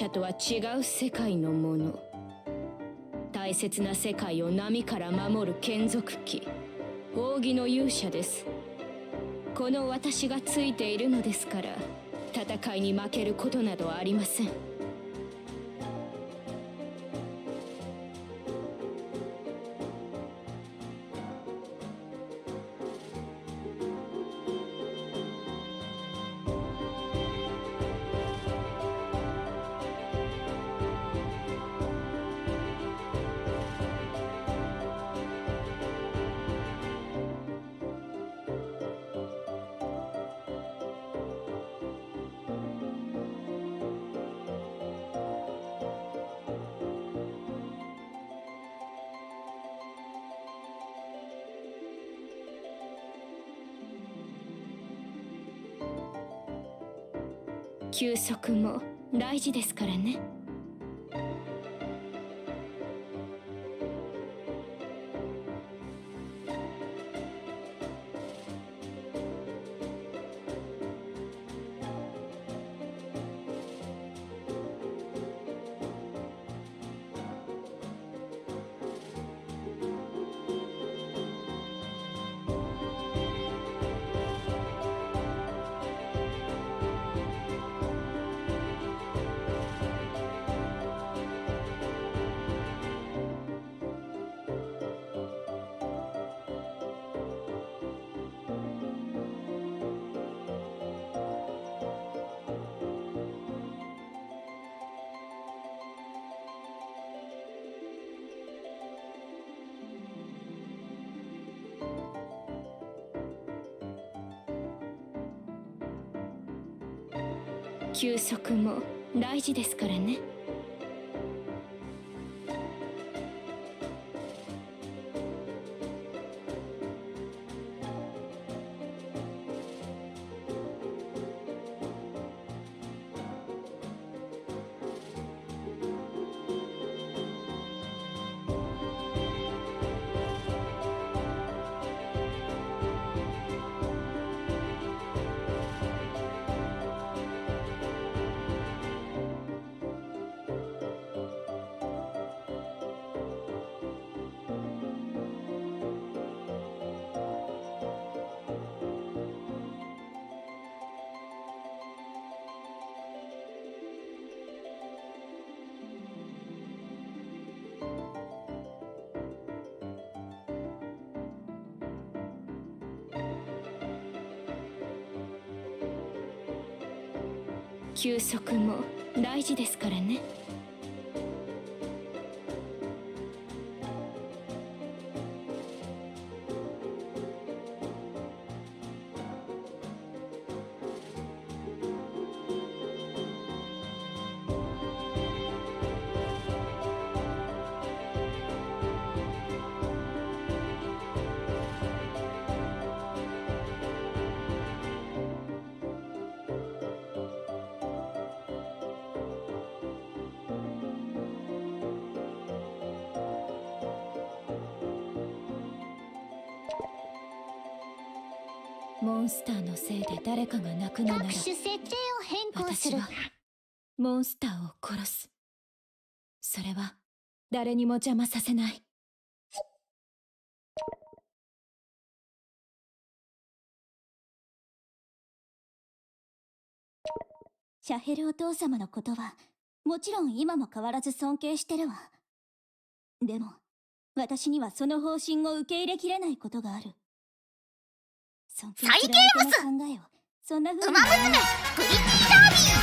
者とは違う世界のもの。大切な世界を波から守る眷属機、扇の勇者です。この私がついているのですから、戦いに負けることなどありません。休息も大事ですからね。休息も大事ですからね。休息も大事ですからね。モンスターのせいで誰かが亡くなるなら、各種設定を変更する。私はモンスターを殺す。それは誰にも邪魔させない。シャヘルお父様のことはもちろん今も変わらず尊敬してるわ。でも私にはその方針を受け入れきれないことがある。尊敬する相手の考えをそんな風にウマ娘プリティダービー。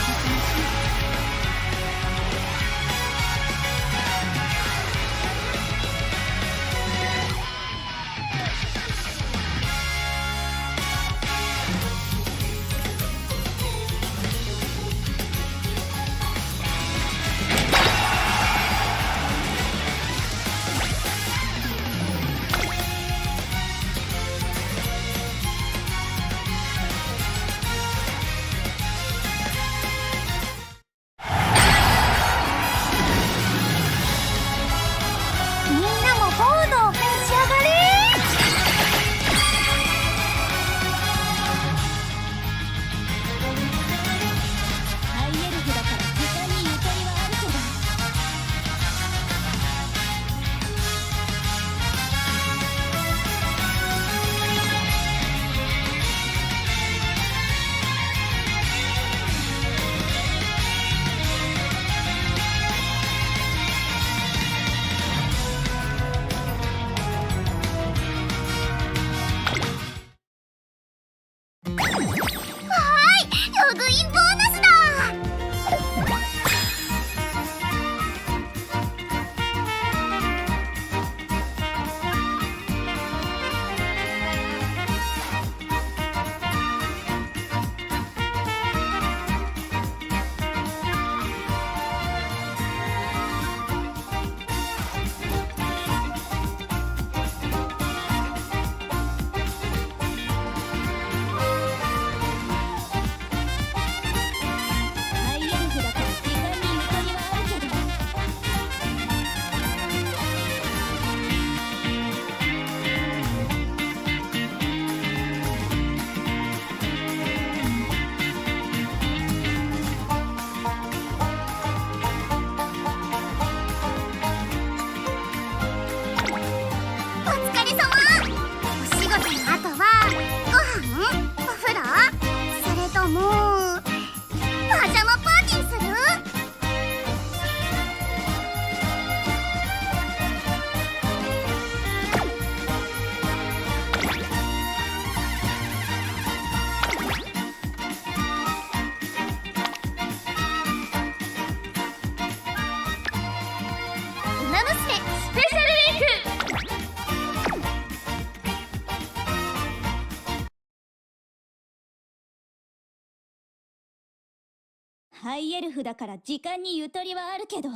ハイエルフだから時間にゆとりはあるけど。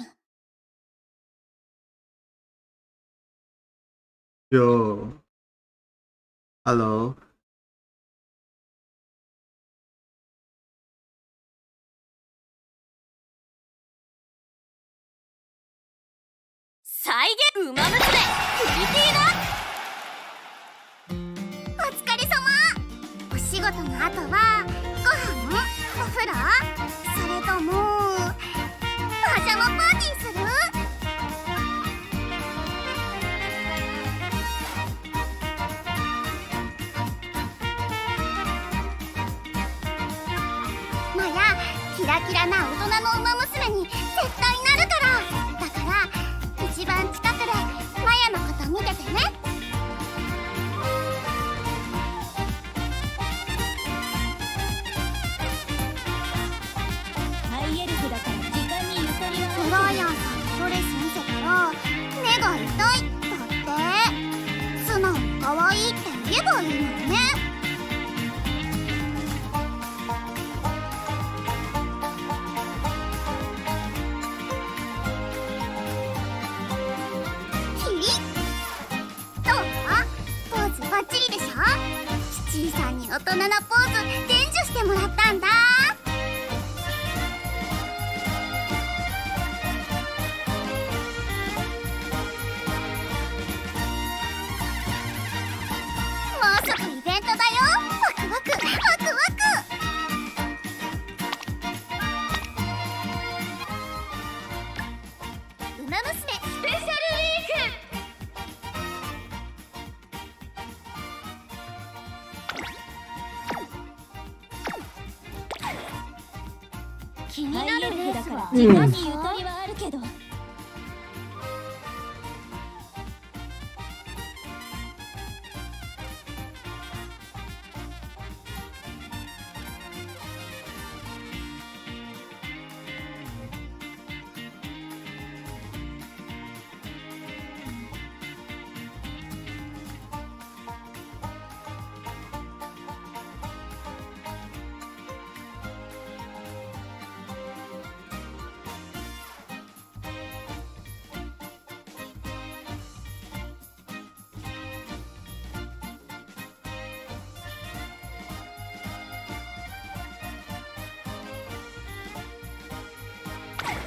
Yo, hello. 再現ウマ娘プリティだ。お疲れ様。お仕事の後はご飯、お風呂、それともパジャマパーティーする？マヤ、キラキラな大人のウマ娘に絶対なるから。だから一番近くでマヤのこと見ててね。ハイエルフだから時間にゆとりはブライアンさんのドレス見せたら目が痛いだって。素直に可愛いって言えばいいのにね。キリッどう？ポーズバッチリでしょ。七井さんに大人なポーズ伝授してもらったんだ。もうすぐイベントだよ。ワクワクワクワク。ウマ娘スペシャルウィーク。気になるレースは時間にゆとりはあるけど。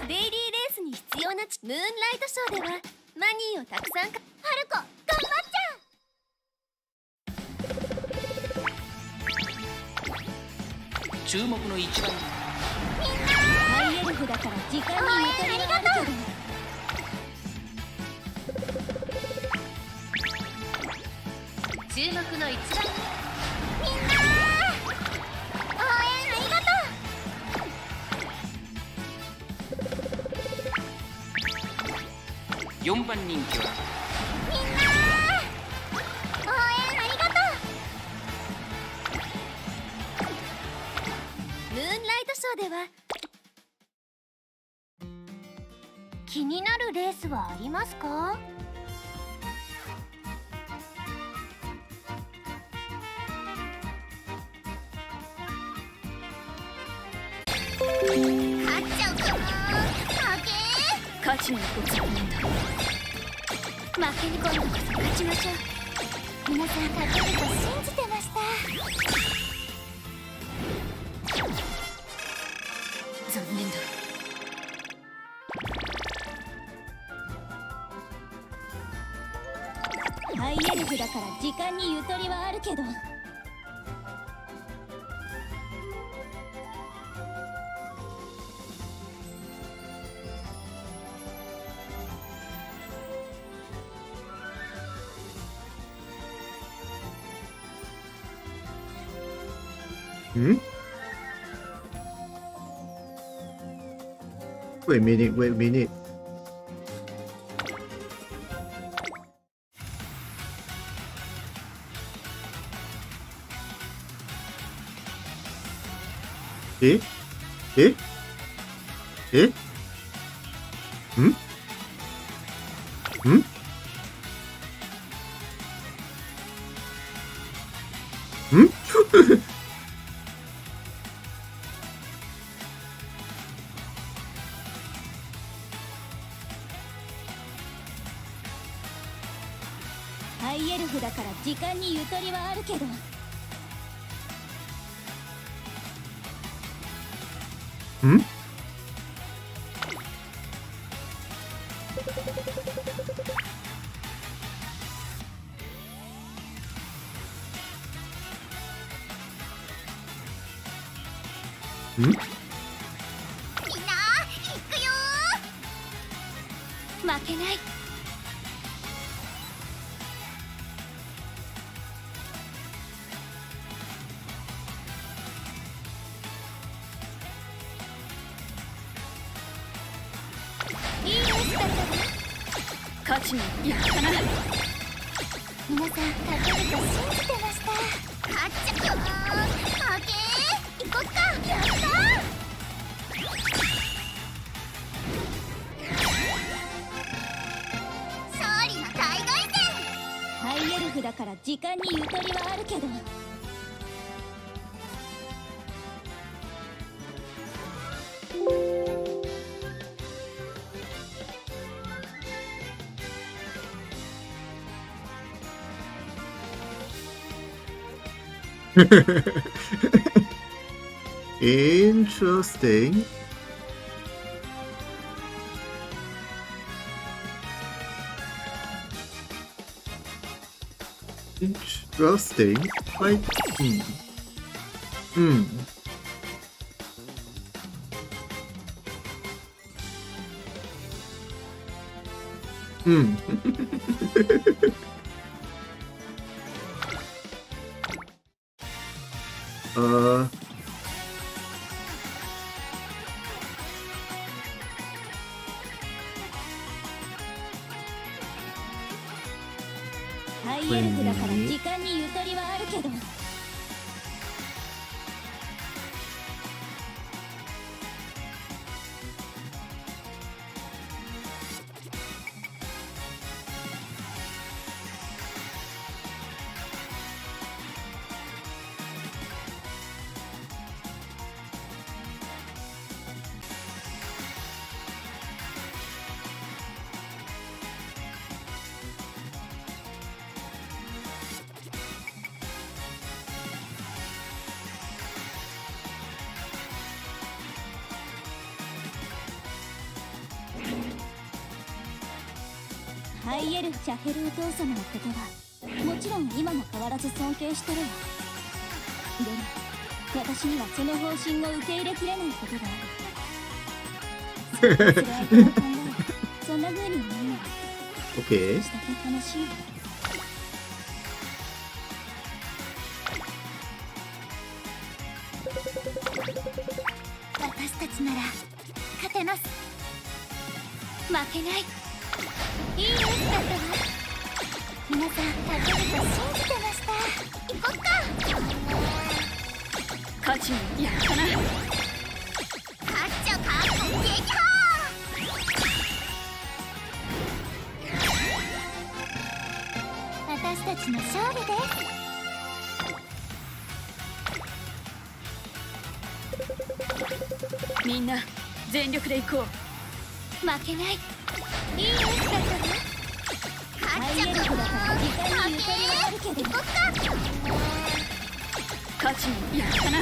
デイリーレースに必要なムーンライトショーではマニーをたくさんハルコ頑張っちゃ注目の一番ハイエルフだから時間にゆとりはあるけど。注目の一番みんな応援ありがとう。4番人気はみんな応援ありがとう。ムーンライトショーでは気になるレースはありますか？勝っちゃうかな。負け。勝ちのコツはなんだろう。負けに今度こそ勝ちましょう。皆さん勝てると信じてました。残念だ。ハイエルフだから時間にゆとりはあるけど。Hmm? Wait a minute, wait a minute. Eh? Eh? Eh? Hmm? Hmm? Hmm? ハイエルフだから時間にゆとりはあるけど。ん？ん？みんな行くよ負けない。いいレースだったわ。勝ちにやったな。皆さん勝てると信じてました。勝っちゃうよ負け行こっかやった勝利の大凱旋ハイエルフだから時間にゆとりはあるけど。Interesting. Interesting. はい。うん。うん。うん。ハイエルフだから時間にゆとりはあるけど。ハイエルフシャヘルお父様のことはもちろん今も変わらず尊敬してるわ。でも私にはその方針を受け入れきれないことがある。それ相手を考えそんな風に思うのは OK。 少しだけ楽しいわ。私たちなら勝てます。負けない。いいレースだったわ。皆さん勝てると信じてました。行こっか。勝ちにやったな。勝っちゃうか撃破私たちの勝利です。みんな全力で行こう。負けない。いいレースだったわ。ハイエルフだから時間にゆとりはあるけど。行こっか勝ちにやったな。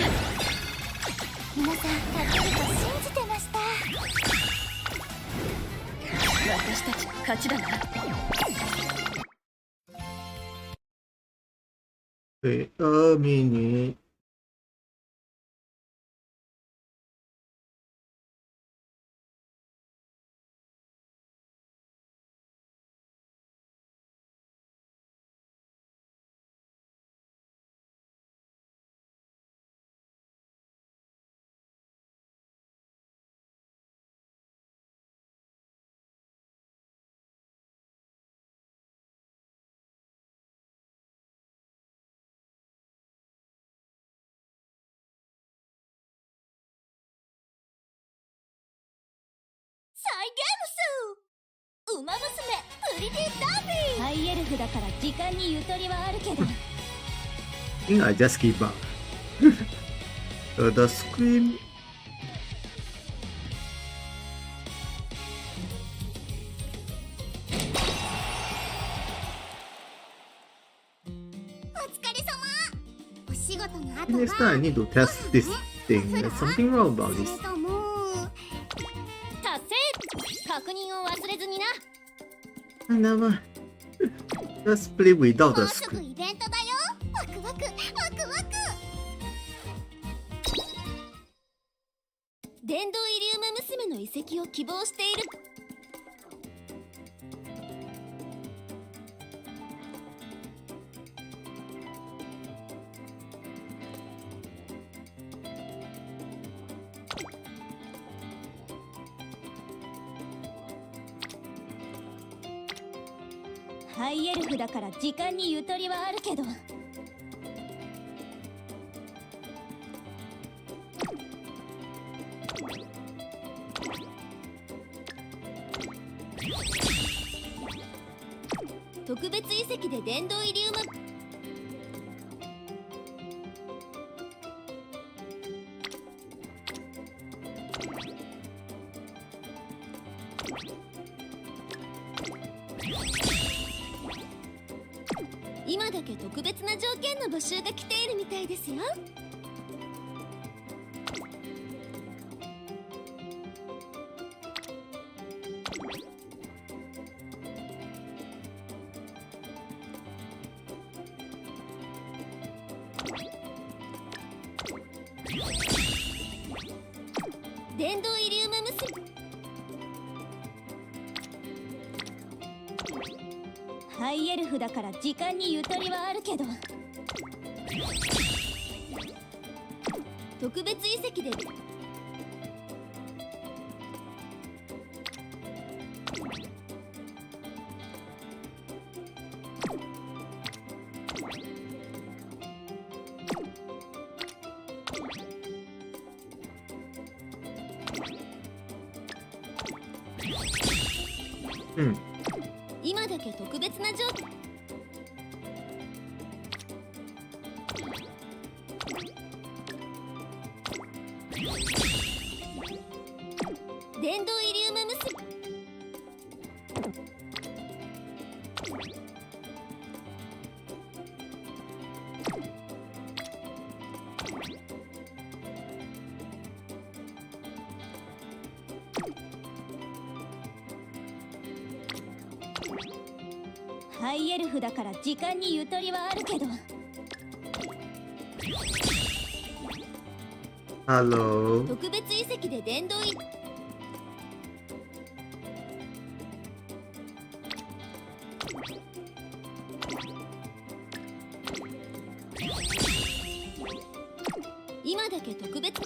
皆さん勝てると信じてました。私たち勝ちだな。ミニ。サイゲームスウマ娘プリティダービー。ハイエルフだから時間にゆとりはあるけど。I just give up. The scream. Next time I need to test this thing. There's something wrong about this. 達成。確認を忘れずにな。I never. Let's play without the もうすぐ screen. イベントだよ。ワクワクワクワク。殿堂イリウム娘の遺跡を希望している。ハイエルフだから時間にゆとりはあるけど、特別遺跡で殿堂イリウム。今だけ特別な条件の募集が来ているみたいですよ。殿堂イリウム娘。ハイエルフだから時間にゆとりはあるけど、特別遺跡で今だけ特別な条件。殿堂イリウム娘。ハイエルフだから時間にゆとりはあるけど、Hello. 特別遺跡で殿堂イ今だけ特別。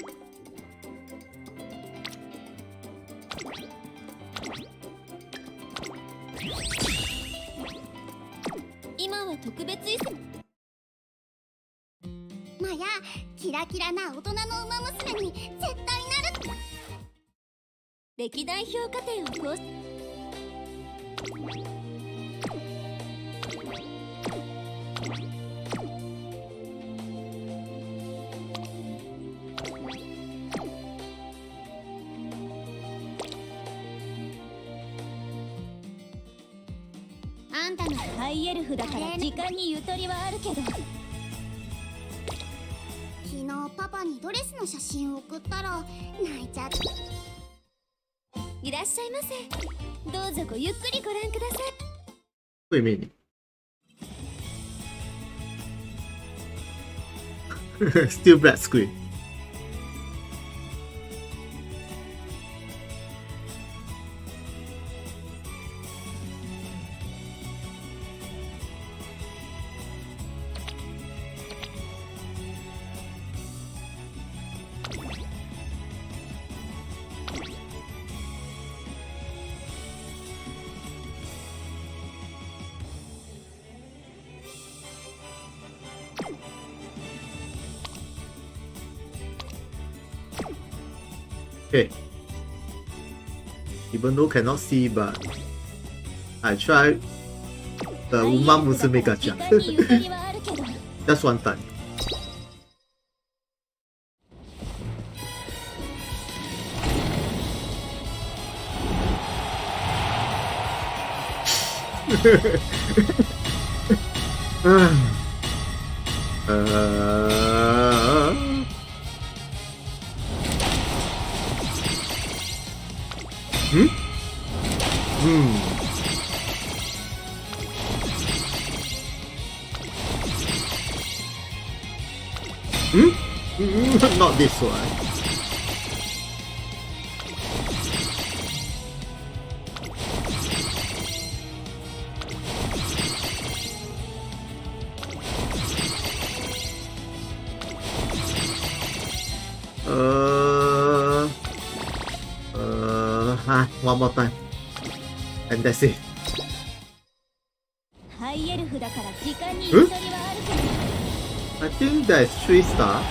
今は特別遺跡。マヤ、キラキラな大人の馬娘に絶対なる。歴代評価点を更新。あんたのハイエルフだから時間にゆとりはあるけど、昨日パパにドレスの写真を送ったら泣いちゃって。いらっしゃいませ。どうぞごゆっくりご覧ください。Wait a minute. Still black screen. Okay. Even though cannot see, but I tried the Uma Musume gacha. 時間にゆとりはあるけど、Just one time. Not this one. One more time. And that's it. ハイエルフだから時間にゆとりはあるけど。 I think that's 3 star.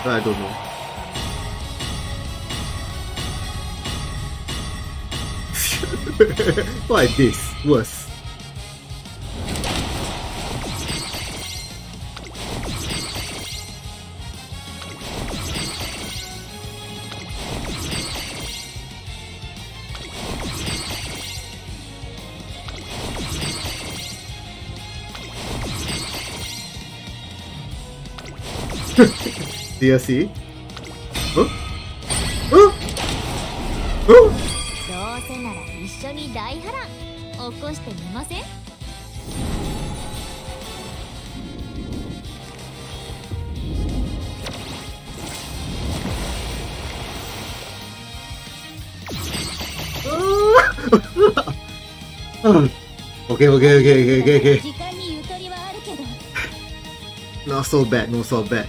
But I don't know. Why this? Worse. Do you see? Huh? Huh? Huh? どうせなら一緒に大波乱起こしてみません？Okay. 時間にゆとりはあるけど。 Not so bad, not so bad.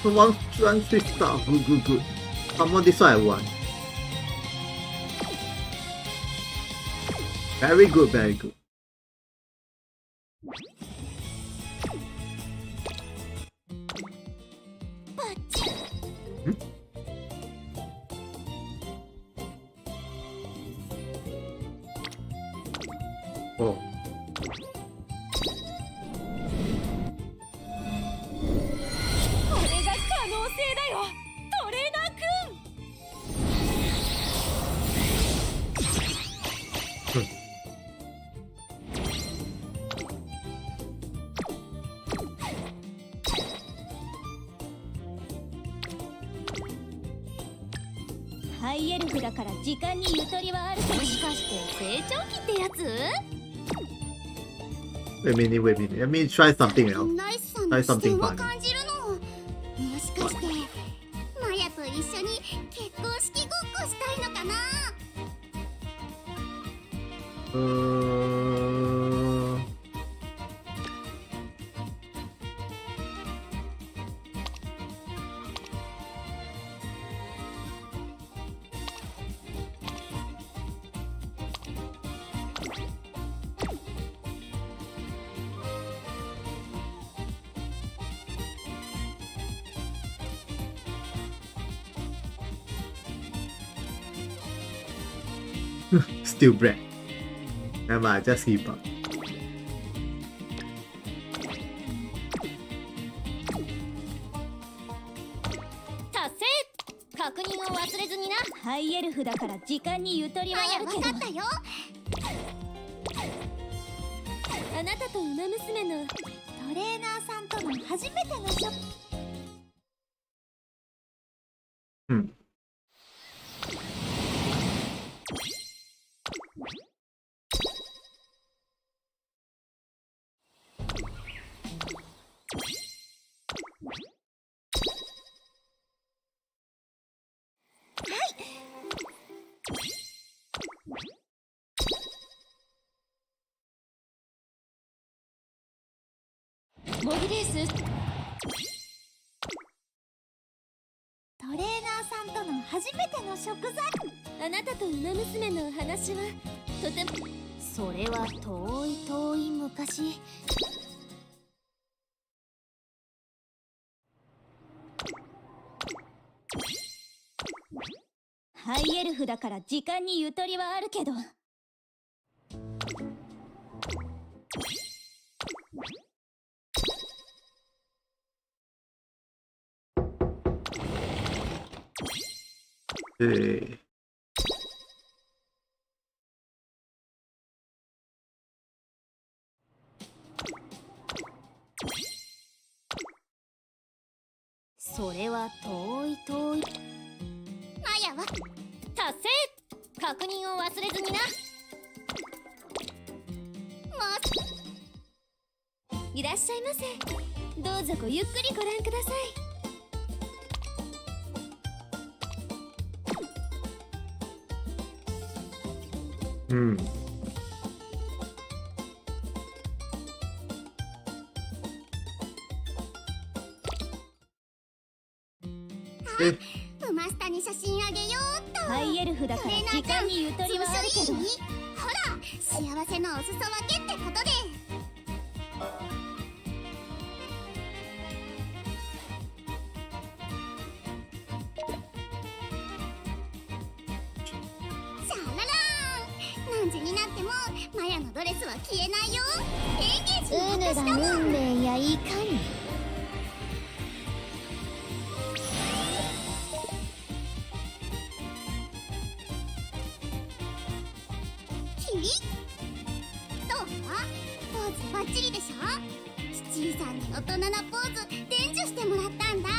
One 3 star. Good. Come on, this one I want. Very good. おう。これが可能性だよ、トレーナーくん。ハイエルフだから時間にゆとりはあるけど。もしかして成長期ってやつ？ Wait a minute. Let me try something else. ナイスさん Try の視 something 点を funny. 感じるの。もしかしてマヤと一緒に結婚式ごっこしたいのかな？Still bread. Never mind, just keep up. 達成！確認を忘れずにな。ハイエルフだから時間にゆとりはマヤあるけど。分かったよ。あなたとウマ娘のトレーナーさんとの初めてのショップ。模擬レース。トレーナーさんとの初めての食材。あなたとウマ娘のお話はとても。それは遠い昔。ハイエルフだから時間にゆとりはあるけど。それは遠い。マヤは達成。確認を忘れずにな。いらっしゃいませ。どうぞごゆっくりご覧ください。うん。ウマスタに写真あげようっと。ハイエルフだから時間にゆとりはあるけど。ほら、幸せのお裾分けってことで。シャララーン、何時になってもマヤのドレスは消えないよ。エンゲージの私だもん。運命やいかに。君どう？ポーズバッチリでしょ。七井さんに大人なポーズ伝授してもらったんだ。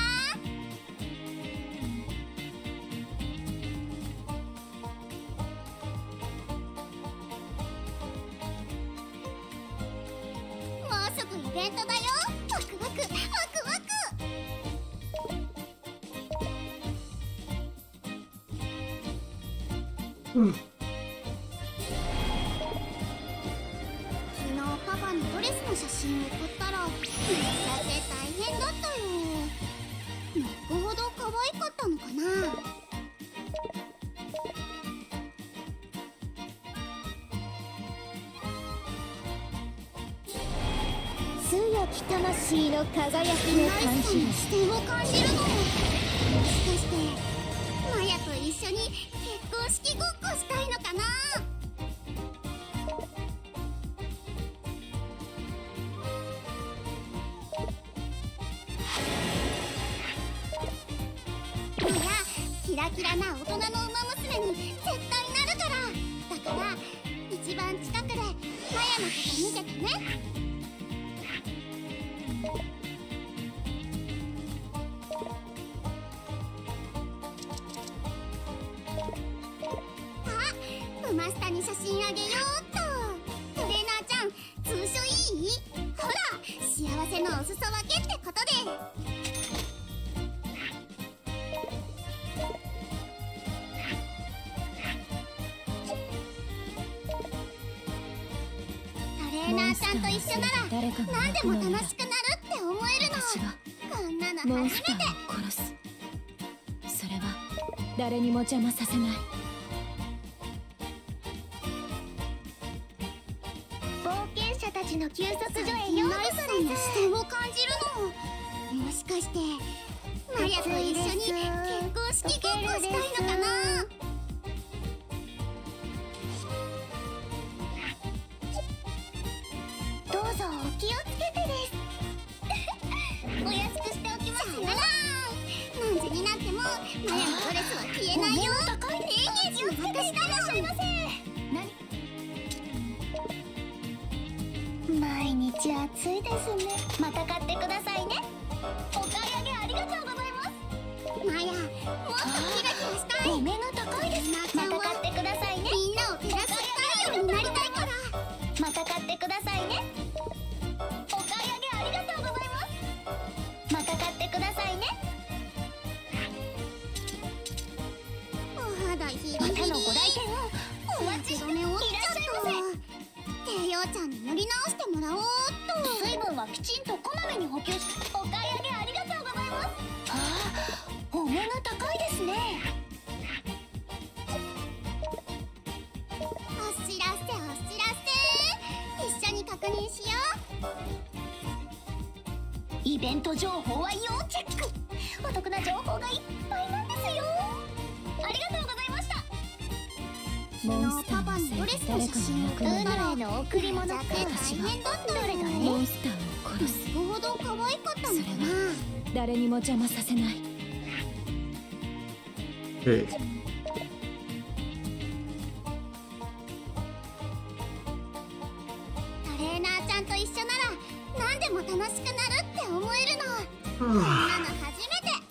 もうすぐイベントだよ。ワクワクワクワク。うん。昨日パパにドレスの写真を送ったらめっちゃ大変だったよ。なるほど可愛かったのかな。強き魂の輝きを感じる。視点を感じるの。もしかしてマヤと一緒に結婚式ごっこしたいのかな。マヤ、キラキラな大人のウマ娘に絶対なるから。だから一番近くでマヤのこと見ててね。ウマスタに写真あげようっと。トレーナーちゃん、通所いい？ほら、幸せのお裾分けってことで。トレーナーちゃんと一緒なら何でも楽しくなるって思えるの。こんなのモン初めて。スターを殺す。それは誰にも邪魔させない。冒険者たちの休息所へようこそです。視点を感じるの。もしかしてマヤと一緒に結婚式ごっこしたいのかな。どうぞお気をつけてです。お安くしておきますよ。何時になってもマヤのドレスは消えないよ。エンゲージの私だ。いらっしゃいませ。毎日暑いですね。また買ってくださいね。お買い上げありがとうございます。マヤ、もっとキラキラしたい。お目が高いです。また買ってくださいね。みんなを照らす太陽になりたいから。また買ってくださいね。お買い上げありがとうございます。また買ってくださいね。お肌ヒリヒリ。またのご来店をお待ちしていらっしゃいませ。帝陽ちゃんに塗り直してもらおうっと。水分はきちんとこまめに補給し。お買い上げありがとうございます。お目が高いですね。お知らせお知らせ。一緒に確認しよう。イベント情報は要チェック。お得な情報がいっぱいなんですよ。ありがとうございました。昨日パパにドレスの写真を送ったらの贈り物って大変だったよ。どれだね。モンスターを殺す。なるほど可愛かったのかな。誰にも邪魔させない。えトレーナーちゃんと一緒なら何でも楽しくなるって思えるの。こんなの初めて。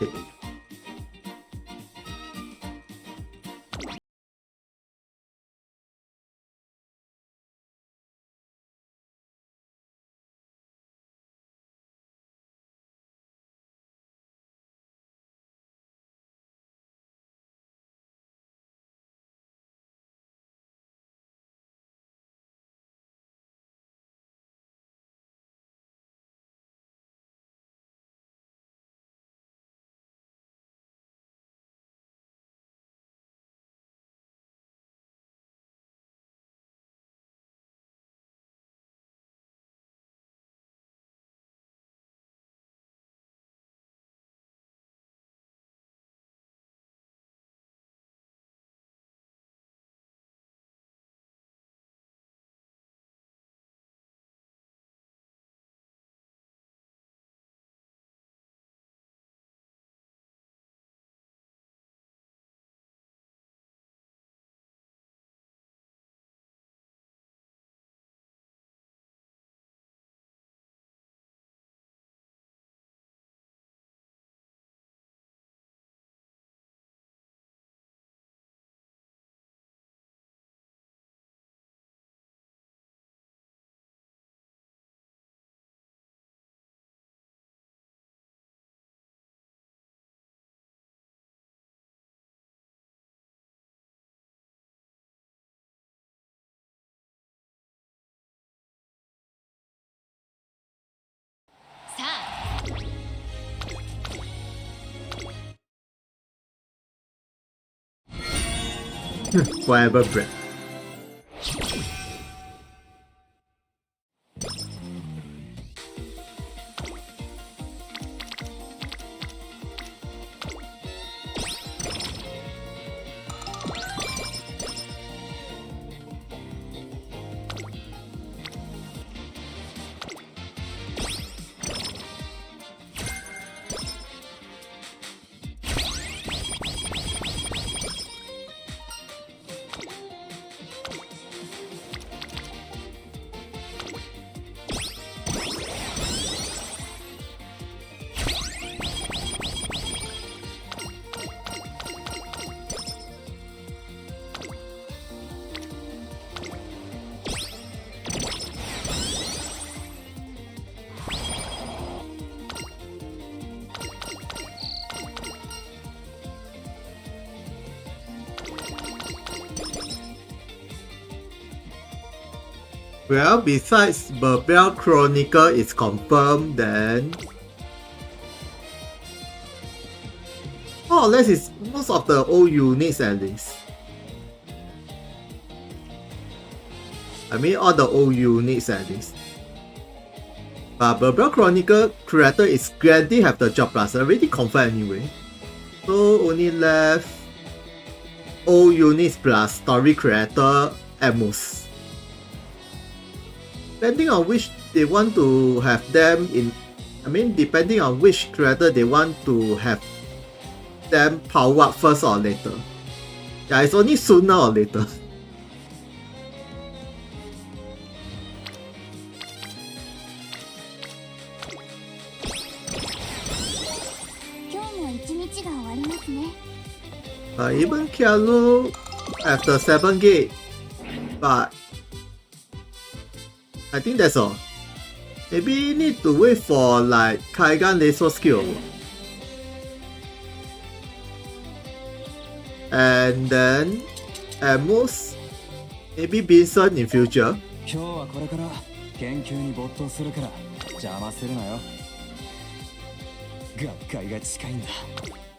Okay. Forever bread. Well, besides Barbell Chronicle is confirmed, then more or less it's most of the old units at least. I mean all the old units at least. But Barbell Chronicle creator is granted have the job plus already confirmed anyway. So only left old units plus story creator at most. Depending on which they want to have them in, depending on which creator they want to have them power up first or later. Yeah, it's only sooner or later. Even Kialu have the 7 gate, but I think that's all. Maybe need to wait for like Kaigan laser skill. And then at most maybe Vincent in future. 今日はこれから研究に没頭するから邪魔するなよ。学会が近いんだ。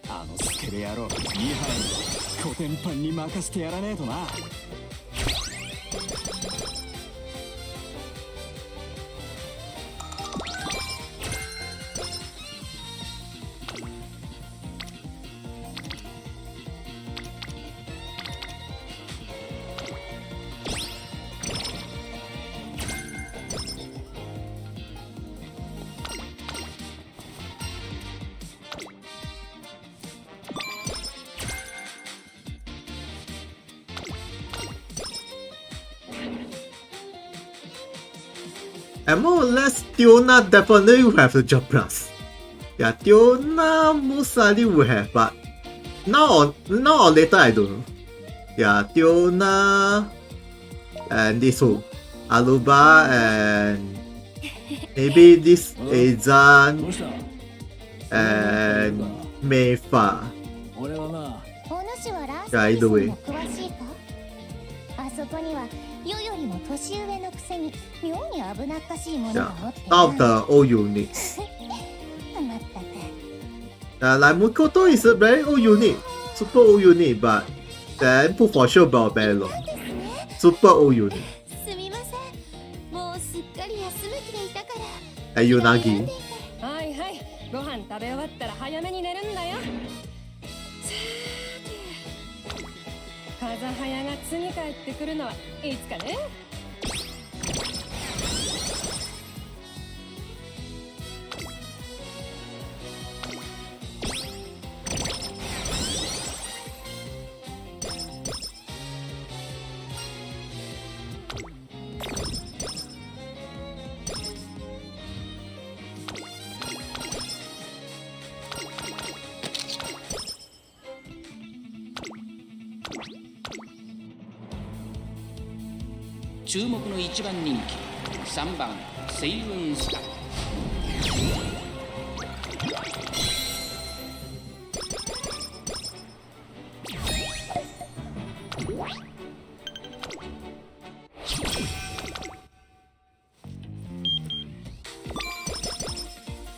あのスケベ野郎、2杯コテンパンに任してやらねえとな。And more or less, Diona definitely will have the job plus. Yeah, till now most likely will have, but now or later I don't know. Yeah, till now and this whole Aluba and maybe this ど Azan うした and Meifa. 俺はな、お主はラース Yeah, さ either ん way. も詳しいか？あそこには世よりも年上のくせに妙に危なっかしいもの Yeah, が持ってい some of る。 the old units. まったく。 Like Mukoto is a very old unit, super old unit, but then put for sure about Bello. Super old unit. すみません。もうすっかり休む気でいたから。 And Yunagi. はいはい、ご飯食べ終わったら早めに寝るんだよ。さーて、風早が次帰ってくるのはいつかね。注目の一番人気3番星雲スカイ。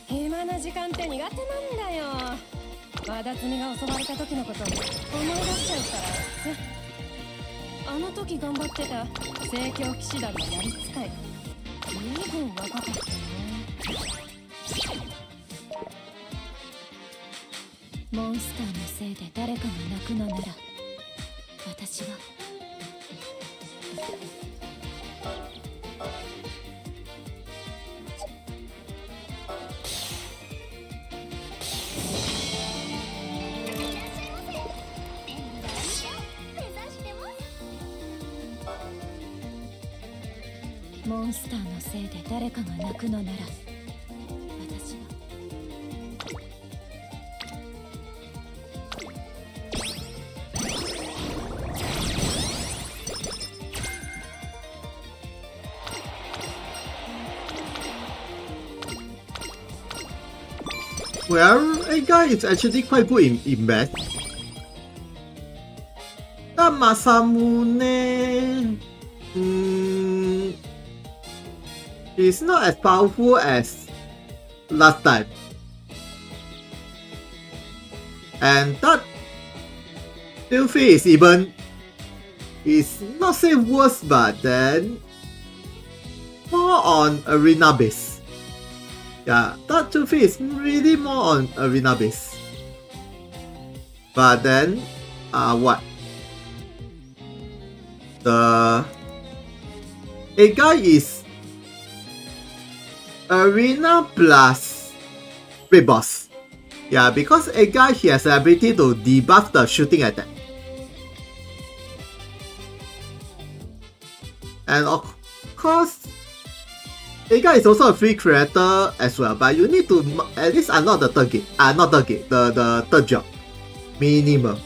暇な時間って苦手なんだよ。和田摘が襲われた時のこと思い出しちゃうからさ。あの時頑張ってた聖教騎士団のやり使い、随分若かったね。モンスターのせいで誰かが泣くのなら、私はモンスターのせいで誰かが泣くのなら、私はWell, a guy is actually quite good in math. That Masamune is not as powerful as last time. And that Sylphie is even is not say worse, but then more on arena base. Yeah, that Sylphie is really more on arena base. But then, what? The a guy is arena plus big boss. Yeah, because a guy he has the ability to debuff the shooting attack. And of course, a guy is also a free creator as well, but you need to at least unlock the third gate. Not third gate, the third job. Minimum.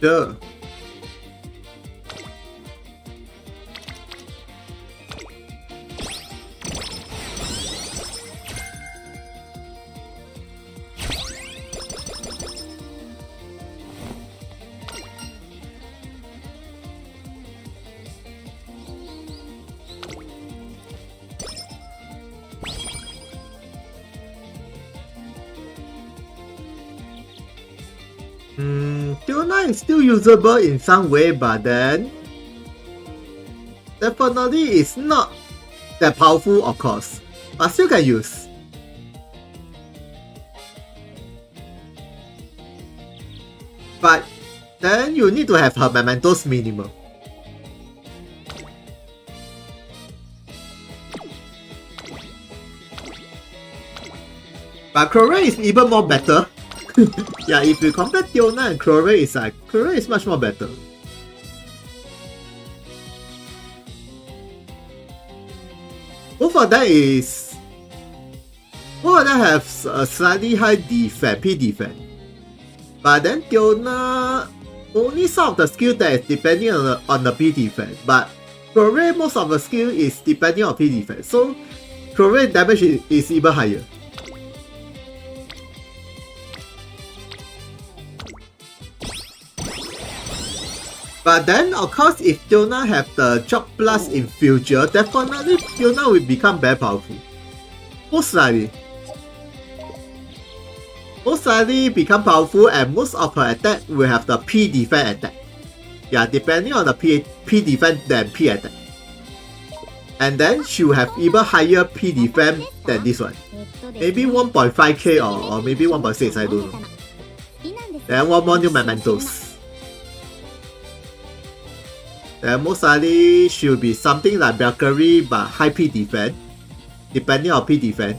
Sure. Tuna is still usable in some way, but then definitely it's not that powerful, of course, but still can use. But then you need to have her mementos minimum. But Chlorate is even more better. Yeah, if you compare Tuna and Chlorate, it's like Chlorate is much more better. Both of them have a slightly high defense, P defense. But then Tuna only some of the skill that is depending on the P defense. But Chlorate, most of the skill is depending on P defense. So Chlorate damage is even higher. But then, of course, if Tuna have the Chop Plus in future, definitely Tuna will become very powerful. Most likely. Most likely become powerful, and most of her attack will have the P defense attack. Yeah, depending on the P defense than P attack. And then she will have even higher P defense than this one. Maybe 1.5k or maybe 1.6, I don't know. Then one more new mementos. Then most likely should be something like Valkyrie but high P defense, depending on P defense.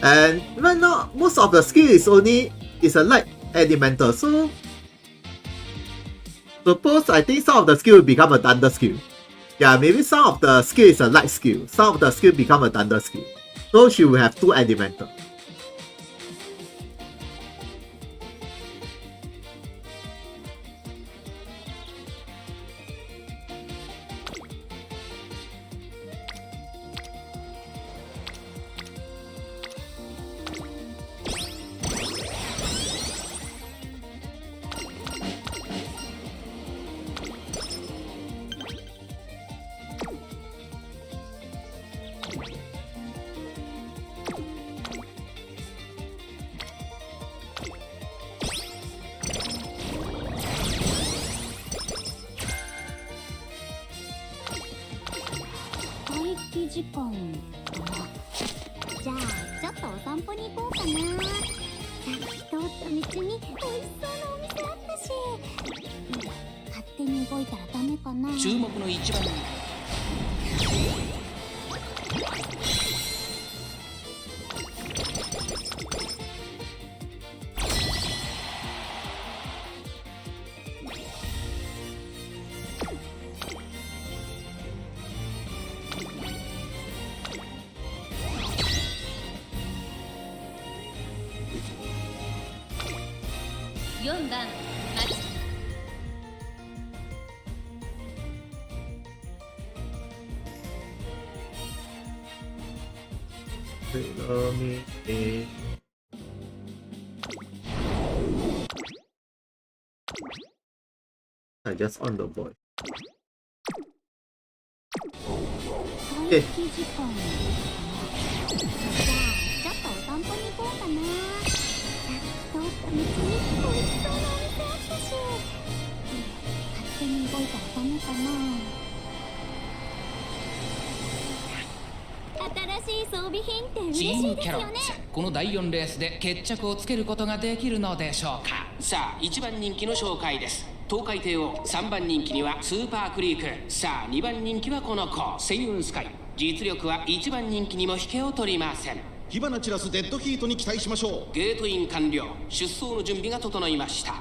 And right now, most of the skill is a light elemental, so suppose I think some of the skill will become a thunder skill. Yeah, maybe some of the skill is a light skill, some of the skill become a thunder skill. So she will have 2 elemental. I just on the boy. Okay.チームキャロッツ、この第4レースで決着をつけることができるのでしょうか。さあ、1番人気の紹介です。東海帝王、3番人気にはスーパークリーク、さあ2番人気はこの子、星雲スカイ。実力は1番人気にも引けを取りません。火花散らすデッドヒートに期待しましょう。ゲートイン完了、出走の準備が整いました。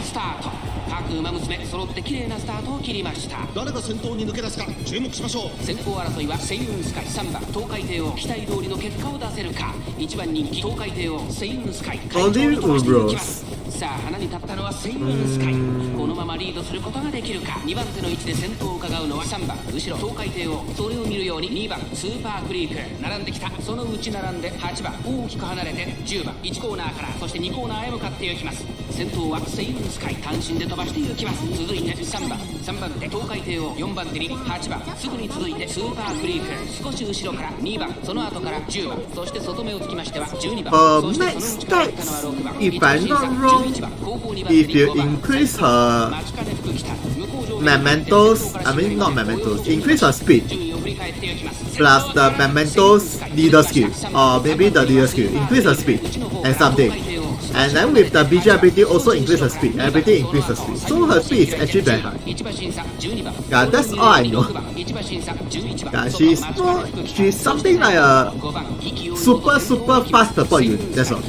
スタート。各馬娘揃って綺麗なスタートを切りました。誰が先頭に抜け出すか注目しましょう。先行争いは星雲スカイ、3番東海帝王、期待通りの結果を出せるか。1番人気東海帝王、星雲スカイ、快調に飛ばしていきます。さあ花に立ったのは星雲スカイ。このままリードすることができるか。2番手の位置で先頭を伺うのは3番後ろ東海帝王。それを見るように2番スーパークリーク並んできた。そのうち並んで8番大きく離れて10番1コーナーから、そして2コーナーへ向かっていきます。先頭は星雲スカイ、単身で飛ばしてり行きます。続いて3番手東海帝王、4番手に8番、すぐに続いてスーパークリーク、少し後ろから2番、その後から10番、そして外目をつきましては12番、そしてその内から入ったのは6番、if I'm not wrong, 11番、後方2番手 if に you 5番、 increase her 町金福来た向こう上 mementos, I mean not mementos, increase her speed 順位を振り返っていきます。 plus the mementos leader skill, or maybe the leader skill, increase her speed and something. And then with the BG ability also increase her speed, everything increase her speed. So her speed is actually very high. Yeah, that's all I know. Yeah, she's something like a super fast support unit, that's all.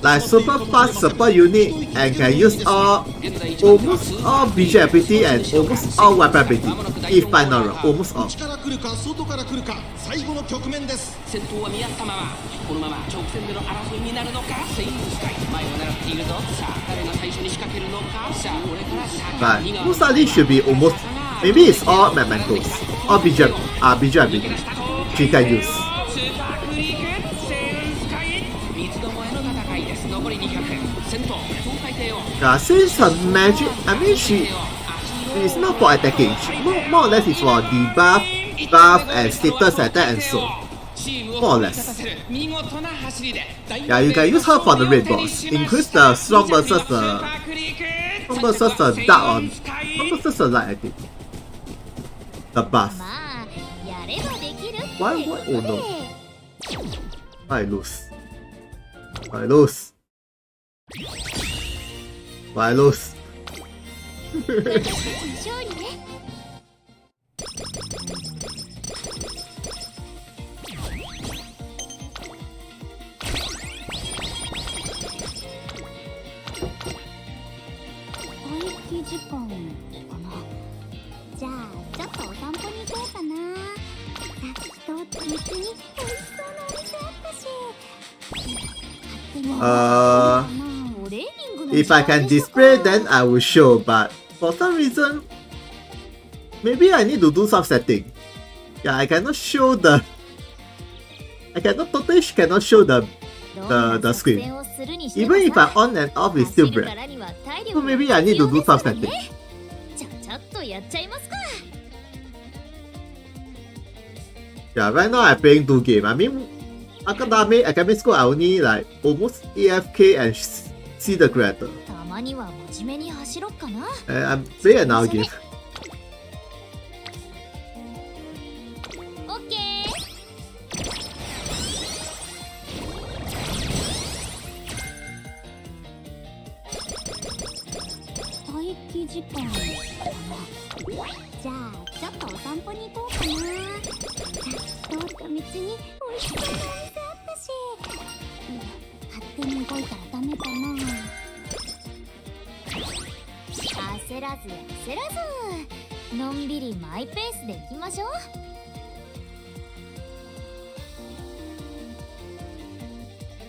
Like super fast support unit and can use almost all BG ability and almost all weapon ability. If I'm not wrong, almost all. 内から来るか外から来るか最後の局面です。先頭は見合ったまま、このまま直線での争いになるのか。セインスカイ前を狙っているぞ。さあ誰が最初に仕掛けるのか。さあこれからさあ But most likely should be almost, maybe it's all mementos, all BG ability she can use. スーパークリークセインスカイ三つどもえの戦いです。残り200、先頭東海帝王。 Yeah, since her magic, I mean it's not for attacking, more or less it's for debuff, buff and status attack and so. More or less. Yeah, you can use her for the raid boss. Increase the strong versus the dark on strong versus the light, I think. The buff. まあやればできるって Why? Oh no. I lose. I lose. I lose. 私たちの勝利ね。待機時間かな。じゃあちょっとお散歩に行こうかな。さっき通った道に美味しそうなお店あったし。勝手におレーニングの If I can display, then I will show. But for some reason, maybe I need to do some setting. Yeah, I cannot show the. I cannot totally cannot show the screen. Even if I on and off, it's still bright. So maybe I need to do some setting. ちゃちゃっとやっちゃいますか。 Yeah, right now I'm playing 2 games. I mean, Alchemist School, I only like almost AFK and see the creator. たまには真面目に走ろっかな。 And I'm playing another game. オッケー。待機時間かな。じゃあちょっとお散歩に行こうかな。さっき通った道に美味しそうなお店あったし。勝手に動いたらダメかな。焦らず焦らず、のんびりマイペースで行きましょう。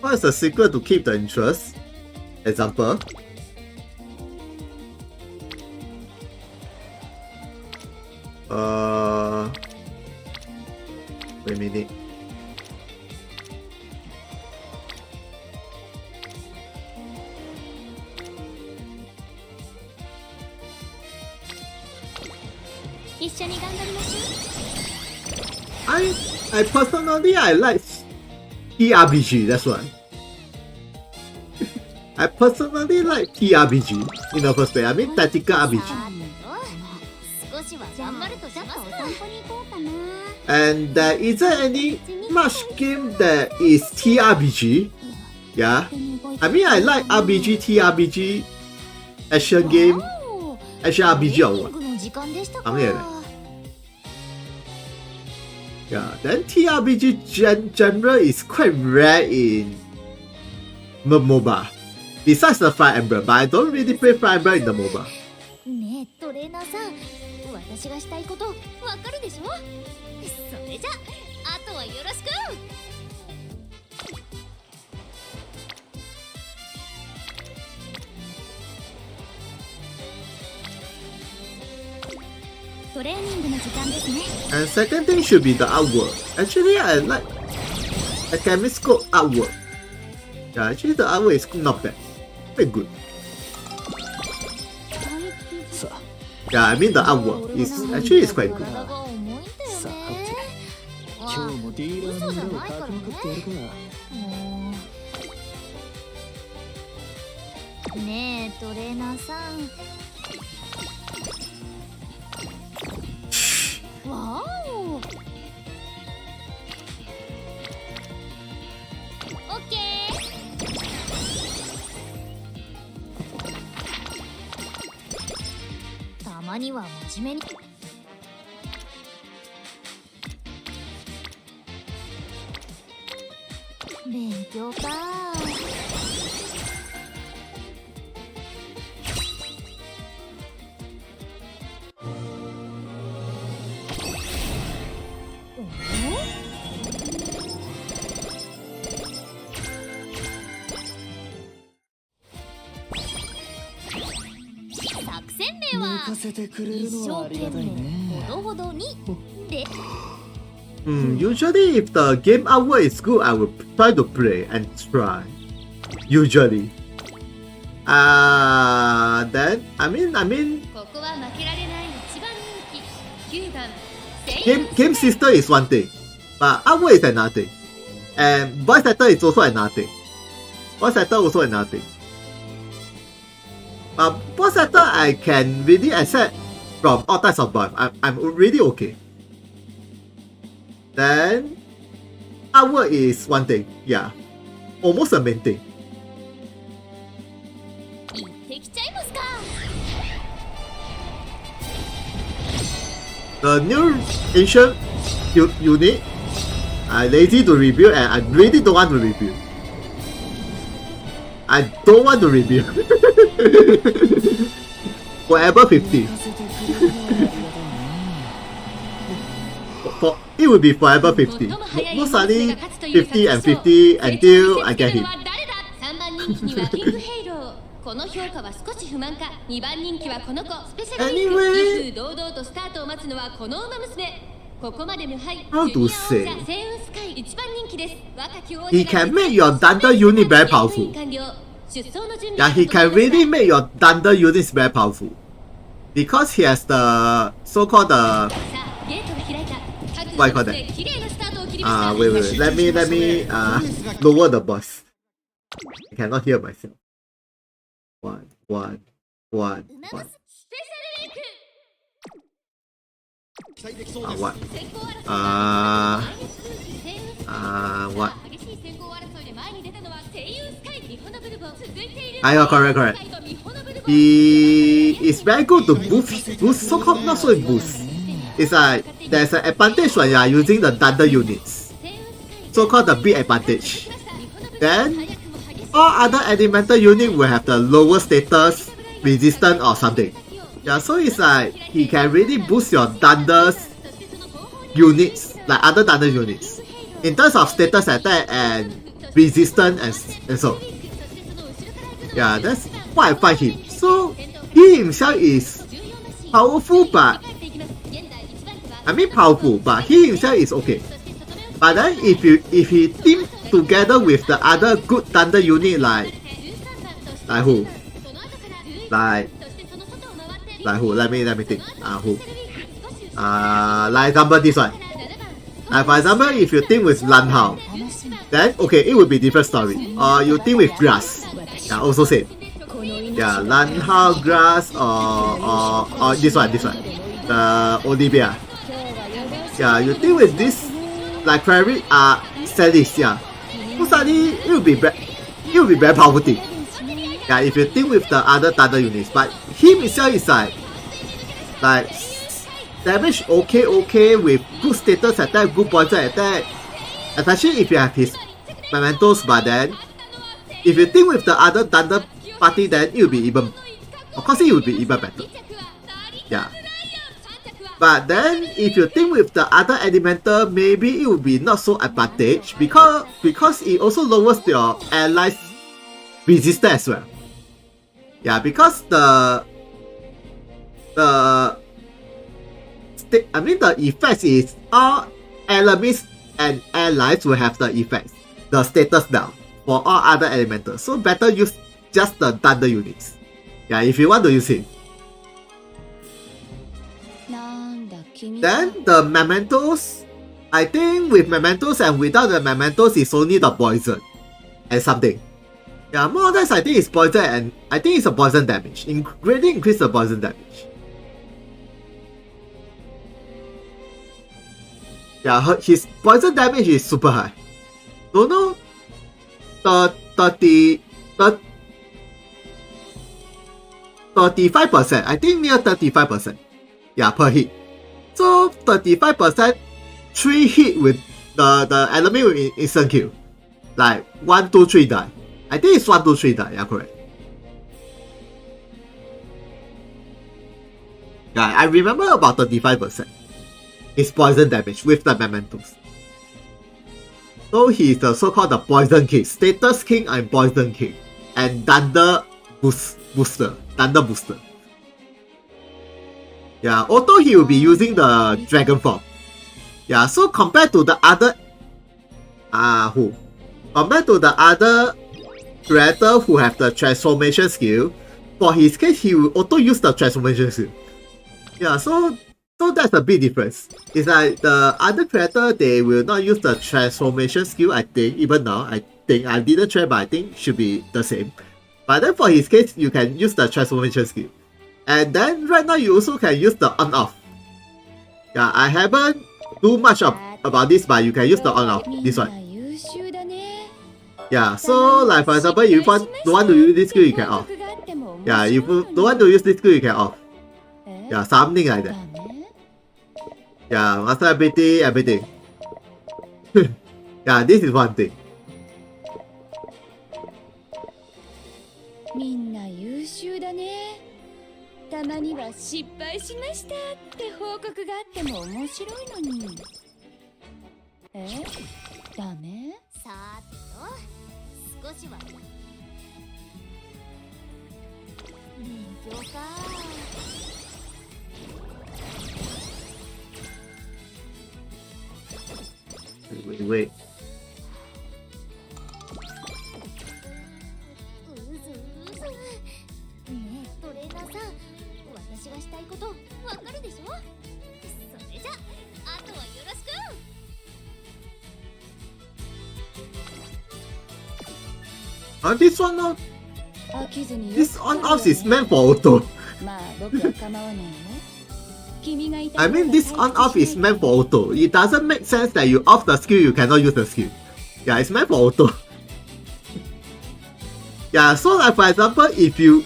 What is the secret to keep the interest? Example. Wait a minute. I personally I like TRPG, that's why. I personally like TRPG in the first place. I mean tactical RPG. 少しは頑張るとしますか。お散歩に行こうかな。 And there isn't any much game that is TRPG. Yeah. I mean I like RPG, TRPG, action game, action RPG or what. Something like that. Yeah, then TRPG genre is quite rare in MOBA. Besides the Fire Emblem, but I don't really play Fire Emblem in the MOBA. ねえトレーナーさん、私がしたいことわかるでしょ。それじゃあとはよろしく。トレーニングの時間ですね。 And second thing should be the artwork. Actually, I like Alchemist Code artwork. Yeah, actually the artwork is not bad. Very good. Yeah, I mean the artwork is actually is quite good. 体が重いんだよね。さて今日もディーラーの裏をかきまくってやるか。ねえトレーナーさん。わお。オッケー。たまには真面目に。勉強か。作戦名は寝かせてくれる一のはあ生懸りがたい命ね。ほどほどにで。Usually, if the game artwork is good, I will try to play and try. Usually. Then I mean, ここは負けられない一番人気9番 game system is one thing, but artwork is another thing, and voice actor is also another thing. Voice actor also another thing. But voice actor I can really accept from all types of voice. I'm really okay. Then artwork is one thing, yeah, almost a main thing. 行ってきちゃいますか。 The new ancient unit, I lazy to review and I really don't want to review. I don't want to review. Forever 50. It will be forever 50. Most likely 50 and 50 until I get him. 3番人気にはキングヘイロー。この評価は少し不満か。2番人気はこの子スペシャルウィーク。 Anyway. 威風堂々とスタートを待つのはこの馬娘。ここまで無敗。 How to ジュニア say? 王者星雲スカイ1番人気です。若き王者 He can make your Thunder unit very powerful. 出走の準備 Yeah, he can really make your Thunder units very powerful. Because he has the so-called the さあゲートが開いた。 What you call that? 綺麗なスタートを切りました。 wait. Let me lower the voice. I cannot hear myself. What? 馬娘 スペシャルウィーク。期待できそうです。 What? 先行争い What? 激しい先行争いで前に出たのは声優スカイミホノブルボン。続いている Correct. He is very good to boost so-called not so boost. It's like there's an advantage when you are using the Thunder units. So-called the big advantage. Then all other elemental units will have the lower status, resistance or something. Yeah, so it's like he can really boost your Thunder's units, like other Thunder units, in terms of status attack and resistance and so. Yeah, that's what I find him. So he himself is powerful, but I mean powerful, but he himself is okay. But then if he team together with the other good Thunder unit like who? Like who? Let me think. Who? Like example this one. Like for example, if you team with Lanhao, then okay, it will be different story. Or you team with Grass. Yeah, also same. Yeah, Lanhao, Grass, or this one. The Olivia. Yeah, you team with this like Prairie Celis, yeah. Most likely it will be very powerful thing. Yeah, if you team with the other Thunder units, but him himself is like damage okay with good status attack, good poison attack. Especially if you have his mementos, but then if you team with the other Thunder party, then it will be even, of course it will be even better. Yeah. But then if you team with the other elemental, maybe it will be not so advantage because it also lowers your allies' resistance as well. Yeah, because the effects is all enemies and allies will have the effects, the status down for all other elementals. So better use just the Thunder units. Yeah, if you want to use it. Then the mementos, I think with mementos and without the mementos, it's only the poison and something. Yeah, more or less I think it's poison and I think it's a poison damage. Greatly increase the poison damage. Yeah, his poison damage is super high. Don't know, 35%. I think near 35%. Yeah, per hit. So 35%, 3 hit with the enemy with instant kill. Like 1, 2, 3 die. I think it's 1, 2, 3 die. Yeah, correct. Yeah, I remember about 35%. It's poison damage with the mementos. So he's the so-called the Poison King, Status King and Poison King, and Thunder Booster. Yeah, although he will be using the Dragon Form. Yeah, so compared to the other compared to the other creator who have the transformation skill, for his case he will auto use the transformation skill. Yeah, so that's a big difference. It's like the other creator, they will not use the transformation skill, I think. Even now, I think I didn't try, but I think should be the same. But then for his case, you can use the transformation skill. And then right now you also can use the on-off. Yeah, I haven't do much about this, but you can use the on-off, this one. Yeah, so like for example, if you don't want to use this skill, you can off. Yeah, if you don't want to use this skill, you can off. Yeah, something like that. Yeah, master ability, everything. Yeah, this is one thing. みんな優秀だね。たまには失敗しましたって報告があっても面白いのに。ダメ？さーてと、少しは勉強か。Wait. ねえトレーナーさん、私がしたいことわかるでしょ？それじゃあとはよろしく。This one not. This on-off is meant for auto. まあ僕は構わないよ。君がいた I mean, this on-off is meant for auto. It doesn't make sense that you off the skill, you cannot use the skill. Yeah, it's meant for auto. Yeah, so like for example, if you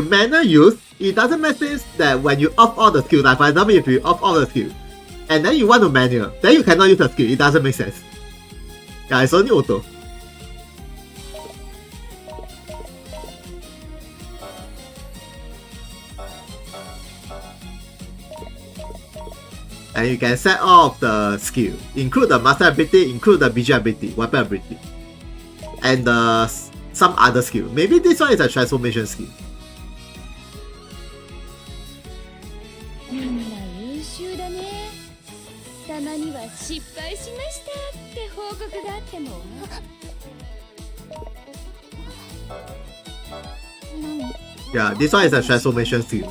manual use, it doesn't make sense that when you off all the skill, like for example, if you off all the skill, and then you want to manual, then you cannot use the skill. It doesn't make sense. Yeah, it's only auto. And you can set all of the skill, include the master ability, include the BG ability, weapon ability, and some other skill. Maybe this one is a transformation skill. みんな優秀だね。たまには失敗しましたって報告があっても。Yeah, this one is a transformation skill.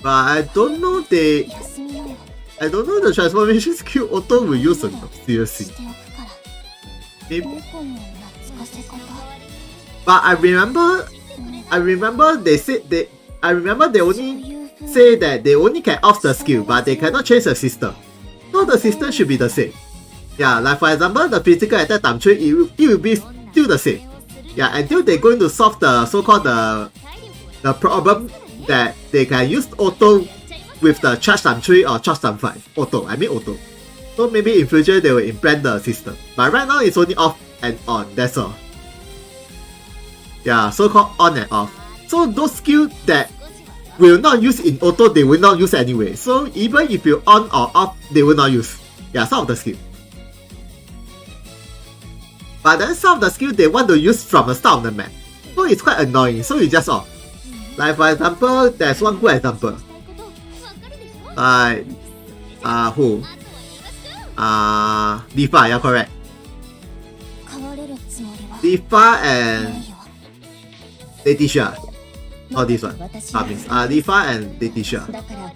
But I don't know the transformation skill auto will use or not, seriously. Maybe. But I remember they only say that they only can off the skill, but they cannot change the system. So the system should be the same. Yeah, like for example, the physical attack time tree, it will be still the same. Yeah, until they're going to solve the so-called the problem that they can use auto with the charge time 3 or charge time 5. Auto. So maybe in future they will implant the system. But right now it's only off and on, that's all. Yeah, so-called on and off. So those skills that will not use in auto, they will not use anyway. So even if you on or off, they will not use. Yeah, some of the skill. But then some of the skill they want to use from the start of the map. So it's quite annoying, so you just off. Like for example, there's one good example. Like who? Diva, yeah, correct. Diva and Letitia. Oh, this one. Means Alifa and Letitia. だから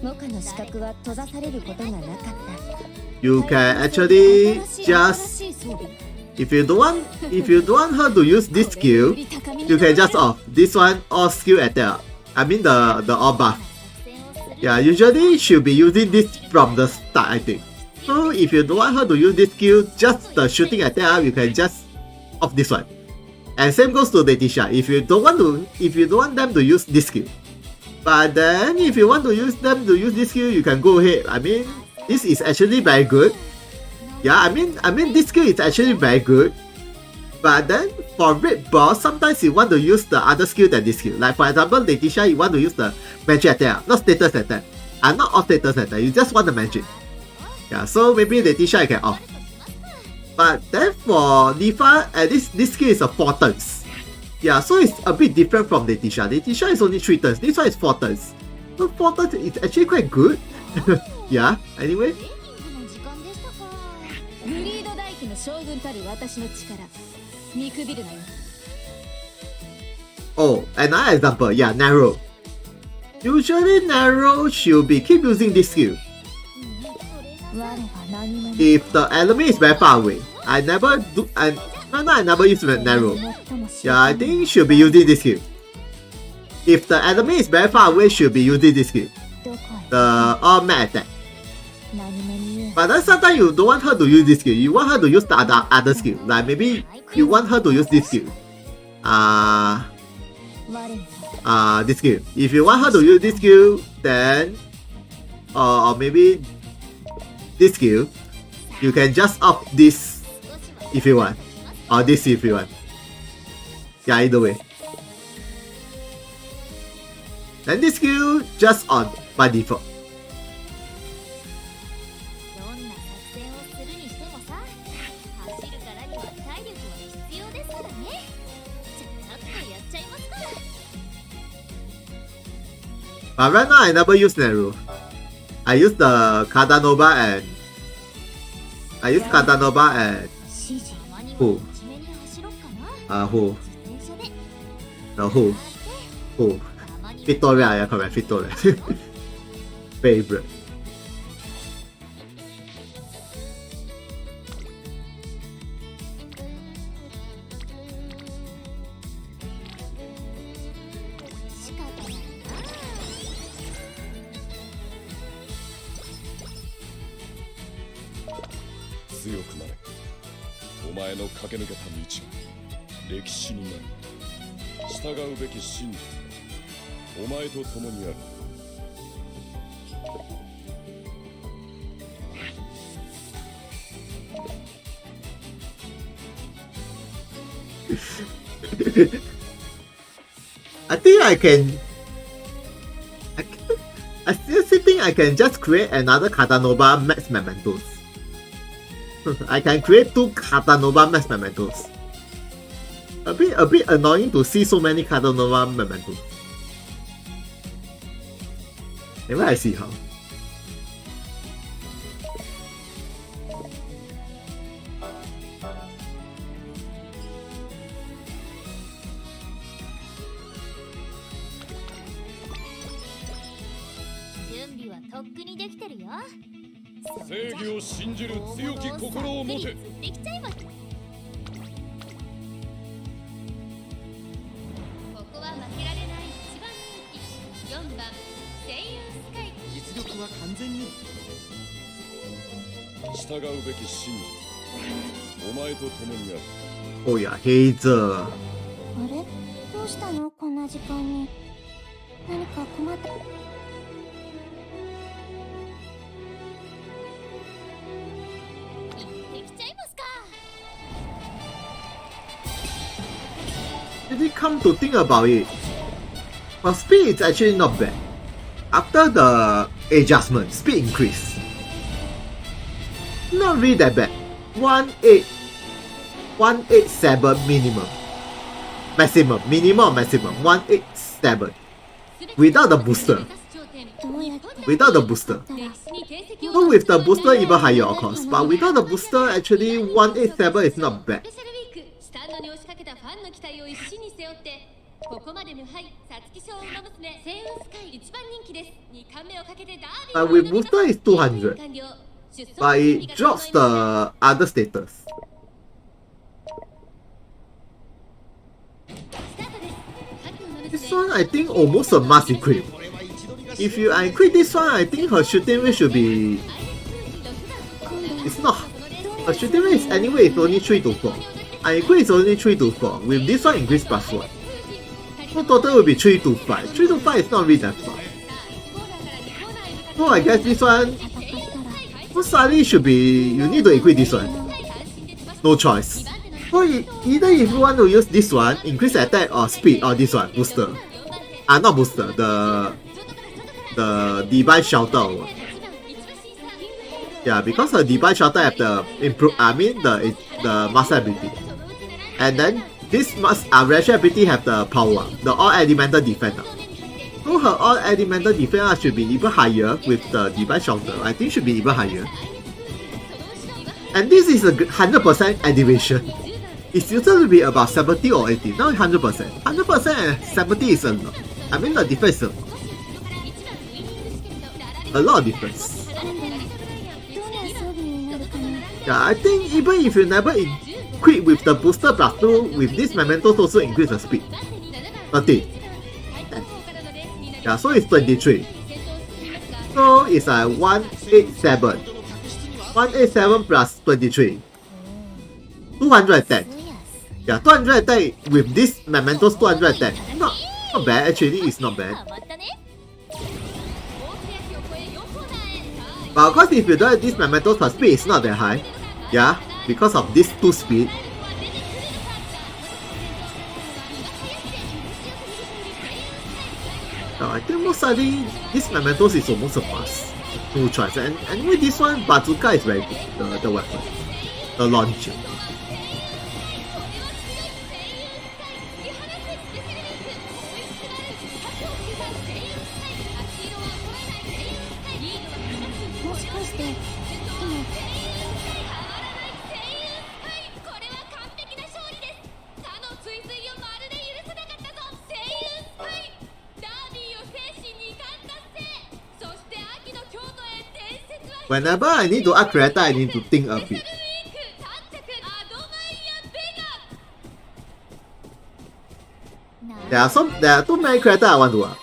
モカの資格は閉ざされることがなかった。 You can actually just if you don't want her to use this skill, you can just off this one all skill attack. I mean the all buff. Yeah, usually she'll be using this from the start, I think. So if you don't want her to use this skill, just the shooting attack, you can just off this one. And same goes to Letitia. If you don't want them to use this skill. But then if you want to use them to use this skill, you can go ahead. I mean, this is actually very good. Yeah, I mean this skill is actually very good. But then for red boss, sometimes you want to use the other skill than this skill. Like for example, Letitia, you want to use the magic attack, not status attack. Not all status attack, you just want the magic. Yeah, so maybe Letitia I can off. But then for Nifa, at least this skill is a 4 turns. Yeah, so it's a bit different from Letitia. Letitia is only 3 turns, this one is 4 turns. So 4 turns is actually quite good. Yeah, anyway. Oh, another example, yeah, Narrow. Usually Narrow should be keep using this skill. If the enemy is very far away, I never use Narrow. Yeah, I think should be using this skill. If the enemy is very far away, should be using this skill. The all-mat attack. But then sometimes you don't want her to use this skill, you want her to use the other skill. Like maybe you want her to use this skill. This skill. If you want her to use this skill, then or maybe this skill, you can just off this if you want, or this if you want. Yeah, either way. Then this skill just on by default. But right now I never use Naru. I use the Kadanova and who? Who? Victoria, yeah, correct, Victoria. Favorite. I still think I can just create another Katanova Max Mementos. I can create 2 Katanova Max Mementos. A bit annoying to see so many Katanova Mementos. Maybe I see how. Oh yeah, Hazel. あれどうしたのこんな時間に。何か困った。行ってきちゃいますか。Really come to think about it, but speed is actually not bad. After the adjustment, speed increase. Not really that bad. 187 minimum. Maximum. Minimum or maximum. 187. Without the booster. Without the booster. So with the booster even higher of course. But without the booster actually 187 is not bad. ここまで無敗皐月賞馬娘セイウンスカイ一番人気です。2冠目をかけてダービー With booster is 200, but it drops the other status. This one I think almost a must equip. If you equip this one, I think her shooting rate should be... It's not. Her shooting rate is anyway it's only 3 to 4. I equip is only 3 to 4. With this one increase plus 1. So total will be 3 to 5. 3 to 5 is not really that far. So I guess this one... Most likely should be... You need to equip this one. No choice. So either if you want to use this one, increase attack or speed, or this one, booster. Not booster, the Divine Shelter. Yeah, because the Divine Shelter have the the master ability. And then this rare ability have the power, the all elemental defense. So her all elemental defense should be even higher with the Divine Shelter. I think should be even higher. And this is a 100% activation. It's used to be about 70 or 80, now 100%. 100% and 70 is a lot. I mean the difference is a lot of difference. Yeah, I think even if you never equip with the booster plus 2, with this mementos also increase the speed. 30. Yeah, so it's 23. So it's like 187. 187 plus 23. 210. Yeah, 200 attack with this mementos 200 attack. Not bad, actually, it's not bad. But of course, if you don't have this mementos, her speed is not that high. Yeah, because of this 2 speed. I think most likely this mementos is almost a must. No choice. And anyway, this one, bazooka is very good, the weapon. The launcher. Whenever I need to add character, I need to think a bit. There are too many characters I want to add.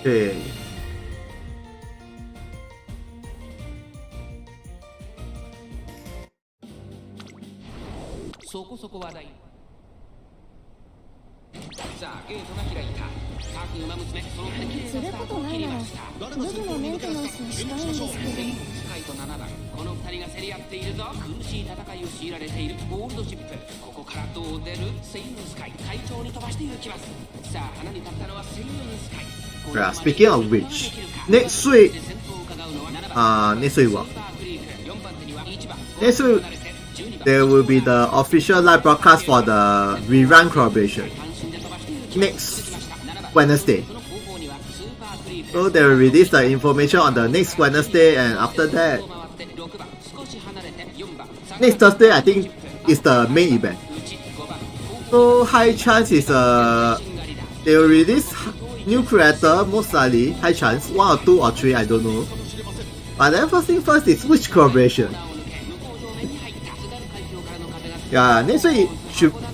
Okay. そこそこ話題。さあゲートが開いた。各馬娘その手にすることないなら武具のメンテナンスをしたいんですけど。スカイと7番この2人が競り合っているぞ。苦しい戦いを強いられているゴールドシップ。ここからどう出るセイウンスカイ快調に飛ばしていきます。さあ花に立ったのはセイウンスカイ。Yeah, speaking of which, next week, there will be the official live broadcast for the rerun collaboration. Next Wednesday. So they will release the information on the next Wednesday, and after that, next Thursday I think is the main event. So high chance is they will release new creator, most likely high chance 1 or 2 or 3, I don't know. But then first thing first is which collaboration. Yeah, next week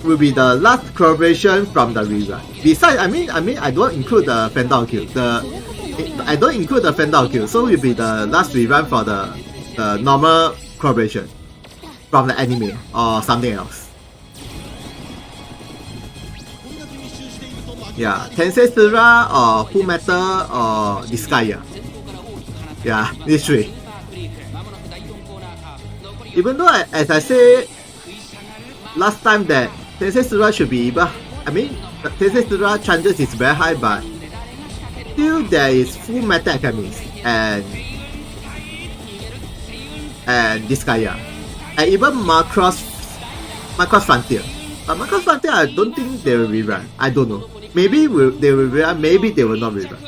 will be the last collaboration from the rerun. Besides, I mean I don't include the Fendal Kill. I don't include the Fendal Kill, so will be the last rerun for the normal collaboration from the anime or something else. Yeah, Tensei Sura or Fullmetal or Disgaea. Yeah, these three. Even though as I say last time that Tensei Sura should be even, I mean Tensei Sura chances is very high, but still there is Fullmetal Alchemist and Disgaea, and even Macross Frontier. But Macross Frontier I don't think they will rerun. I don't know. Maybe they will rerun, maybe they will not rerun.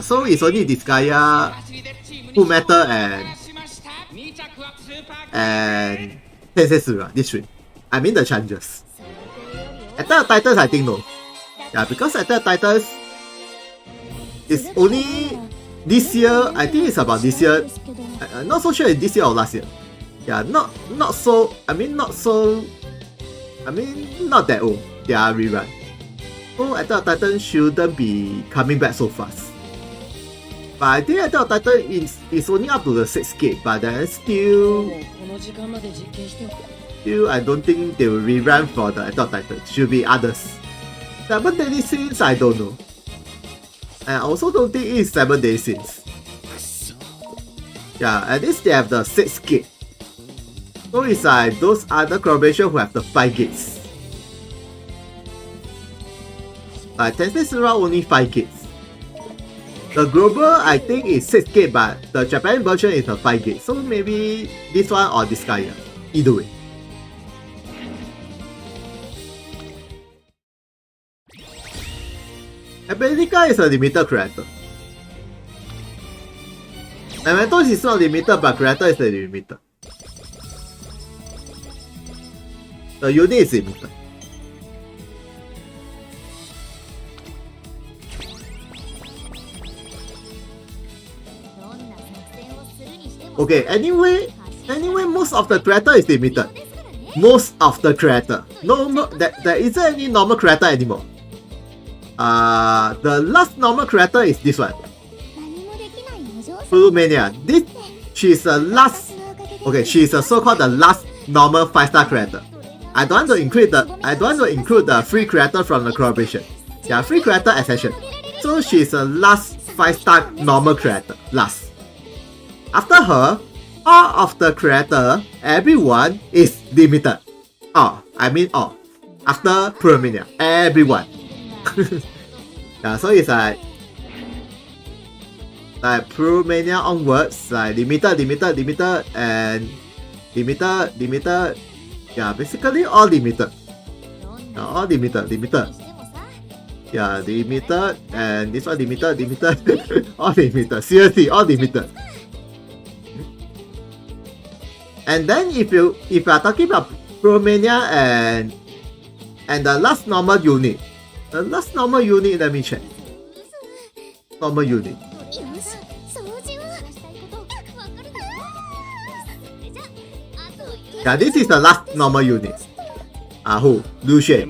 So it's only Disgaea, Fullmetal and Tensei Sura, these three. I mean the chances. Attack of Titans I think no. Yeah, because Attack of Titans is only this year. I think it's about this year. I'm not so sure it's this year or last year. Yeah, not so. I mean not that old. They are rerun. So Attack of Titan shouldn't be coming back so fast. But I think Attack of Titan is only up to the 6th gate, but then still I don't think they will rerun for the Attack of Titan. Should be others. 7 Deadly Sins I don't know. And I also don't think it's 7 Deadly Sins. Yeah, at least they have the 6th gate. So it's like those other collaborations who have the 5 gates. Tensei Sura only 5 gates. The global I think is 6 gate, but the Japanese version is a 5 gate. So maybe this one or this guy. Either way. Abelica is a limited character. Elementos is not limited, but character is limited. The unit is limited. Okay, anyway, most of the character is limited. Most of the character. There isn't any normal character anymore. The last normal character is this one. Fulumania. She's the last. Okay, she's the so-called the last normal 5-star character. I don't want to include the free character from the collaboration. Yeah, free character accession. So she's the last 5-star normal character. Last. After her, all of the character, everyone is limited. All. I mean all. After Puromania, everyone. Yeah, so it's like Puromania onwards, like limited, and limited. Yeah, basically all limited. All limited. Yeah, limited, and this one limited. All limited. Seriously, all limited. And then if you are talking about Puromania and the last normal unit. Let me check. Normal unit. Yeah, this is the last normal unit. Who? Lucian.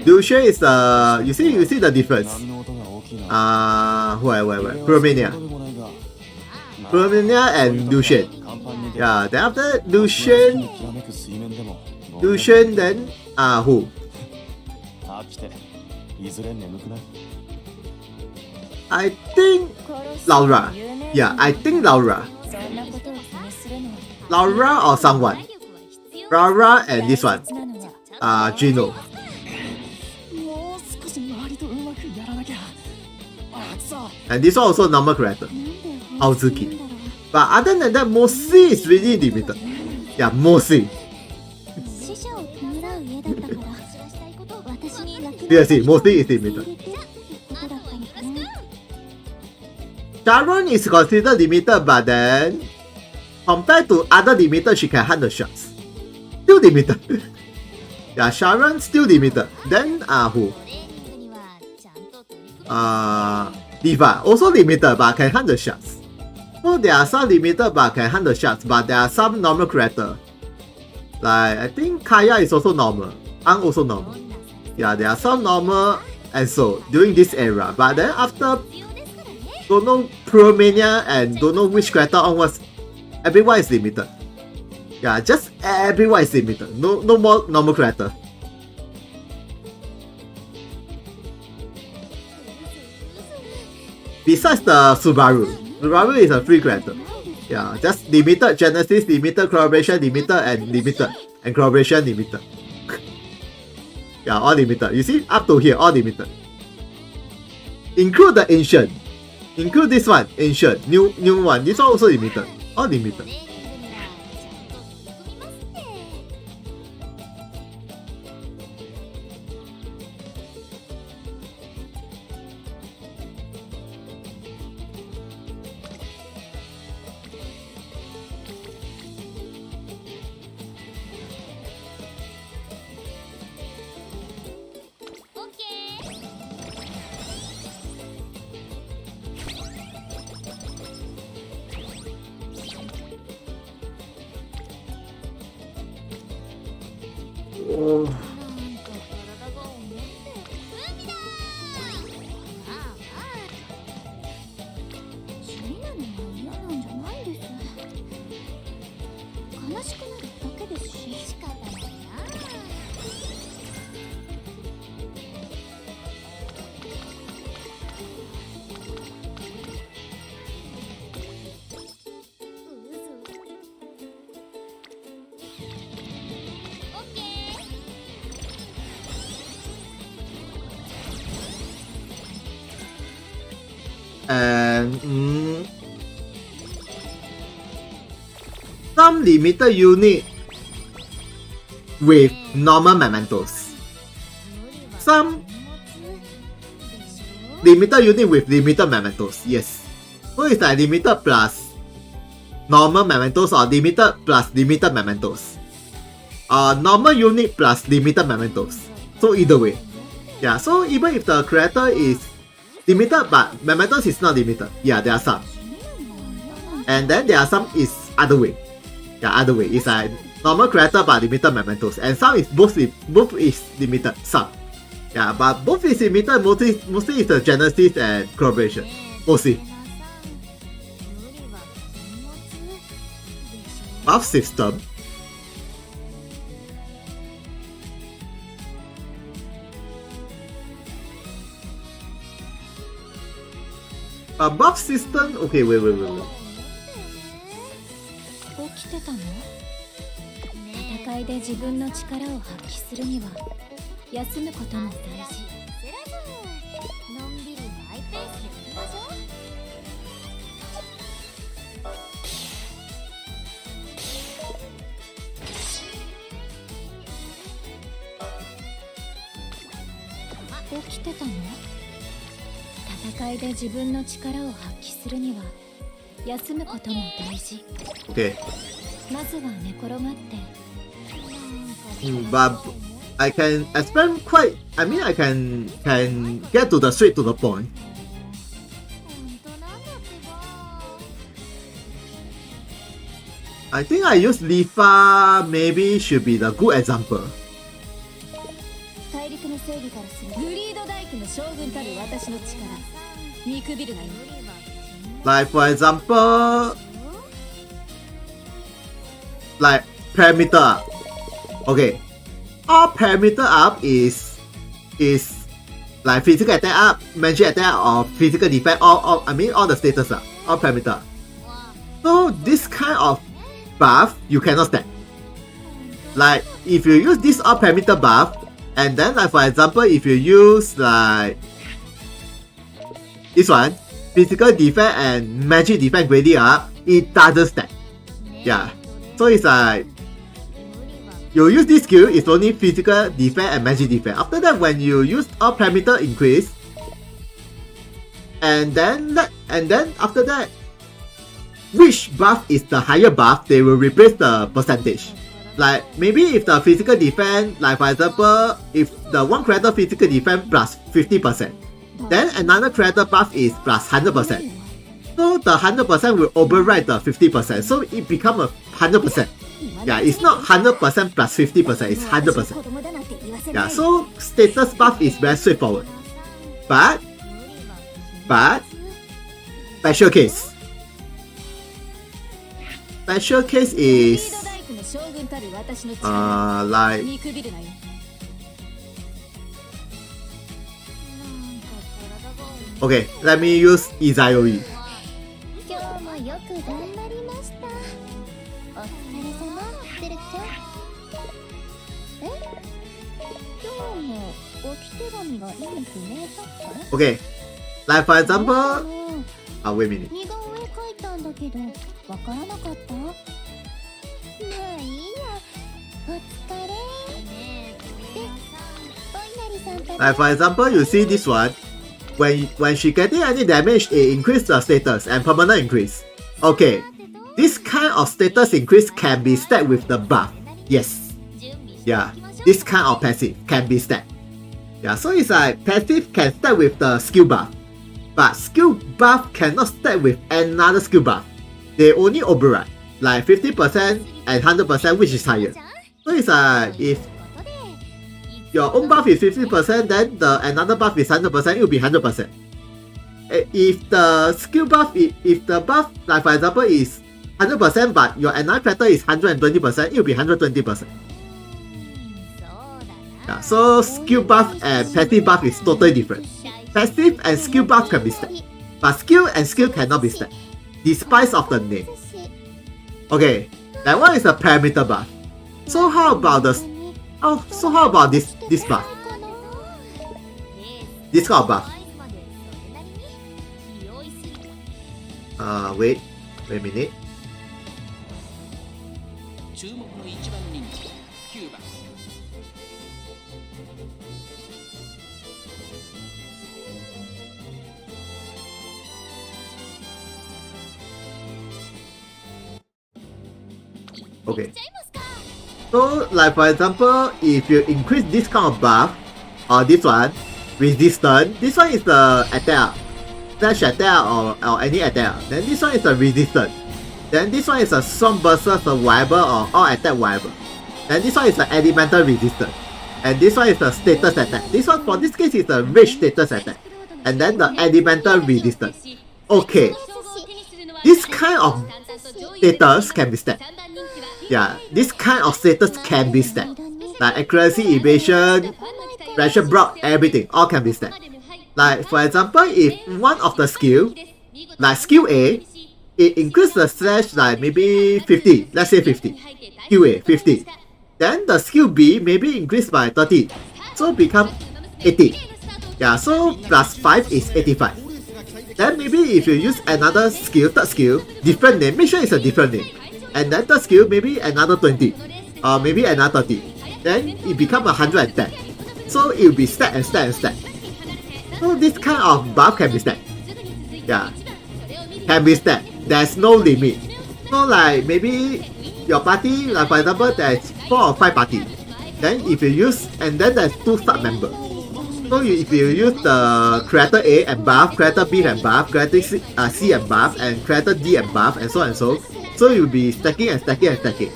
Lucian is you see the difference. Where? Puromania and Lucian. Yeah, then after Lucian, then who? I think Laura. Yeah, I think Laura. Laura or someone. Laura and this one. Gino. And this one also normal character. Aozuki. But other than that, mostly is really limited. Yeah, mostly. Seriously, mostly is limited. Sharon is considered limited, but then compared to other limited, she can handle shots. Still limited. Yeah, Sharon still limited. Then who? Diva also limited, but can handle shots. So there are some limited but can handle shots, but there are some normal character. Like I think Kaya is also normal. Ang also normal. Yeah, there are some normal and so during this era. But then after don't know Pro Mania and don't know which character onwards, everyone is limited. Yeah, just everyone is limited. No more normal character. Besides the Subaru is a free character. Yeah, just limited Genesis, limited collaboration, limited and collaboration limited. Yeah, all limited. You see, up to here, all limited. Include the ancient. Include this one, ancient. New one. This one also limited. All limited. Oh. some limited unit with normal mementos. Some limited unit with limited mementos, yes. So it's like limited plus normal mementos or limited plus limited mementos. Normal unit plus limited mementos. So either way. Yeah, so even if the character is limited but mementos is not limited. Yeah, there are some. And then there are some is other way. Yeah, other way. It's like normal character but limited mementos. And some is both is limited. Some. Yeah, but both is limited mostly is the Genesis and collaboration. Mostly. Buff system. Buff system. Okay, wait. 起きてたの？戦いで自分の力を発揮するには休むことも大事。のんびりマイペースでいきましょう。起きてたの？戦いで自分の力を発揮するには休むことも大事。Okay. まずは寝転がって。But I can explain quite. I mean, I can get to the straight to the point. I think I use Lifa. Maybe should be the good example. 大陸の正義からするグリード大工の将軍たる私の力見くびるなよ。Like for example, like parameter up. Okay, all parameter up is like physical attack up, magic attack or physical defense. All I mean all the status up, all parameter up. So this kind of buff you cannot stack. Like if you use this all parameter buff, and then like for example if you use like this one, physical defense and magic defense grading up, it doesn't stack. Yeah, so it's like you use this skill, it's only physical defense and magic defense. After that, when you use all parameter increase, and then and then after that, which buff is the higher buff, they will replace the percentage. Like maybe if the physical defense, like for example, if the one character physical defense plus 50%, then another character buff is plus 100%. So the 100% will override the 50%, so it becomes a 100%. Yeah, it's not 100% plus 50%, it's 100%. Yeah, so status buff is very straightforward. But special case. Special case is like okay, let me use Izayoi. 今日もよく頑張りました。お疲れ様、てるちゃん。今日も置き手紙が意味不明だった？ Okay, like for example, wait a minute. 似顔絵描いたんだけど、わからなかった？まあいいや。お疲れ。で、お稲荷さんたち。 Like for example, you see this one. When she getting any damage, it increase the status and permanent increase. Okay, this kind of status increase can be stacked with the buff. Yes. Yeah, this kind of passive can be stacked. Yeah, so it's like passive can stack with the skill buff. But skill buff cannot stack with another skill buff. They only override. Like 50% and 100% which is higher. So it's like if your own buff is 50%, then the another buff is 100%, it will be 100%. If the skill buff, if the buff, like for example, is 100%, but your another character is 120%, it will be 120%. Yeah, so skill buff and passive buff is totally different. Passive and skill buff can be stacked, but skill and skill cannot be stacked, despite of the name. Okay, that one is a parameter buff. So how about the so how about this buff? This kind of buff. Wait a minute. 注目の一番人気9番。 Okay. So, like for example, if you increase this kind of buff, or this one, resistance, this one is the attack, slash attack or any attack. Then this one is the resistance. Then this one is a strong versus survivor or all attack whatever. Then this one is the elemental resistance. And this one is the status attack. This one for this case is the rage status attack. And then the elemental resistance. Okay. This kind of status can be stacked. Yeah, this kind of status can be stacked. Like accuracy, evasion, pressure block, everything, all can be stacked. Like for example, if one of the skill, like skill A, it increases the slash like maybe 50, let's say 50, skill A 50. Then the skill B maybe increased by 30, so become 80. Yeah, so plus 5 is 85. Then maybe if you use another skill, third skill, different name, make sure it's a different name. And then third skill, maybe another 20, or maybe another 30. Then it becomes 110. So it will be stacked and stacked and stacked. So this kind of buff can be stacked. Yeah, can be stacked. There's no limit. So like maybe your party, like for example, there's 4 or 5 party. Then if you use, and then there's 2 sub members. So if you use the creator A and buff, creator B and buff, creator C and buff, and creator D and buff, and so and so. So you'll be stacking and stacking and stacking.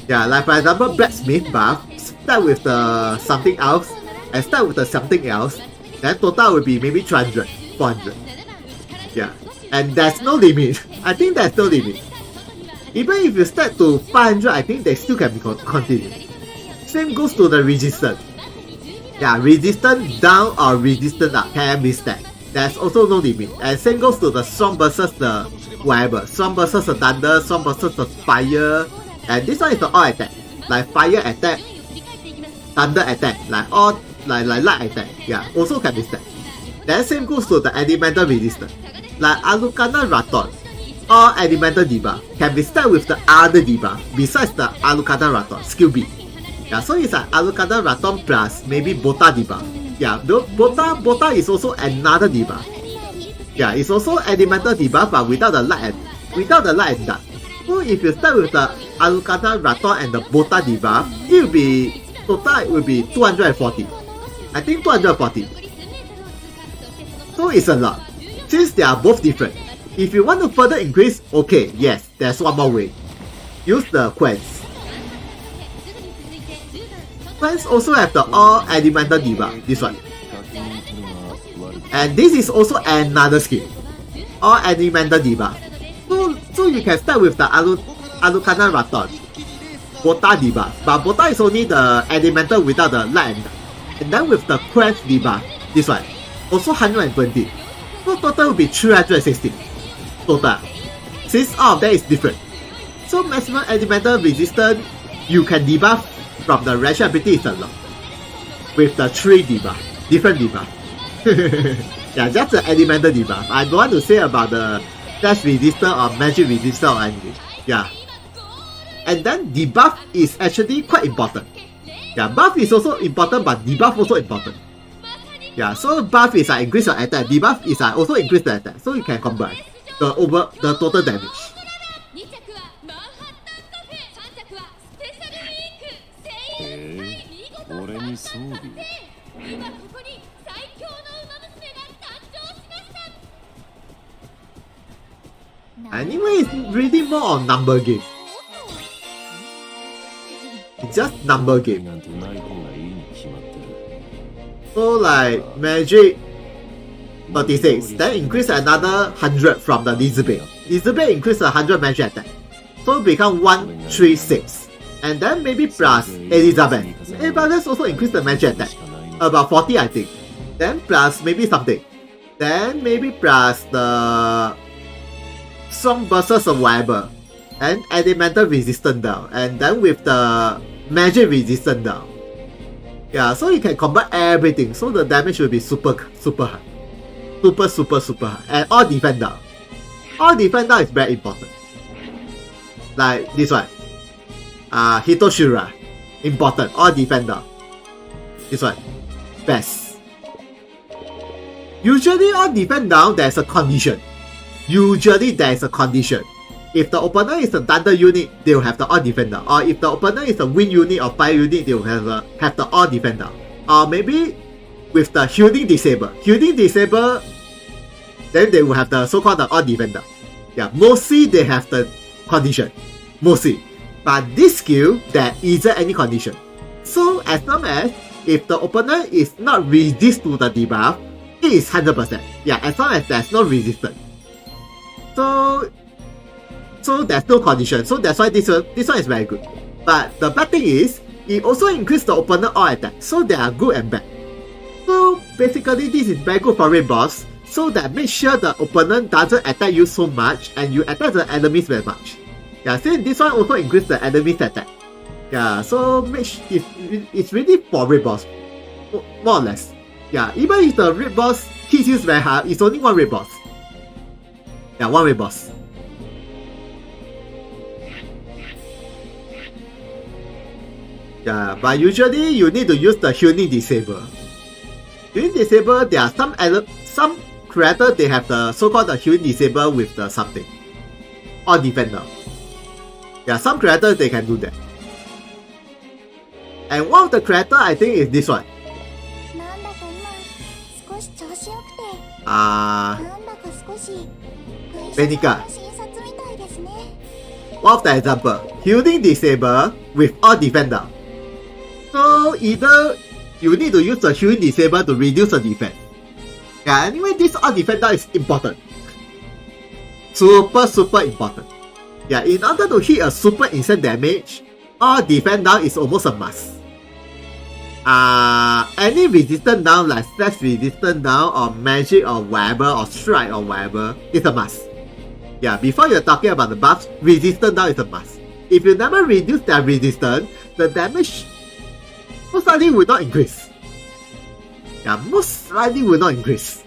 Yeah, like for example, blacksmith buff, start with the something else, and start with the something else. Then total will be maybe 300, 400. Yeah, and there's no limit. I think there's no limit. Even if you start to 500, I think they still can be continued. Same goes to the resistance. Yeah, resistance down or resistance up can be stacked. There's also no limit. And same goes to the strong versus the whatever. Strong versus the thunder, strong versus the fire. And this one is the all attack. Like fire attack, thunder attack, like all like light attack. Yeah, also can be stacked. Then same goes to the elemental resistance. Like Alucard Raton, all elemental debuff can be stacked with the other debuff besides the Alucard Raton, skill B. Yeah, so it's like Alucard Raton plus maybe Bota debuff. Yeah, Bota is also another debuff. Yeah, it's also elemental debuff, but without the light and dark. So if you start with the Alucard Raton and the Bota debuff, it will be total. It will be 240. I think 240. So it's a lot. Since they are both different. If you want to further increase, okay, yes, there's one more way. Use the Quench. Quench also have the all elemental debuff. This one. And this is also another skill. All elemental debuff. So you can start with the Alucard Raton. Bota debuff. But Bota is only the elemental without the light and dark. And then with the Quench debuff, this one. Also 120. So total will be 360. Total. Since all of that is different. So maximum elemental resistance you can debuff from the Rational ability is a lot. With the 3 debuff. Different debuff. Yeah, just the elemental debuff. I don't want to say about the dash resistance or magic resistance or anything. Yeah. And then debuff is actually quite important. Yeah, buff is also important, but debuff also important. Yeah, so buff is increase your attack, debuff is also increase the attack, so you can combine the total damage. 2着はマンハッタンカフェ、3着はスペシャルウィーク、1000円使い見事俺に装備達成。今ここに最強のウマ娘が誕生しました。 Anyway, it's really more on number game. It's just number game. なんてない方がいいに決まってる。 So like magic 36, then increase another 100 from the Lizbeth. Lizbeth increase 100 magic attack. So become 136. And then maybe plus Elizabeth. Elizabeth also increase the magic attack. About 40 I think. Then plus maybe something. Then maybe plus the Strong versus Survivor. And elemental resistance down. And then with the magic resistance down. Yeah, so you can combine everything. So the damage will be super high. Super high. And all defend down. All defend down is very important. Like this one. Hitoshira. Important. All defend down. This one. Best. Usually all defend down, there's a condition. Usually there's a condition. If the opponent is a thunder unit, they will have the all defend down. Or if the opponent is a wind unit or fire unit, they will have the all defend down. Or maybe with the healing disable. Healing disable, then they will have the so-called all defend down. Yeah, mostly they have the condition. Mostly. But this skill, there isn't any condition. So as long as if the opponent is not resist to the debuff, it is 100%. Yeah, as long as there's no resistance. So there's no condition. So that's why this one is very good. But the bad thing is, it also increases the opponent all attack. So they are good and bad. So basically this is very good for raid boss. So that make sure the opponent doesn't attack you so much and you attack the enemies very much. Yeah, since this one also increases the enemy's attack. Yeah, so it's really for raid boss. More or less. Yeah, even if the raid boss hits you very hard, it's only one raid boss. Yeah, one raid boss. Yeah, but usually you need to use the healing disable. Healing disable, there are some creators they have the so-called the healing disable with the something. Or defender. Yeah, some creators they can do that. And one of the creators I think is this one. Benika. One of the example. Healing disable with all defender. So either you need to use the healing disable to reduce the defense. Yeah, anyway, this all defender is important. Super important. Yeah, in order to hit a super instant damage, all defense down is almost a must. Any resistance down like slash resistance down or magic or whatever or strike or whatever is a must. Yeah, before you're talking about the buffs, resistance down is a must. If you never reduce their resistance, the damage most likely will not increase. Yeah, most likely will not increase.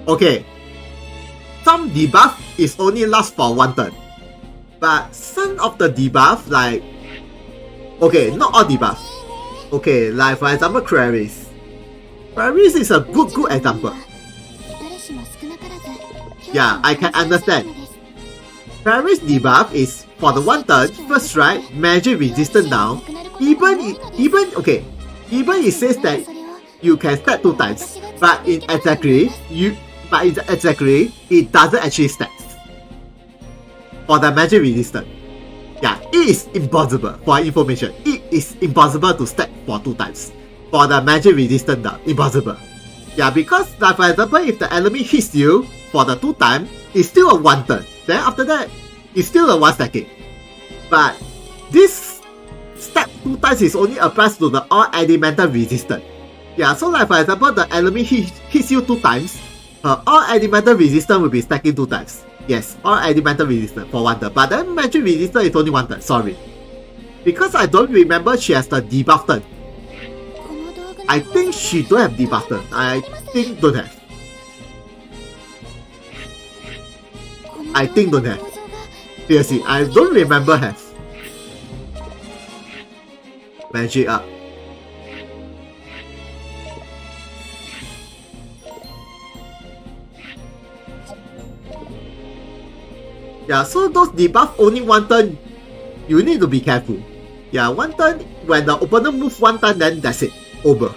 Okay, some debuff is only last for one turn, but some of the debuff like Okay, not all debuff. Okay, like for example, Clarice. Clarice is a good example. Yeah, I can understand. Clarice debuff is for the 1 turn, first strike, magic resistance down. Even it says that you can stack 2 times, but in exactly it doesn't actually stack for the magic resistance. Yeah, it is impossible. For information, it is impossible to stack for 2 times for the magic resistance down. Impossible. Yeah, because like for example, if the enemy hits you for the 2 times, it's still a 1 turn. Then after that, it's still a 1 stacking. But this stack 2 times is only applies to the all elemental resistance. Yeah, so like for example, the enemy hits you 2 times, all elemental resistance will be stacking 2 times. Yes, all elemental resistance for 1 turn. But then magic resistance is only 1 turn, sorry. Because I don't remember she has the debuff turn. I think she don't have debuff turn. I think don't have. I think don't have. Seriously, I don't remember have. Magic up. Yeah, so those debuff only 1 turn, you need to be careful. Yeah, 1 turn, when the opponent moves 1 turn, then that's it. Over.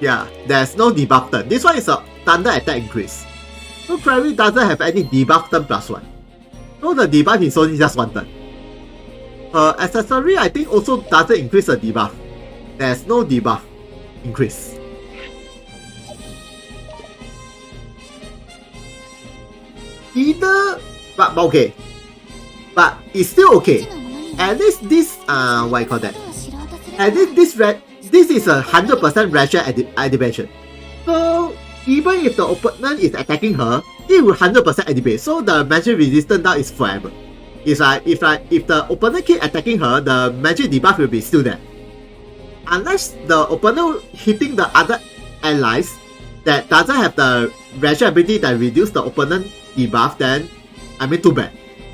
Yeah, there's no debuff turn. This one is a thunder attack increase. So Clarice doesn't have any debuff turn +1. So the debuff is only just 1 turn. Her accessory I think also doesn't increase the debuff. There's no debuff increase. Either, but okay. But it's still okay. At least this what you call that? At least this is a 100% ration activation. So even if the opponent is attacking her, it will 100% activate. So the magic resistance down is forever. It's like if the opponent keep attacking her, the magic debuff will be still there. Unless the opponent hitting the other allies that doesn't have the ration ability that reduce the opponent debuff, then I mean too bad.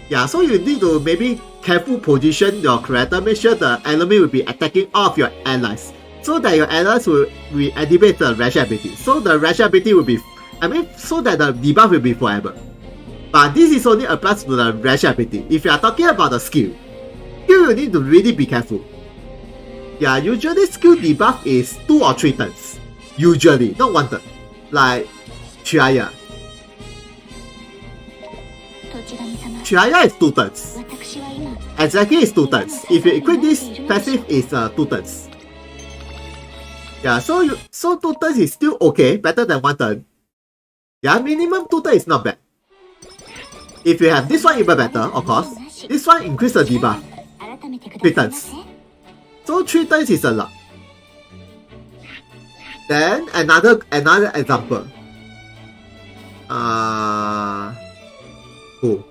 Yeah, so you need to maybe careful position your character, make sure the enemy will be attacking all of your allies, so that your allies will activate the ration ability. So the ration ability will be, so that the debuff will be forever. But this is only applies to the ration ability. If you are talking about the skill, you need to really be careful. Yeah, usually skill debuff is 2 or 3 turns. Usually, not 1 turn. Like Chihaya. Chihaya is 2 turns. Exactly is 2 turns. If you equip this, passive is 2 turns. Yeah, so 2 turns is still okay, better than 1 turn. Yeah, minimum 2 turns is not bad. If you have this one, even better, of course. This one increase the debuff. 3 turns. So 3 turns is a lot. Then another example. Who?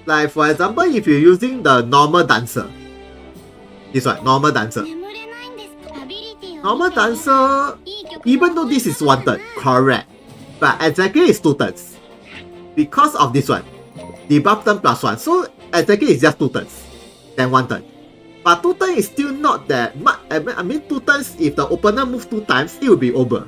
Like for example, if you're using the normal dancer. This one, normal dancer. Normal dancer, even though this is 1 turn, correct. But exactly it's 2 turns. Because of this one. Debuff turn +1. So exactly it's just 2 turns. Then 1 turn. But 2 turns is still not that much. 2 turns, if the opponent moves 2 times, it will be over.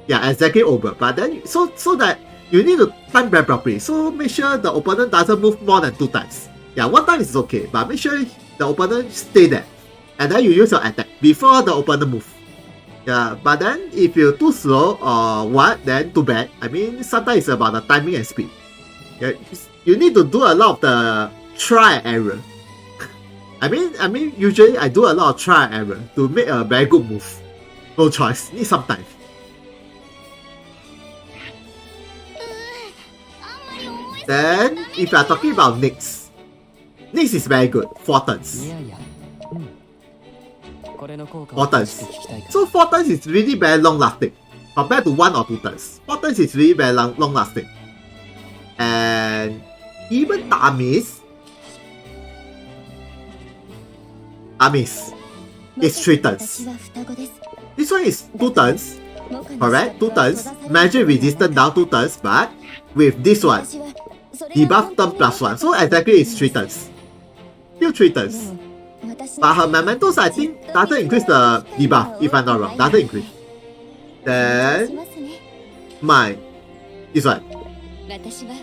Yeah, exactly over. But then, so that you need to time very properly. So make sure the opponent doesn't move more than 2 times. Yeah, 1 time is okay. But make sure the opponent stay there. And then you use your attack before the opponent move. Yeah, but then if you're too slow or what, then too bad. Sometimes it's about the timing and speed. Yeah, you need to do a lot of the try and error. Usually I do a lot of try and error to make a very good move. No choice, need some time. Then, if you are talking about Nyx is very good, 4 turns. 4 turns. So 4 turns is really very long lasting. Compared to 1 or 2 turns. 4 turns is really very long lasting. And even Amis. is 3 turns. 私は双子です。 This one is 2 turns, モカの correct? 2 資格は turns. 閉ざされる Magic resistance down 2 turns, but with this one, 私はそれが debuff 本 turn 当に plus 1. So exactly it's 3 turns. Still 3 turns. でも私 But her mementos, I think, doesn't increase the debuff, if I'm not wrong. Doesn't increase. し Then, ますね。 mine. This one. 私は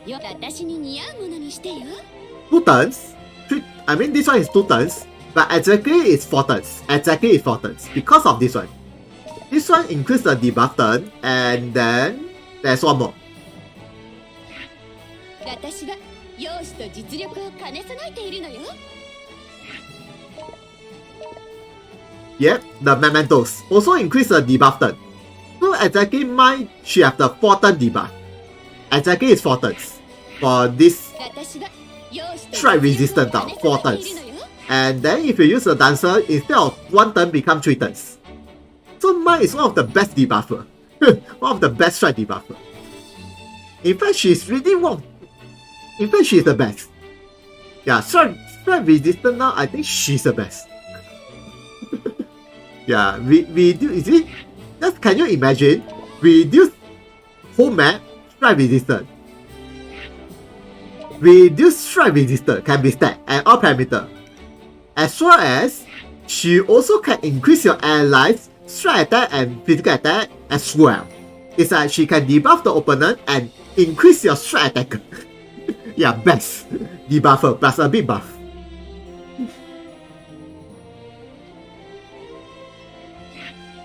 私に似合うものにしてよ。 2 turns. I mean, this one is 2 turns. But exactly it's 4 turns. Exactly it's 4 turns. Because of this one. This one increases the debuff turn. And then, there's one more. 私は容姿と実力を兼ね備えているのよ。 Yep, the mementos also increase the debuff turn. So exactly mine, she have the 4 turn debuff. Exactly it's 4 turns. For this 私は容姿と strike 実力 resistant を down, 兼ね 4 備えてい turns. るのよ。 And then if you use the dancer, instead of 1 turn become 3 turns. So mine is one of the best debuffer. One of the best strike debuffer. In fact, she's really one. In fact, she's the best. Yeah, strike resistant now, I think she's the best. Yeah, we do, is it? Just can you imagine? We reduce whole map, strike resistant. Reduce strike resistant can be stacked and all parameter. As well as, she also can increase your allies, strike attack and physical attack as well. It's like she can debuff the opponent and increase your strike attack. Yeah, best. Debuffer plus a big buff.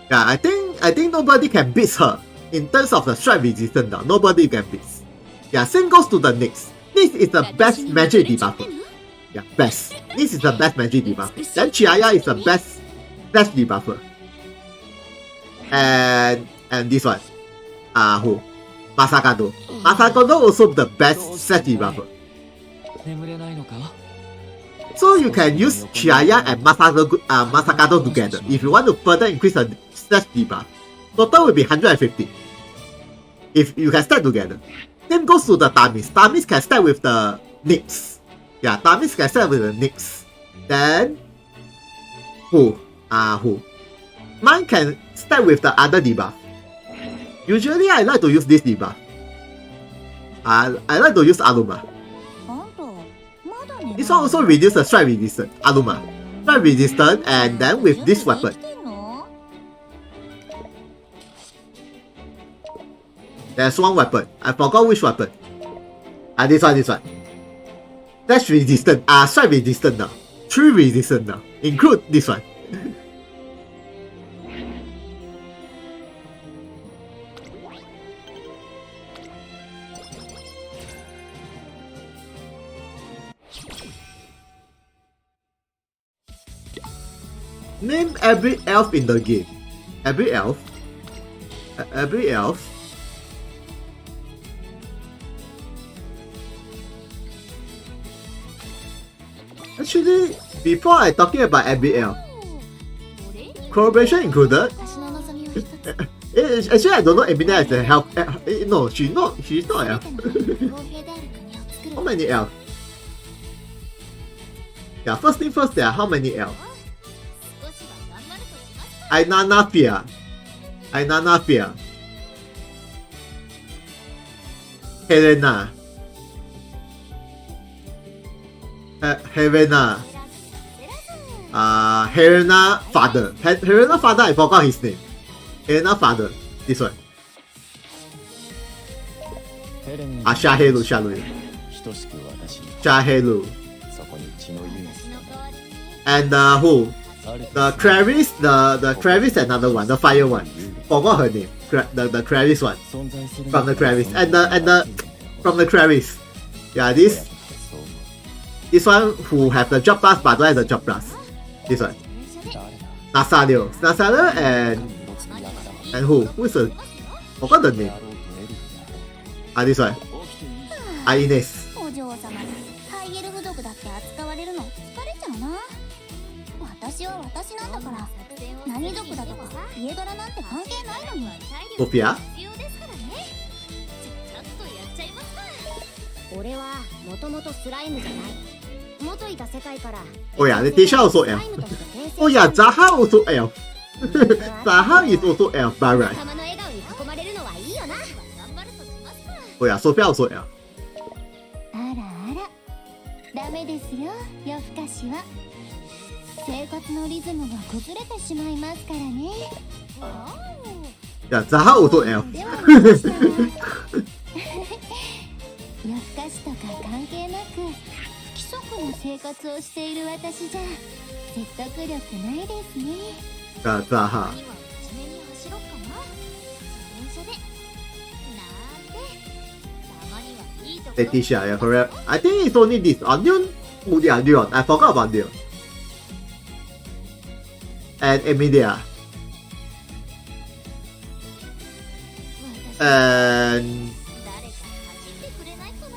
Yeah, I think nobody can beat her in terms of the strike resistance now. Nobody can beat. Yeah, same goes to the Nyx. Nyx is the best magic debuffer. Yeah, best. Nyx is the best magic debuffer. Then Chiaya is the best debuffer. And this one. Who? Masakado. Masakado also the best set debuffer. 眠れないのか？ So you can use Chiaya and Masakado together if you want to further increase the stat debuff. Total will be 150 if you can stack together. Same goes to the Tamis. Tamis can stack with the Nyx. Yeah, Tamis can stack with the Nyx. Then who? Mine can stack with the other debuff. Usually I like to use this debuff. I like to use Aluma. あんたまだね。 This one also reduces the strike resistance. Aluma. Strike resistance and then with this weapon. 生きてんの？ There's one weapon. I forgot which weapon. This one. That's resistant. Strike resistant now. 3 resistant now. Include this one. Name every elf in the game. Every elf? Every elf? Actually, before I talking about every elf, collaboration included. 私の望みを一つ。 Actually, I don't know Eminem as a elf. No, she's not an elf. 公平である国を作る。 How many elf? Yeah, first thing first, there are how many elf? 少しは頑張るとしますか。 Ainanafia. Helena. Helena. Helena father. Helena father, I forgot his name. Helena father. This one. ヘレンに Shahelu. 等しく私に Shahelu. そこに血の湯が And who? The Clarice, the Clarice another one, the fire one. Forgot her name. The Clarice one. 存在する From the Clarice. And the from the Clarice. Yeah, this one who have the job plus but don't have the job plus. This one. Nasario. Nasario and who? Who is the forgot the name. This one. Ines. お嬢様、ハイエルフ族だって扱われるの疲れちゃうな。私は私なんだから、何族だとか家柄なんて関係ないのに。 Sophia? 必要ですからね。ちょっとやっちゃいますか。俺はもともとスライムじゃない。元いた世界から Oh yeah, the Tisha also elf. Oh yeah, Zaha also elf. Zaha is also elf, by right. 仲間の笑顔に囲まれるのはいいよな。頑張るとしますから。 Oh yeah, Sophia also elf. あらあら、ダメですよ、夜更かしは。生活のリズムが崩れてしまいますからね。 Yeah, Zaha also elf. では皆さん夜更かしとか関係なく不規則な生活をしている私じゃ説得力ないですね。 Yeah, Zaha. 今は真面目に走ろっかな。自転車でなんてたまにはいいとこ The ろ Tisha, yeah, correct. I think it's only this. Onion? Oh yeah, Leon. I forgot about Leon. And Emilia. And 誰か走ってくれないかな。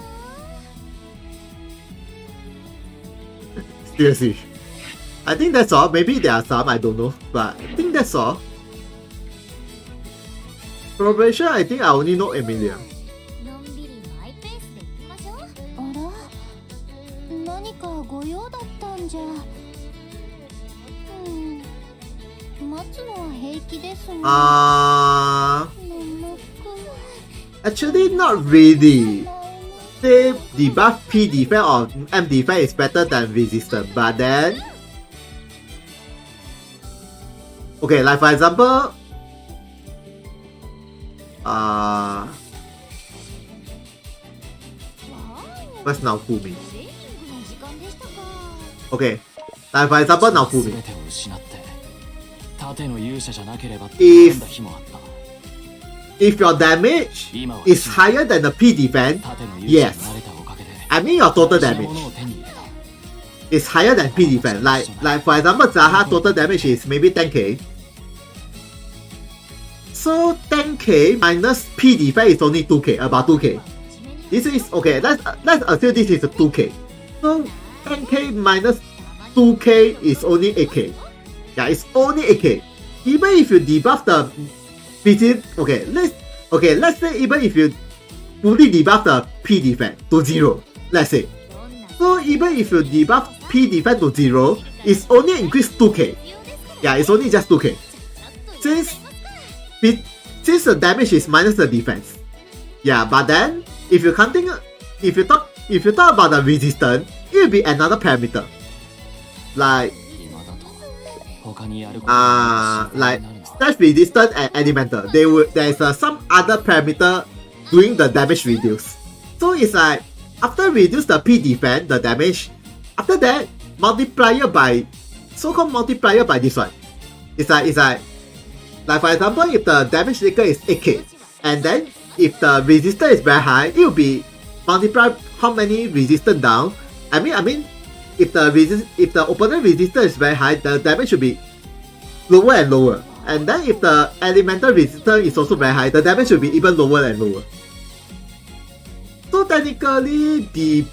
seriously. I think that's all. Maybe there are some, I don't know. But I think that's all. Probation, I think I only know Emilia. のんびりマイペースで行きましょう。あら、何かご用だったんじゃ。待つのは平気ですが。Actually, not really. Say debuff P defense or M defense is better than resistance, but then okay, like for example, what's Naofumi? Okay, like for example, Naofumi. 全てを失って盾の勇者じゃなければって If- 悩んだ日もあった。 If your damage 今は is higher than the P defense, 盾の勇者 yes. になれたおかげで I mean your total 大事な damage ものを手に入れた。 is higher than P defense. Like for example, Zaha total damage is maybe 10k. So 10k minus P defense is only 2k, about 2k. This is okay. Let's assume this is a 2k. So 10k minus 2k is only 8k. Yeah, it's only 8k. Even if you debuff the visit, let's say even if you fully debuff the P defense to 0, let's say. So even if you debuff P defense to 0, it's only increased 2k. Yeah, it's only just 2k. Since the damage is minus the defense. Yeah, but then if you talk about the resistance, it will be another parameter. Like 今だと他にやることが like 心配になるな。 slash resistance and elemental. There is some other parameter doing the damage reduce. So it's like after reduce the P defense, the damage, after that multiplier by so-called multiplier by this one. It's like for example, if the damage taker is 8k, and then if the resistance is very high, it will be multiply how many resistance down. I mean, if the opponent resistance is very high, the damage should be lower and lower. And then if the elemental resistance is also very high, the damage should be even lower and lower. So technically, the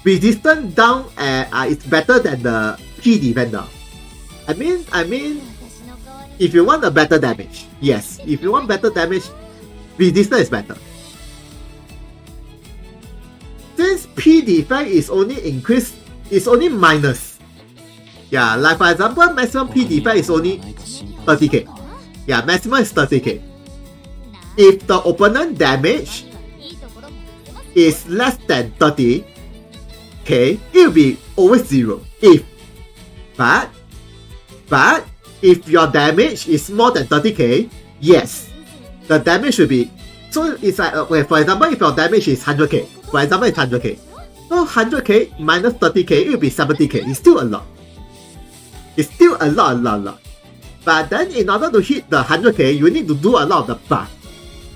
resistance down is better than the P defense down. I mean, if you want a better damage, yes. If you want better damage, resistance is better. Since P defense is only minus. Yeah, like for example, maximum P defense is only 30k. Yeah, maximum is 30k. If the opponent damage is less than 30k, it will be always 0. But if your damage is more than 30k, yes, the damage should be. So it's like for example, if your damage is 100k, for example, it's 100k. So 100k minus 30k, it will be 70k. It's still a lot. It's still a lot. But then in order to hit the 100k, you need to do a lot of the buff,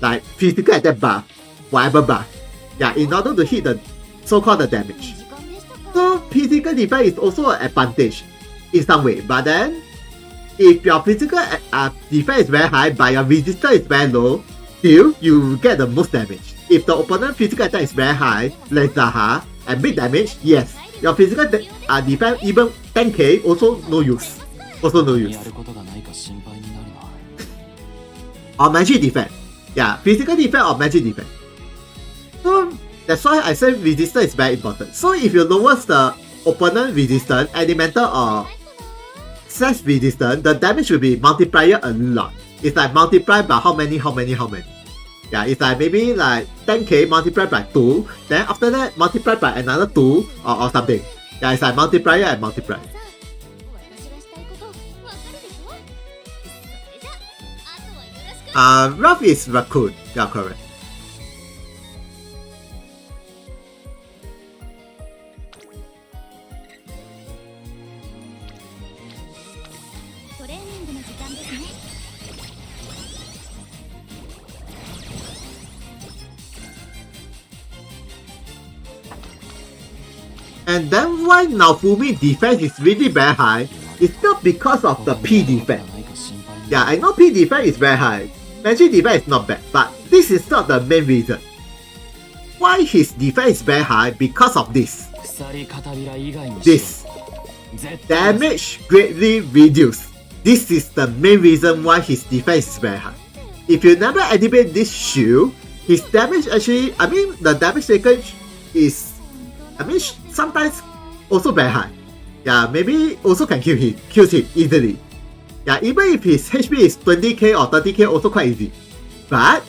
like physical attack buff, whatever buff. Yeah, in order to hit the so-called the damage. So physical defense is also an advantage in some way. But then if your physical defense is very high but your resistance is very low, still you get the most damage. If the opponent physical attack is very high, like Zaha, and big damage, yes, your physical defense even 10k also no use. Also no use. やることがないか心配になるな。 Or magic defense. Yeah, physical defense or magic defense. So that's why I say resistance is very important. So if you lower the opponent resistant, elemental or slash resistant, the damage will be multiplier a lot. It's like multiplied by how many. Yeah, it's like maybe like 10k multiplied by 2, then after that multiplied by another 2 or something. Yeah, it's like multiplier and multiplier. 私がしたいことわかるでしょ。それじゃあとはよろしく。Rough is raccoon. Yeah, correct. トレーニングの時間ですね。And then why Naofumi defense is really very high? It's not because of the P defense. Yeah, I know P defense is very high. Magic defense is not bad, but this is not the main reason. Why his defense is very high? Because of this. This. Damage greatly reduced. This is the main reason why his defense is very high. If you never activate this shield, his damage actually, the damage taken is, sometimes also very high. Yeah, maybe also can kills him easily. Yeah, even if his HP is 20k or 30k, also quite easy. But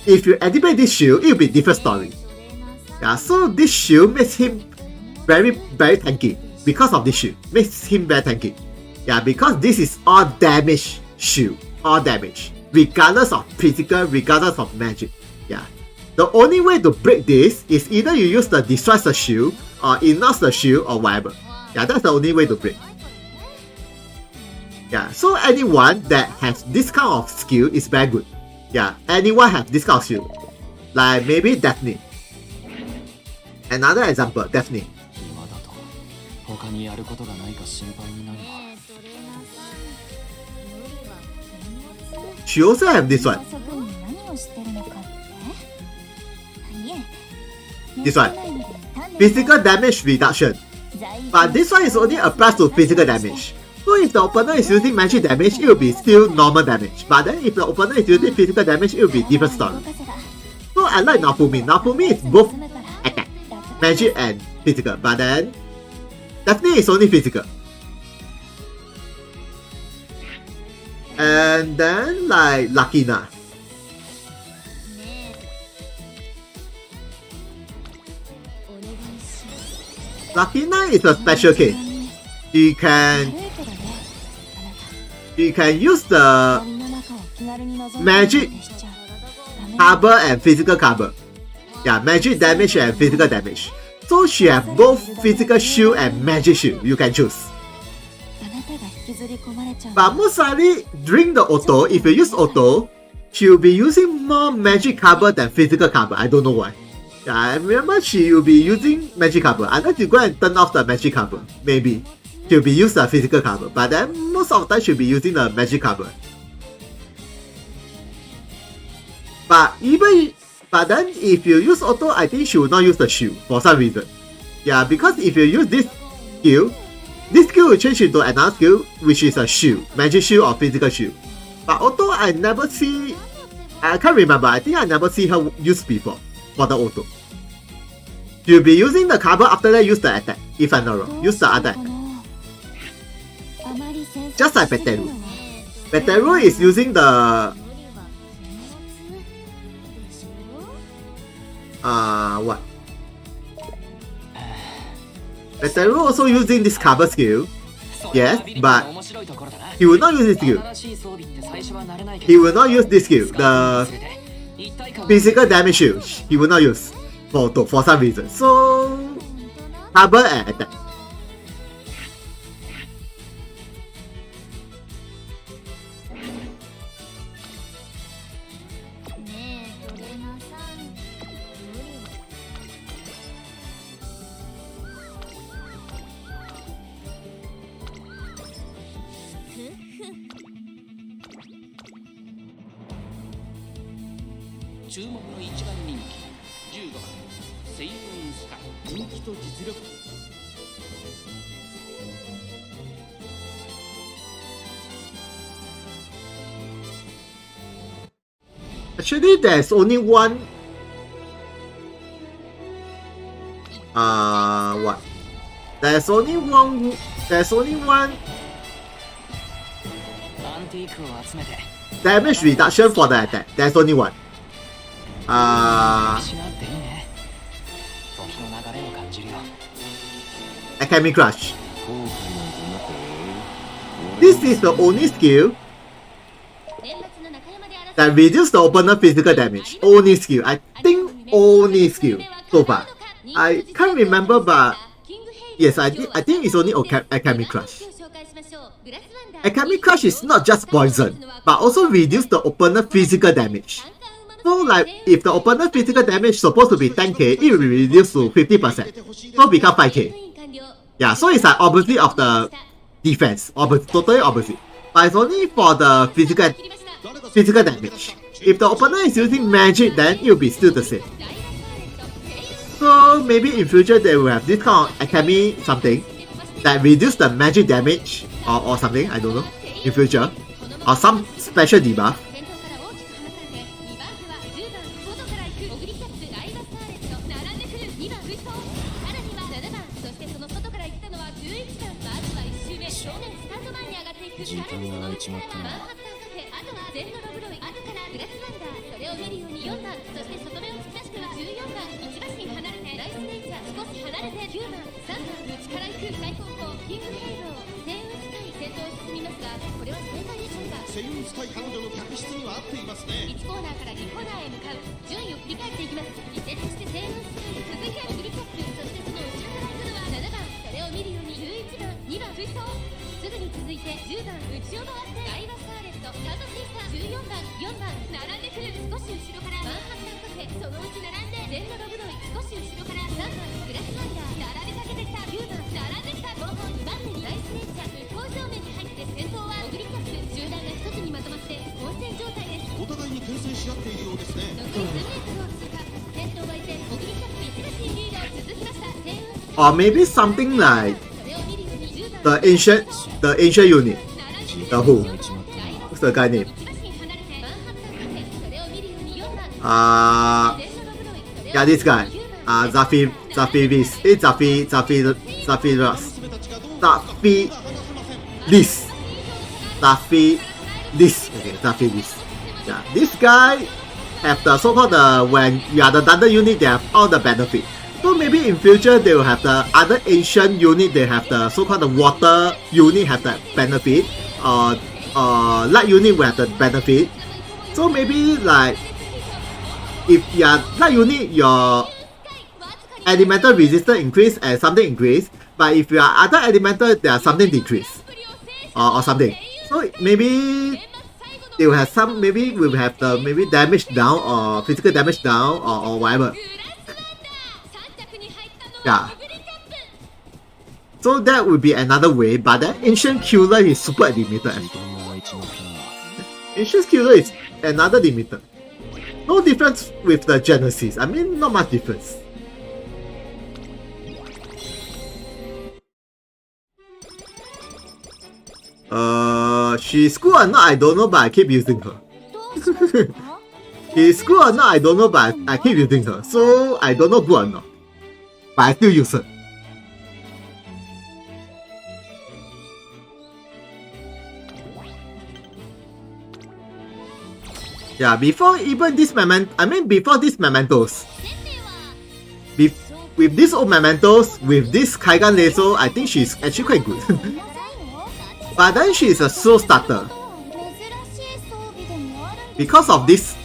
if you activate this shield, it will be different story. Yeah, so this shield makes him very tanky. Because of this shield, makes him very tanky. Yeah, because this is all damage shield, all damage, regardless of physical, regardless of magic. Yeah, the only way to break this is either you use the destroy the shield or ignore the shield or whatever. Yeah, that's the only way to break. Yeah, so anyone that has this kind of skill is very good. Yeah, anyone has this kind of skill. Like maybe Daphne. Another example, Daphne. She also have this one. This one. Physical damage reduction. But this one is only applies to physical damage. So if the opponent is using magic damage, it will be still normal damage. But then if the opponent is using physical damage, it will be different story. So I like Naofumi. Naofumi is both attack, magic and physical. But then Daphne is only physical. And then like Lakina. Lakina is a special case. She can use the magic cover and physical cover. Yeah, magic damage and physical damage. So she have both physical shield and magic shield. You can choose. But most likely during the auto, if you use auto, she will be using more magic cover than physical cover. I don't know why. Yeah, I remember she will be using magic cover. Unless you go and turn off the magic cover, maybe she'll be using the physical cover. But then most of the time she'll be using the magic cover. But then if you use auto, I think she will not use the shield for some reason. Yeah, because if you use this skill will change into another skill, which is a shield, magic shield or physical shield. But auto, I never see. I can't remember. I think I never see her use before for the auto. She'll be using the cover, after that use the attack. If I'm not wrong, use the other attack. Just like Peteru. Peteru is using the what? Peteru also using this cover skill. Yes, but he will not use this skill. He will not use this skill. The physical damage shield he will not use for some reason. So cover and attack. Actually, there's only one. What? There's only one. There's only one アンティークを集めて damage reduction for the attack. There's only one. しなっていいね。時の流れを感じるよ。 Alchemy Crush. This is the only skill 年末の中山で争う that reduces the opponent physical damage. Only skill. I think only skill so far. I can't remember, but yes, I think it's only Alchemy Crush. Alchemy Crush is not just poison, but also reduce the opponent physical damage. So like, if the opponent physical damage is supposed to be 10k, it will reduce to 50%. So become 5k. Yeah, so it's like opposite of the defense. Totally opposite. But it's only for the physical damage. If the opponent is using magic, then it will be still the same. So maybe in future they will have this kind of Alchemy something that reduce the magic damage or something, I don't know, in future. Or some special debuff. 時間が空いちまったな。セイウンスカイ彼女の客室には合っていますね。1コーナーから2コーナーへ向かう順位を振り返っていきます。依然としてセイウンスカイ、続いてオグリキャップ、そしてその後ろから行くのは7番、それを見るように11番、2番追走、すぐに続いて10番内を回ってダイバスカーレット、スタートシーサー14番、4番並んでくる、少し後ろからマンハッタンカフェ、そのうち並んで全のロブロイ、少し後ろから3番グラスワンダー、並びかけてきた9番、並んできた後方2番手にナイスネイチャー、向こう正面に入って先頭はオグリキャップ、集団が一つにまとまって混戦状態です。お互いに牽制し合っているようですね。残り数メートルを通過、先頭がいてオグリキャップ1打席リード続きました。セイウンス Or maybe something like それを見るように10番 the ancient unit. The who? What's the guy name? 1馬身離れてマンハッタンカフェ、それを見るように4番 Uh, 全のロブロイ、それを yeah, this guy. Zafi Vis. It's Zafi Ross. Zafi Lis. Zafi Lis. Okay, Zafi Lis. Yeah, this guy have the so-called when you are the Thunder unit, they have all the benefit. So maybe in future they will have the other ancient unit, they have the so-called the water unit have the benefit. Light unit will have the benefit. So maybe like if you are light unit, your elemental resistance increase and something increase. But if you are other elemental, there are something decrease or something. So maybe they will have some. Maybe we will have the maybe damage down or physical damage down or whatever. Yeah. So that would be another way. But the ancient killer is super limited. 時間が空いちまったな。 Ancient killer is another limited. No difference with the Genesis. I mean, not much difference. She's cool or not, I don't know, but I keep using her. どうしましたか？ She's cool or not, I don't know, but I keep using her. So I don't know good or not. But I still use her. Yeah, before even this before these mementos. With these old mementos, with this Kaigan Laser, I think she's actually quite good. But then she's a slow starter. 珍しい装備でもあるんです Because of this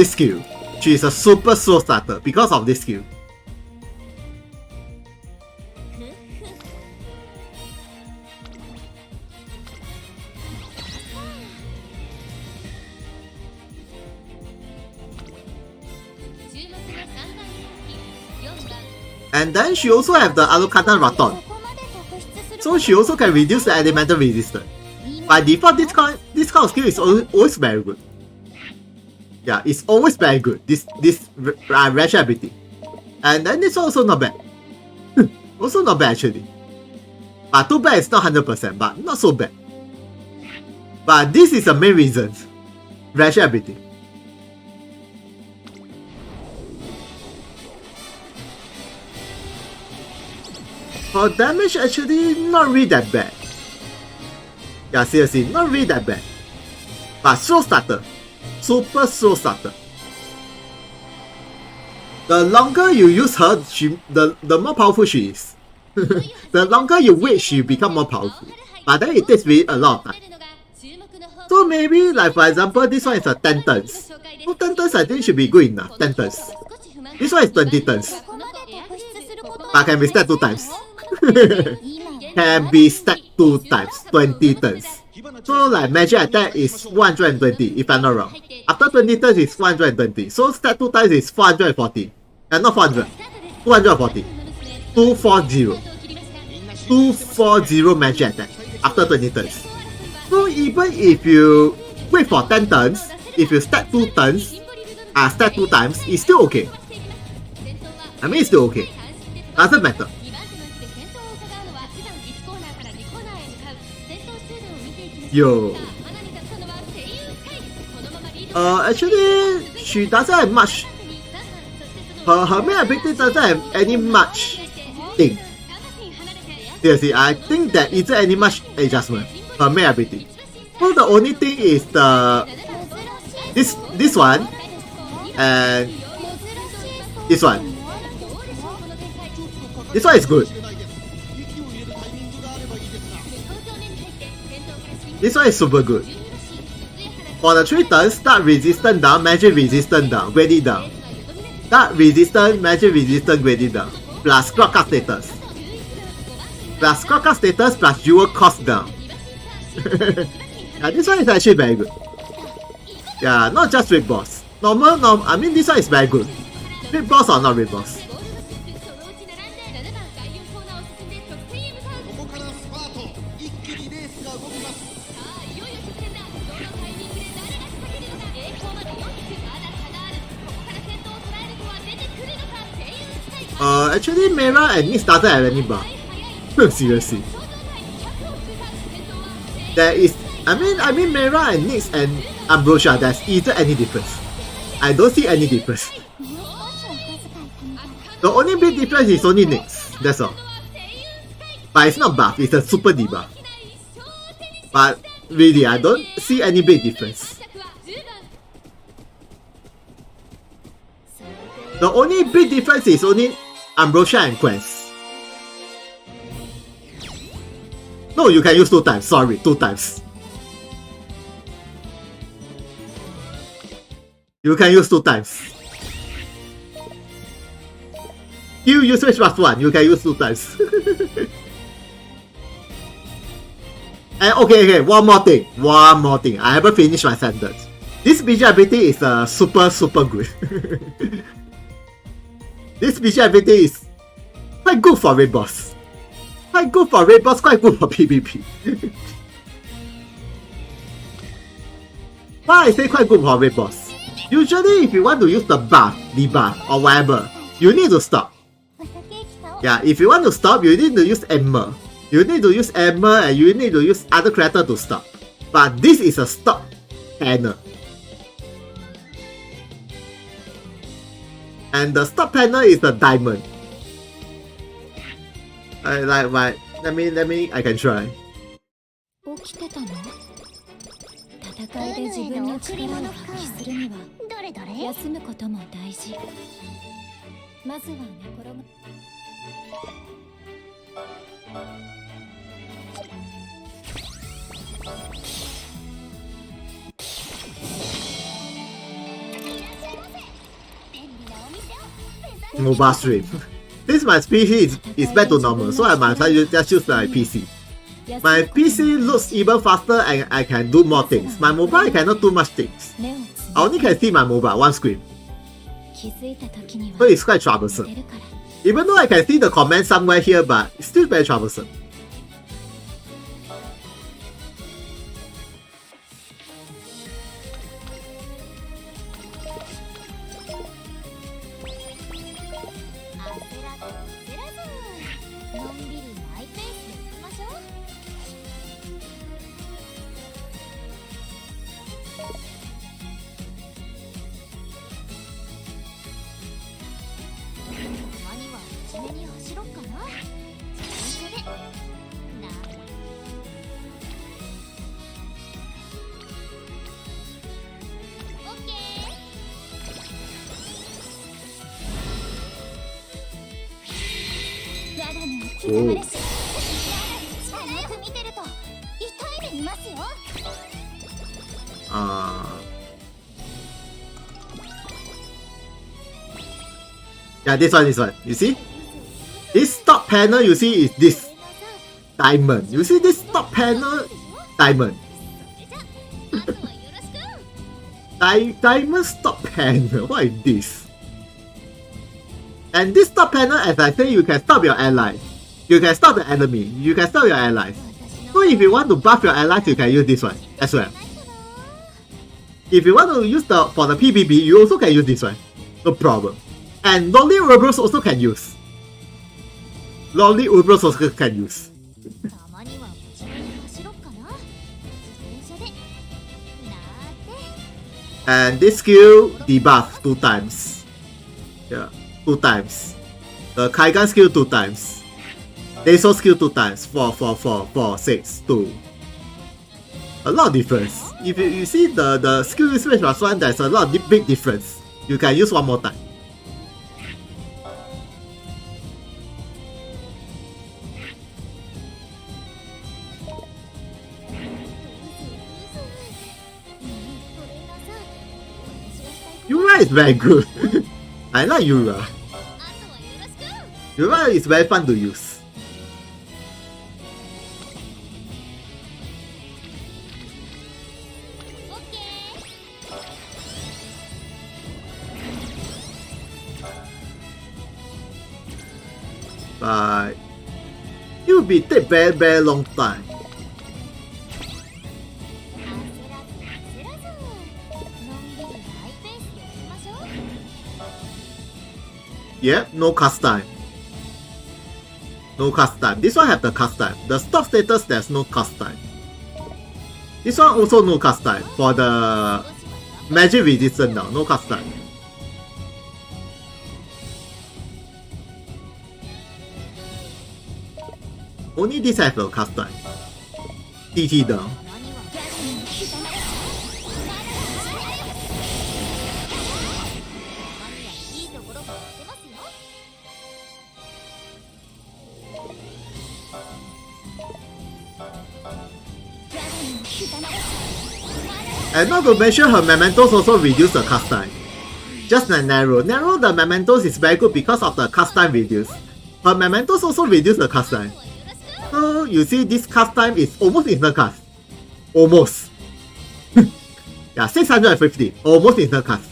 skill. She's a super slow starter because of this skill. And then she also have the Alucatan Raton. ここまで特筆する So she also can reduce the elemental resistance. By default, this kind of skill is always very good. Yeah, it's always very good. This rash ability. And then it's also not bad. Also not bad actually. But too bad it's not 100%, but not so bad. But this is the main reason. Rash ability. Her damage actually not really that bad. Yeah, seriously, not really that bad. But slow starter. Super slow starter. The longer you use her, the more powerful she is. The longer you wait, she become more powerful. But then it takes really a lot of time. So maybe, like for example, this one is a 10 turns. So 10 turns I think should be good enough. 10 turns. This one is 20 turns. But can be stacked 2 times. Can be stacked 2 times. 20 turns. So like magic attack is 120 if I'm not wrong. After 20 turns is 120. So stack 2 times is 440. Not 400. 240. 240. 240 magic attack after 20 turns. So even if you wait for 10 turns, if you stack 2 turns, stack 2 times, it's still okay. I mean, it's still okay. Doesn't matter. Yo. Actually, she doesn't have much. Her main ability doesn't have any much thing. Seriously, I think that isn't any much adjustment. Her main ability. So the only thing is this one and this one. This one is good. This one is super good. For the 3 turns, start resistance down, magic resistance down, ready down. Start resistance, magic resistance, ready down. Plus clock card status. Plus clock card status plus jewel cost down. Yeah, this one is actually very good. Yeah, not just raid boss. Normal, I mean this one is very good. Raid boss or not raid boss. Actually, Mera and Nix doesn't have any buff. Seriously. There is, I mean Mera and Nix and Ambrosia, there's either any difference. I don't see any difference. The only big difference is only Nix, that's all. But it's not buff, it's a super debuff. But really, I don't see any big difference. The only big difference is only Ambrosia and Quest. No, you can use 2 times, sorry, 2 times. You can use 2 times. You usage plus 1, you can use 2 times. And okay, one more thing. I haven't finished my sentence. This BG ability is super good. This BG ability is quite good for raid boss. Quite good for PvP. Why I say quite good for raid boss? Usually if you want to use the buff, debuff or whatever, you need to stop. Yeah, if you want to stop, you need to use Emma. You need to use Emma and you need to use other character to stop. But this is a stop panel. And the stop panel is the diamond. Let me, I can try. 起きてたの？戦いで自分の力を発揮するにはどれどれ休むことも大事。まずは寝転が。Mobile stream. Since my PC is back to normal, so I might just use my PC. My PC looks even faster and I can do more things. My mobile cannot do much things. I only can see my mobile one screen. So it's quite troublesome. Even though I can see the comment somewhere here, but it's still very troublesome. 刻まれしこの役見てると痛い目見ますよ。Yeah, this one. You see? This top panel you see is this diamond. You see this top panel? Diamond. Diamond top panel. What is this? And this top panel, as I say, you can stop your allies. You can stop the enemy. You can stop your allies. So if you want to buff your allies, you can use this one as well. If you want to use for the PvP, you also can use this one. No problem. And Lonely Urbros also can use. Lonely Urbros also can use. And this skill debuff 2 times. Yeah, 2 times. The Kaigan skill 2 times. Laser skill 2 times. 4, 6, 2. A lot of difference. If you see the skill switch plus 1, there's a lot of big difference. You can use one more time. Yura is very good. I like Yura. Yura is very fun to use. But it will be take very long time. Yeah, no cast time. No cast time. This one have the cast time. The stop status, there's no cast time. This one also no cast time. For the magic resistance now, no cast time. Only this has no cast time. TT down. And not to mention her mementos also reduce the cast time. Just like Narrow. Narrow the mementos is very good because of the cast time reduce. Her mementos also reduce the cast time. So you see this cast time is almost instant cast. Almost. Yeah, 650. Almost instant cast.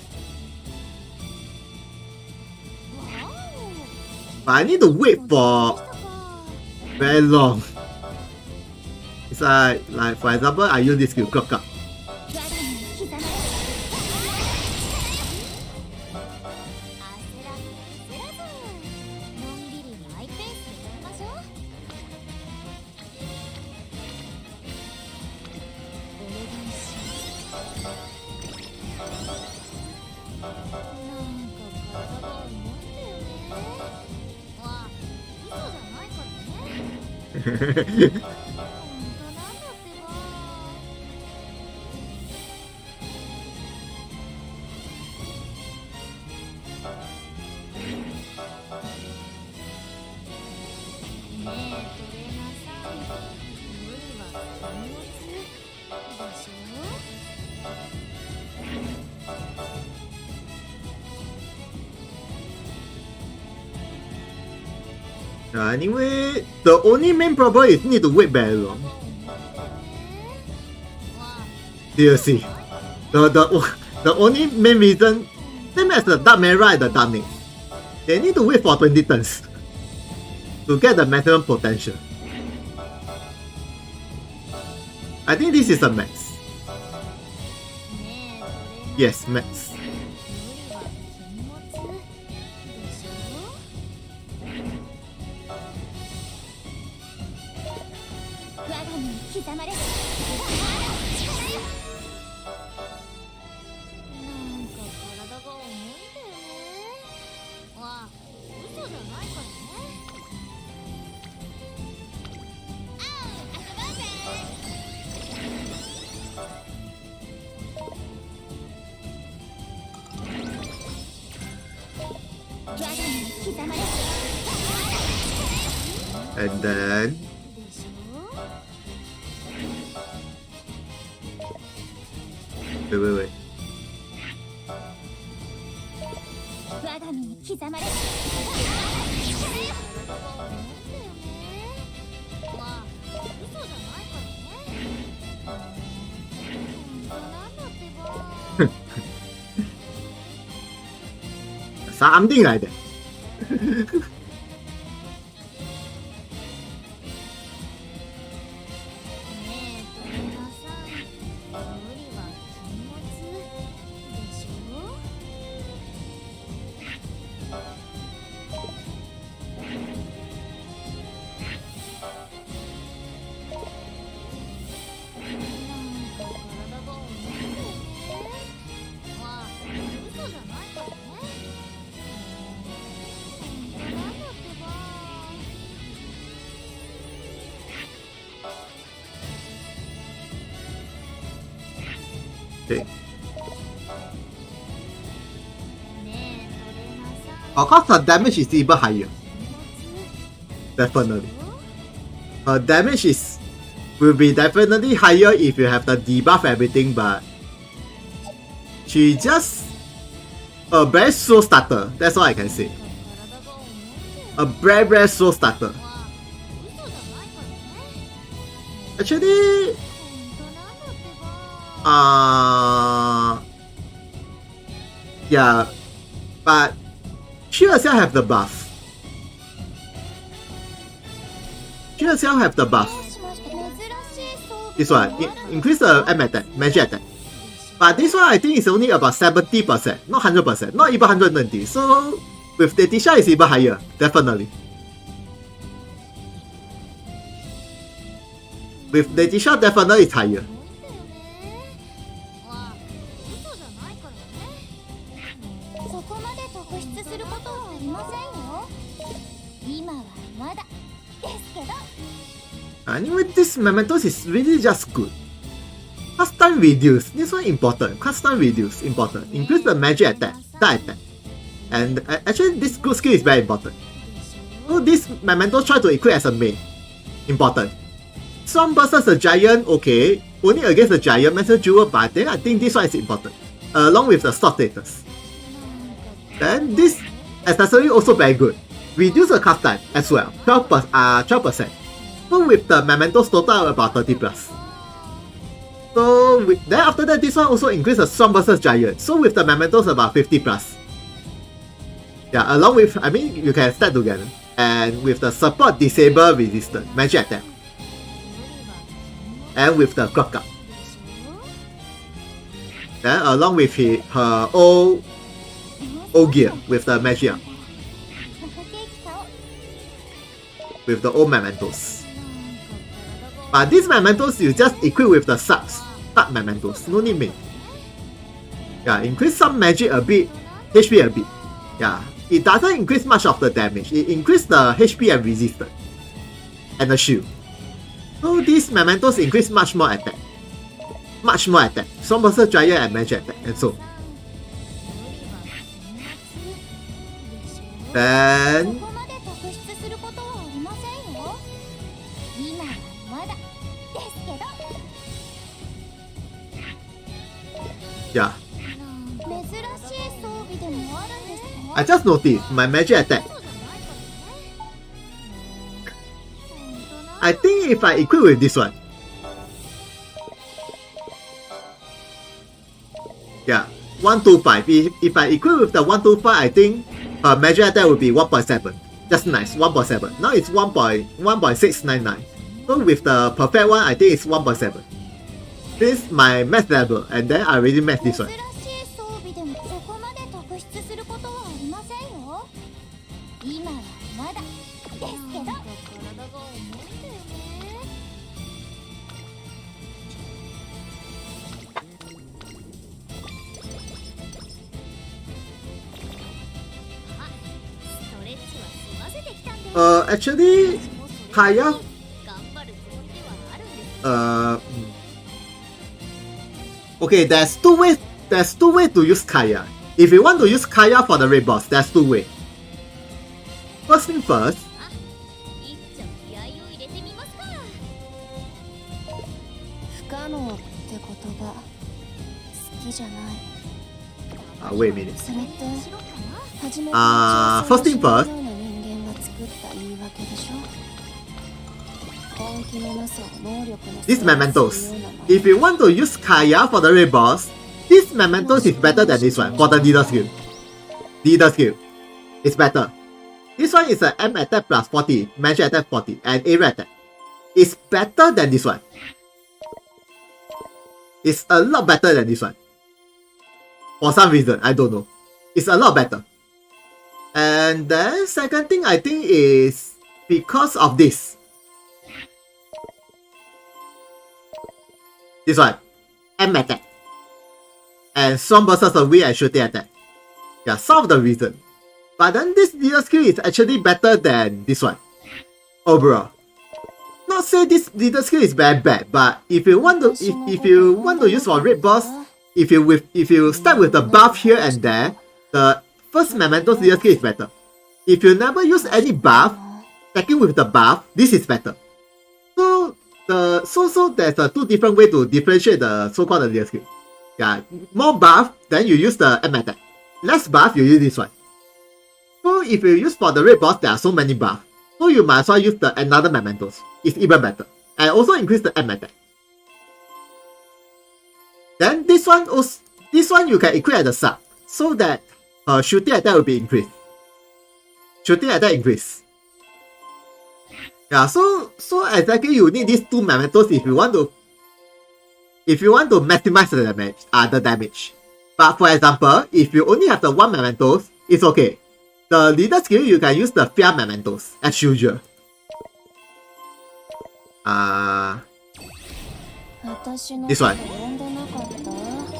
But I need to wait for very long. It's like for example, I use this skill, clock up. Anyway, the only main problem is need to wait very long. Seriously. The only main reason, same as the Dark Mera and the Dark Knight, they need to wait for 20 turns to get the maximum potential. I think this is a max. Yes, max. And then でしょ wait. 我が身に刻まれる。まあ嘘じゃないからね。なんだってば。something like that. ねえ富山さん、無理は禁物でしょ。なんか体が重いんだよね。まあ嘘じゃないからね。なんだってば。Okay. ねえトレーナーさん、 Of course, her damage is even higher. 禁物 Definitely. Her damage will be definitely higher if you have the debuff everything, but she just a very slow starter. That's all I can say. 体が重いんだよ。 A very very slow starter. まあ嘘じゃないからね。 Actually, 本当なんだってば。yeah, but she herself have the buff. She herself have the buff. どうしました珍しい装備 This one, increase the M attack, magic attack. But this one I think is only about 70%, not 100%, not even 120. So with Letitia is even higher, definitely. With Letitia definitely is higher. まあ嘘じゃないからね。そこまで特筆することはありませんよ。今はまだですけど。 Anyway, this Mementos is really just good. Custom reduce, this one important. Custom reduce, important. Increase the magic attack, that attack. And actually this good skill is very important. So this Memento try to equip as a main. Important. Some versus the giant, okay. Only against the giant metal jewel, but then I think this one is important. Along with the slot status. Then this accessory also very good. Reduce the cast time as well, 12%. So with the Mementos total about 30 plus. So then after that, this one also increase the Storm versus Giant. So with the Mementos about 50 plus. Yeah, along with, I mean, you can stack together. And with the support disable resistant magic attack. And with the clock up. Then along with her old gear with the magic up. With the old Mementos. But these Mementos you just equip with the start Mementos, no need main. Yeah, increase some magic a bit, HP a bit. Yeah, it doesn't increase much of the damage, it increases the HP and resistance. And the shield. So these Mementos increase much more attack. Much more attack. Storm versus Giant and magic attack, and so. Then yeah. I just noticed my magic attack. I think if I equip with this one. Yeah, 125. If I equip with the 125, I think her magic attack will be 1.7. Just nice, 1.7. Now it's 1.699. So with the perfect one, I think it's 1.7. This is my max level, and then I already maxed this one. Actually, Kaya. Okay, there's two ways to use Kaya. If you want to use Kaya for the raid boss, there's two ways. First thing first, 可能って言葉好きじゃない。Wait a minute. それって初め First thing first. 人間が作った言い訳でしょ。本気のなさを能力の These mementos. If you want to use Kaya for the raid boss, this mementos is better than this one for the leader skill. Leader skill. It's better. This one is an M attack plus 40, magic attack 40, and area attack. It's better than this one. It's a lot better than this one. For some reason, I don't know. It's a lot better. And then second thing I think is because of this. This one. M attack. And strong versus a weak and shooting attack. Yeah, some of the reason. But then this leader skill is actually better than this one. Overall. Not say this leader skill is very bad, but if you want to if you want to use for raid boss, if you start with the buff here and there, the first mementos leader skill is better. If you never use any buff, attacking with the buff, this is better. So there's two different ways to differentiate the so-called leader skill. Yeah, more buff, then you use the M attack. Less buff, you use this one. So if you use for the raid boss, there are so many buffs. So you might as well use the another mementos. It's even better. And also increase the M attack. Then this one you can equip at the sub, so that shooting attack will be increased. Shooting attack increase. Yeah, so exactly you need these two mementos if you want to maximize the damage. But for example, if you only have the one mementos, it's okay. The leader skill you can use the fear mementos as usual. This one.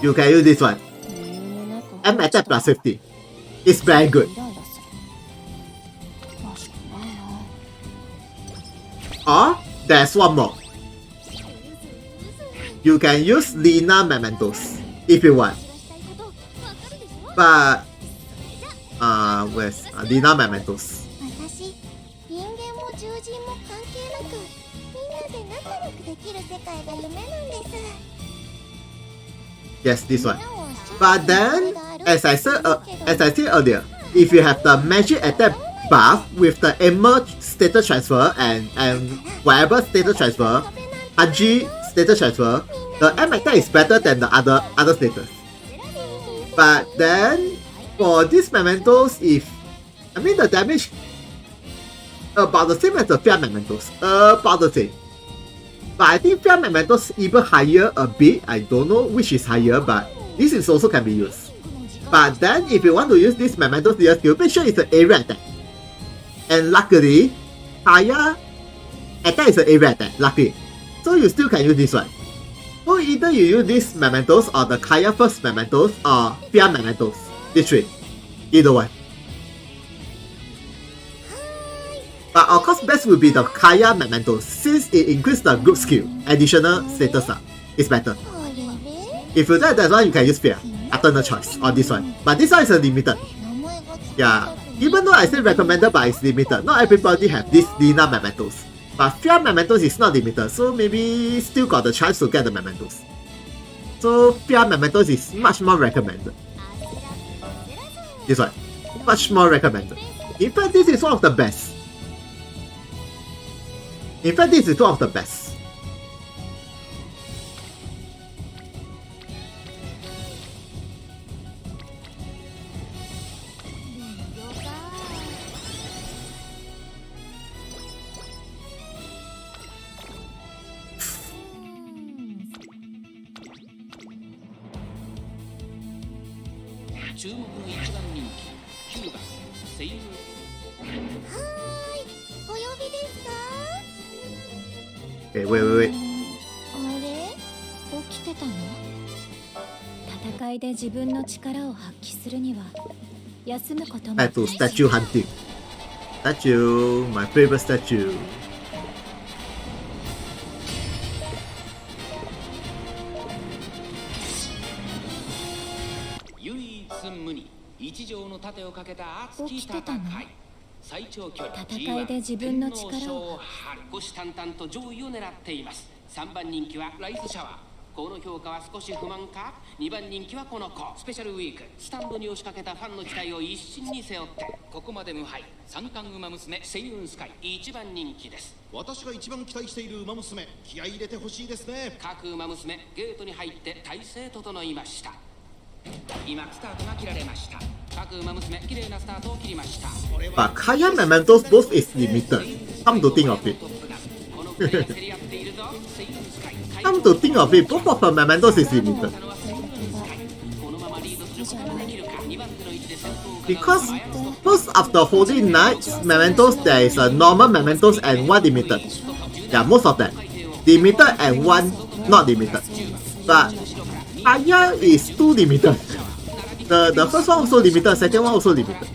You can use this one. M attack plus 50. It's very good. Or there's one more. You can use Lina mementos if you want. But where's Lina mementos? 私人間も獣人も関係なくみんなで仲良くできる世界が夢なんです。 Yes, this one. But then, as I said earlier, if you have the magic attack buff with the armor status transfer and whatever status transfer, Haji status transfer, the M attack is better than the other status. But then, for these mementos, the damage about the same as the fear mementos, about the same. But I think fear mementos even higher a bit. I don't know which is higher, but this is also can be used. But then if you want to use this mementos leader skill, make sure it's an area attack. And luckily, Kaya attack is an area attack, luckily. So you still can use this one. So either you use this mementos or the Kaya first mementos or fear mementos. This three. Either one. But of course best will be the Kaya mementos since it increases the group skill, additional status up. It's better. If you that's why you can use fear, alternate choice, or this one. But this one is a limited. Yeah, even though I say recommended but it's limited, not everybody have this Lina mementos. But fear mementos is not limited, so maybe still got the chance to get the mementos. So fear mementos is much more recommended. This one, much more recommended. In fact, this is one of the best. In fact, this is one of the best. Okay, wait. あれ起きてたの？戦いで自分の力を発揮するには休むことも Back to statue hunting. Statue, my favorite statue. 唯一無二一条の盾をかけた熱き戦い。最長距離戦いで自分の力を虎視眈々と上位を狙っています。3番人気はライスシャワー。この評価は少し不満か。2番人気はこの子。スペシャルウィーク、スタンドに押しかけたファンの期待を一身に背負ってここまで無敗、三冠馬娘セイウンスカイ1番人気です。私が一番期待している馬娘、気合い入れてほしいですね。各馬娘ゲートに入って体勢整いました。今スタートが切られました。各馬娘綺麗なスタートを切りました。 But Kaya Mementos both is limited. Come to think of it. Come to think of it, both of her Mementos is limited. Because first after Holy Knights Mementos, there is a normal Mementos and one limited. Yeah, most of them. Limited and one not limited. But Kaya is two limited. The first one also limited, second one also limited.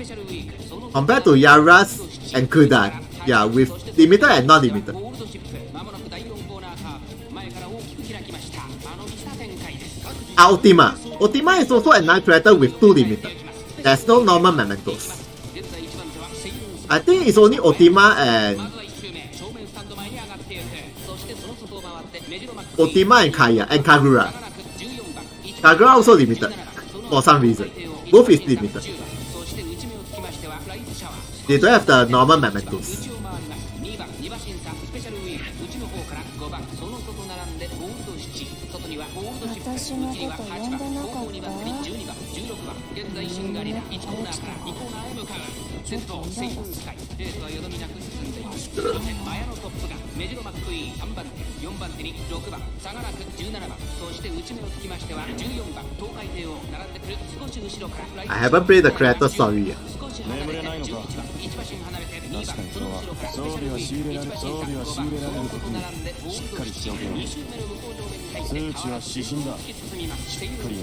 Compared to Yara's and Kudan, yeah, with limited and not limited. Ultima. Ultima is also a nice character with two limited. There's no normal Mementos. I think it's only Ultima and Kaya and Kagura. Kagura also limited for some reason. Both is limited. They don't have the normal Mementos. 私のこと呼んでなかった？現在シンガリラ1コーナーから2コーナーへ向かう。先頭セイウンスカイ、レースはよどみなく進んでいます。マヤのトップがメジロマックイーン3番手、4番手に6番、差がなく17番、そして内目をつきましては14番、東海帝王並んでくる。少し後ろから I haven't played the character story yet. 少し離れて11番、1馬身離れて2番、その後ろからスペシャルウィーク1馬身差5番、その外並んでゴールドシティ、2周目の向こう上面に入って数値は指針だ。引き進みます。セイウンスカイ、依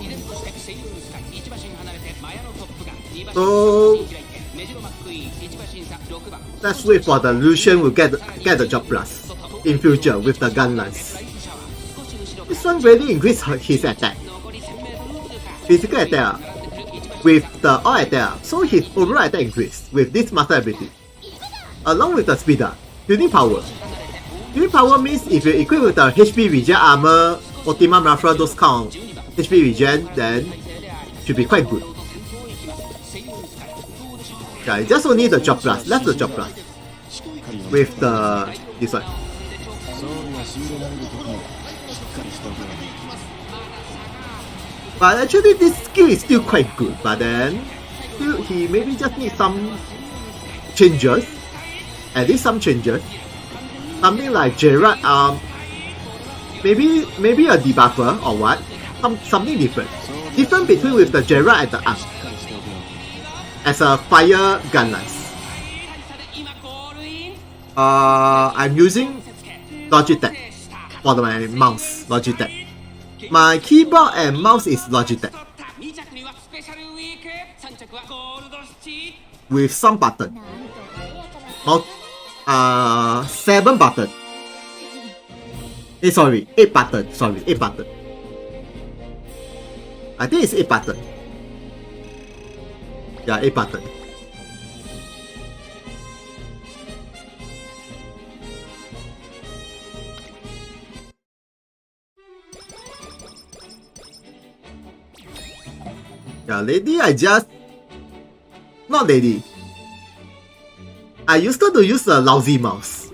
然としてセイウンスカイ1馬身離れてマヤのトップが2馬身 So メジロマックイーン1馬身差6番。 let's wait for the Lucian will get the job plus in future with the gun lance. This one really increased his attack. Physical attack with the all attack, so his overall attack increased with this master ability. Along with the speed up, unique power. Unique power means if you equip with the HP regen armor, Ultima Mafra, those count HP regen, then should be quite good. Yeah, you just only the job plus, that's the job plus. With the this one. But actually this skill is still quite good, but then he maybe just needs some changes. At least some changes. Something like Gerard, maybe a debuffer or what? Something different. Different between with the Gerard and the Arc. As a fire gun lance. I'm using Logitech for my mouse. Logitech. My keyboard and mouse is Logitech. With some button. 7 button. Sorry, 8 button. Sorry, 8 button. I think it's 8 button. Yeah, 8 button. Yeah, lady, not lady. I used to use a lousy mouse.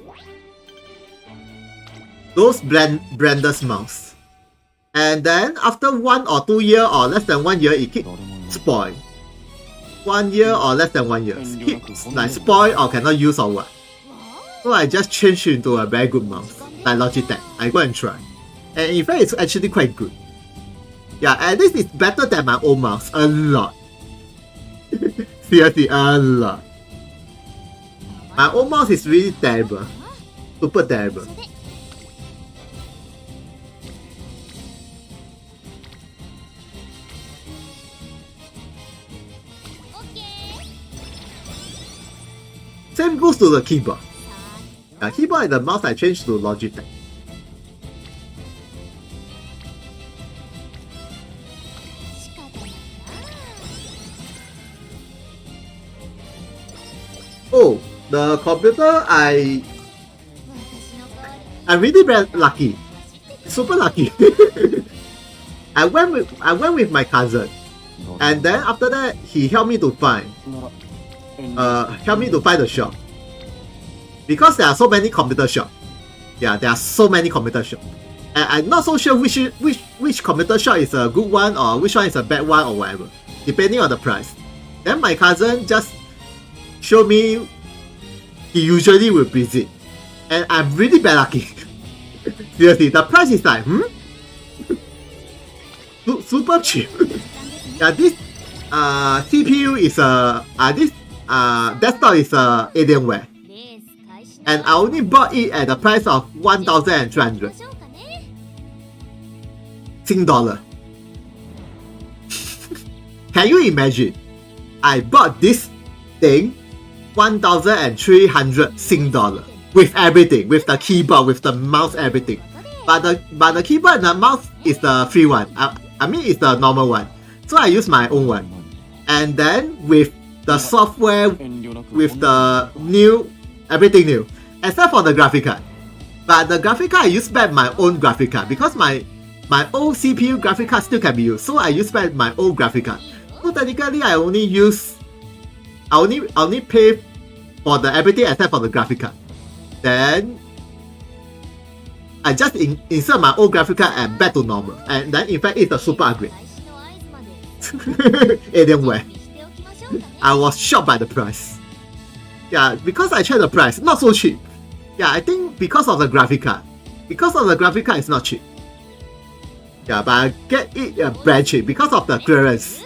Those Brander's mouse. And then after 1 or 2 years or less than 1 year, it keeps spoil. 1 year or less than 1 year. Keeps like spoil or cannot use or what. So I just changed into a very good mouse. Like Logitech. I go and try. And in fact, it's actually quite good. Yeah, at least it's better than my old mouse. A lot. Seriously, a lot. My old mouse is really terrible. Super terrible. Same goes to the keyboard. The keyboard and the mouse I changed to Logitech. Oh, the computer I'm really very lucky. super lucky. I went with my cousin, and then after that he helped me to find the shop, because there are so many computer shops. Yeah, there are so many computer shops, and I'm not so sure which computer shop is a good one or which one is a bad one or whatever, depending on the price. Then my cousin just showed me he usually will visit, and I'm really bad lucky. Seriously, the price is like super cheap. Yeah, this CPU is this desktop is Alienware, and I only bought it at the price of 1,300 Sing dollar. Can you imagine? I bought this thing 1,300 Sing dollar with everything, with the keyboard, with the mouse, everything. But the keyboard and the mouse is the free one. I mean it's the normal one. So I use my own one. And then with the software, with the new, everything new, except for the graphic card. But the graphic card I use back my own graphic card because my old CPU graphic card still can be used. So I use back my old graphic card. So technically I only pay for the everything except for the graphic card. Then I just insert my old graphic card and back to normal. And then in fact it's a super upgrade. Alienware. I was shocked by the price. Yeah, because I checked the price, not so cheap. Yeah, I think because of the graphic card. Because of the graphic card, it's not cheap. Yeah, but I get it very cheap because of the clearance.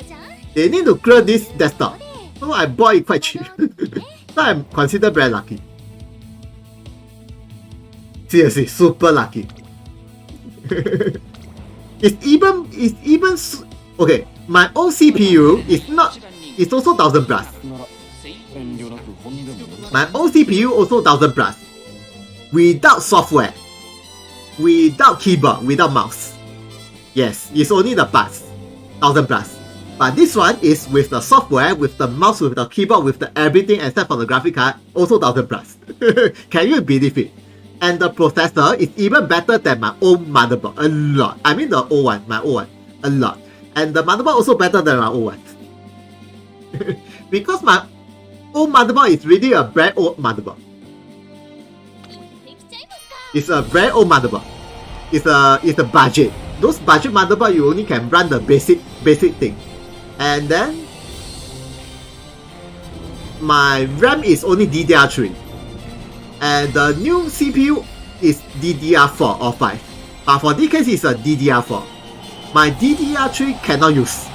They need to clear this desktop. So I bought it quite cheap. So I'm considered very lucky. Seriously, super lucky. It's even okay. My old CPU is also 1,000 plus. My old CPU also 1,000 plus. Without software, without keyboard, without mouse. Yes, it's only the parts, 1,000 plus. But this one is with the software, with the mouse, with the keyboard, with the everything except for the graphic card, also 1,000 plus. Can you believe it? And the processor is even better than my old motherboard, a lot. I mean the old one, my old one, a lot. And the motherboard also better than my old one. Because my old motherboard is really a very old motherboard. It's a very old motherboard. It's a budget. Those budget motherboard you only can run the basic thing. And then my RAM is only DDR3. And the new CPU is DDR4 or 5. But for this case it's a DDR4. My DDR3 cannot use.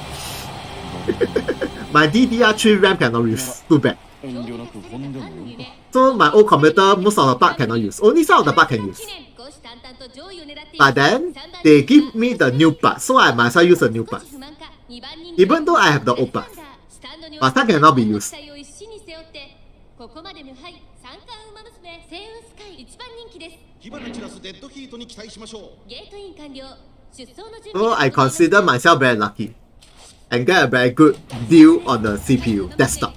My DDR3 RAM cannot use. Too bad. So my old computer, most of the part cannot use. Only some of the part can use. But then they give me the new part, so I might as well use the new part. Even though I have the old part, but some cannot be used. So I consider myself very lucky and get a very good deal on the CPU desktop.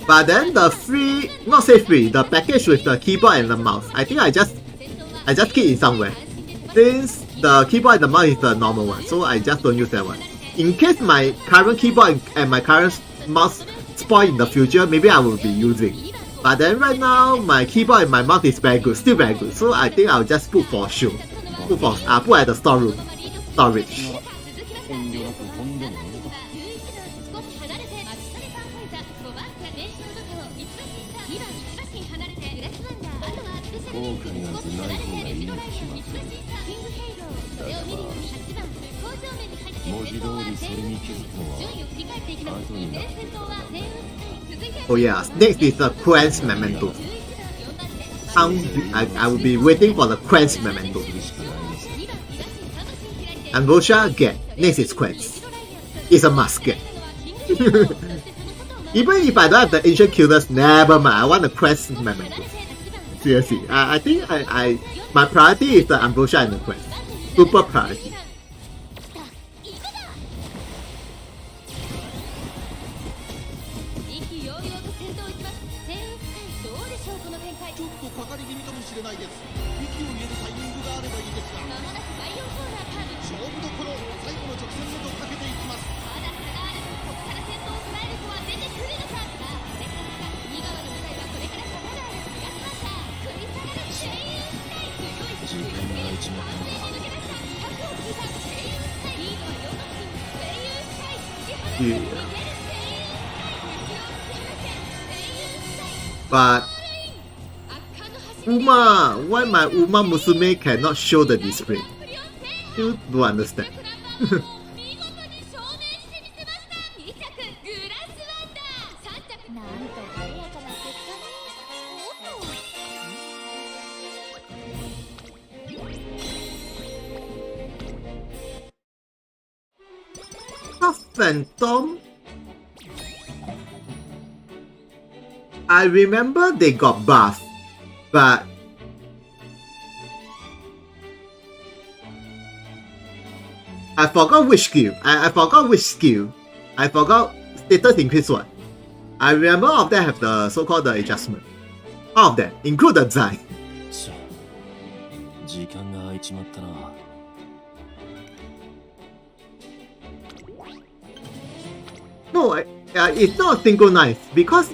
But then the free, not say free, the package with the keyboard and the mouse, I think I just keep it somewhere. Since the keyboard and the mouse is the normal one, so I just don't use that one. In case my current keyboard and my current mouse spoil in the future, maybe I will be using. But then right now, my keyboard and my mouse is very good, still very good. So I think I'll just put for show. Put at the storage. Oh yeah, next is the Quench Memento. I will be waiting for the Quench Memento. Ambrosia, get. Next is Quench. It's a must get. Even if I don't have the ancient killers, never mind. I want the Quench Memento. Seriously, I think my priority is the Ambrosia and the Quench. Super priority. 意気揚々と先頭行きます。セイウスカイどうでしょうこの展開。ちょっとかかり気味かもしれないです。息を入れるタイミングがあればいいですが、まもなく第4コーナーカーブ。勝負どころ、最後の直線へとかけていきます。まだ差がある。ここから先頭を捉える子は出てくるのか。さあこれからか。右側の舞台はこれから差がある。やってました。食い下がるセイウスカイ。強いスピードで完全に抜け出した。100を切ったセイウスカイ。リードは4マス。セイウスカイ突き放して逃げるセイウスカイ。後ろを突き放してセイウスカイ。 But Uma, why my Uma Musume cannot show the display? Still don't understand. 見事に証明してみせました。2着グラスワンダー、3着なんと晴れやかな結果に。The Phantom. I remember they got buffed, but I forgot which skill. I forgot which skill. I forgot status increase one. I remember all of them have the so-called the adjustment. All of them, include the Zai. 時間が空いちまったな。No, it's not synchronized because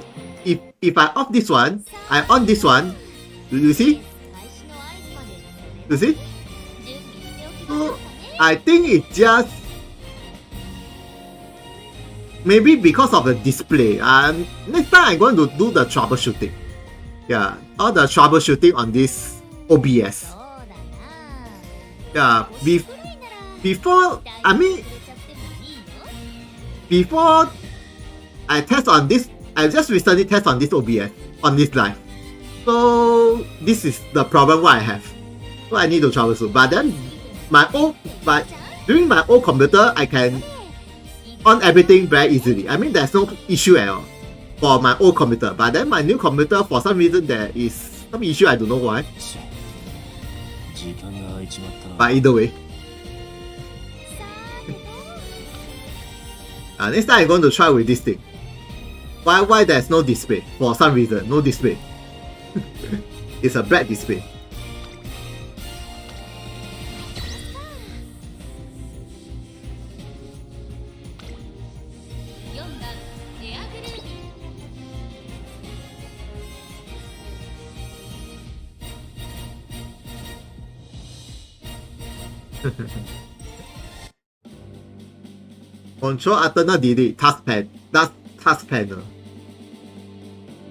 if I off this one, I on this one. You see? You see? So I think it's just maybe because of the display. Next time I'm going to do the troubleshooting. Yeah, all the troubleshooting on this OBS. Yeah, before I test on this, I just recently test on this OBS on this live. So this is the problem what I have. So I need to troubleshoot. But then during my old computer, I can on everything very easily. I mean, there's no issue at all for my old computer. But then my new computer, for some reason, there is some issue. I don't know why. But either way. Next time I'm going to try with this thing. Why there's no display? For some reason, no display. It's a black display. Control alternate delete task panel.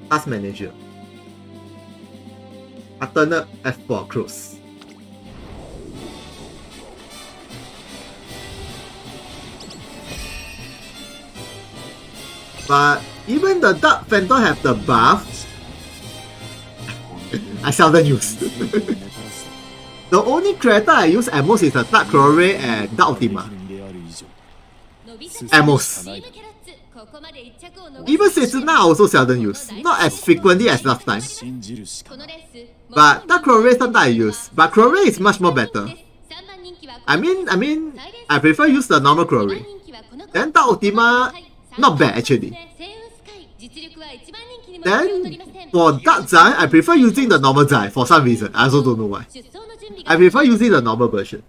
Task manager. Alternate F4 close. But even the Dark Phantom have the buff. I seldom use. The only character I use at most is the Dark Chlorate and Dark Ultima. At most. Even Setsuna I also seldom use. Not as frequently as last time. But Dark Chlorate sometimes I use. But Chlorate is much more better. I mean, I prefer use the normal Chlorate. Then Dark Ultima, not bad actually. Then for Dark Zai, I prefer using the normal Zai for some reason. I also don't know why. I prefer using the normal version.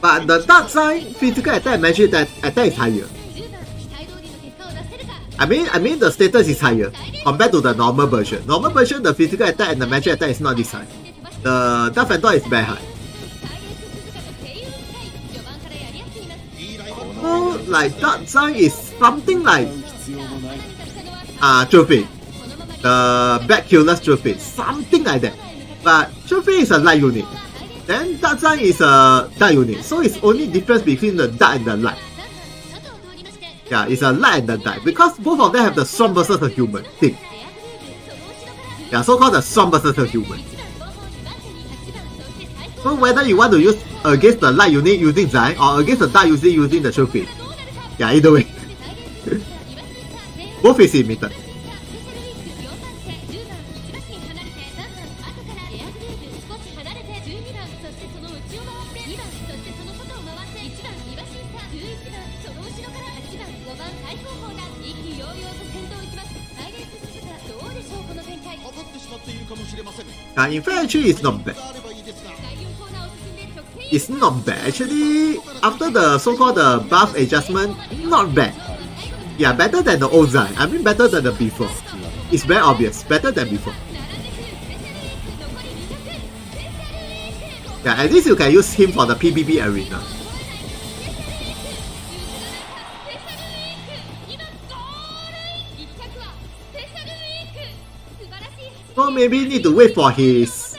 But the Dark Zai physical attack and magic attack is higher. I mean the status is higher compared to the normal version. Normal version, the physical attack and the magic attack is not this high. The Dark Phantom is very high. So like Dark Zai is something like Trophy. The Black Killer's Trophy. Something like that. But Trophy is a light unit. Then Dark Zai is a dark unit. So it's only difference between the dark and the light. Yeah, it's a light and the dark. Because both of them have the strong versus the human thing. Yeah, so called the strong versus the human. So whether you want to use against the light unit using Zai or against the dark unit using the Trophy. Yeah, either way. Both is limited. っているかもしれません。 In fact, actually, it's not bad. あればいいですが。 It's not bad. Actually, after the so-called the buff adjustment, not bad. Yeah, better than the old Zai. I mean, better than the before. It's very obvious. Better than before. Yeah, at least you can use him for the PvP arena. So maybe need to wait for his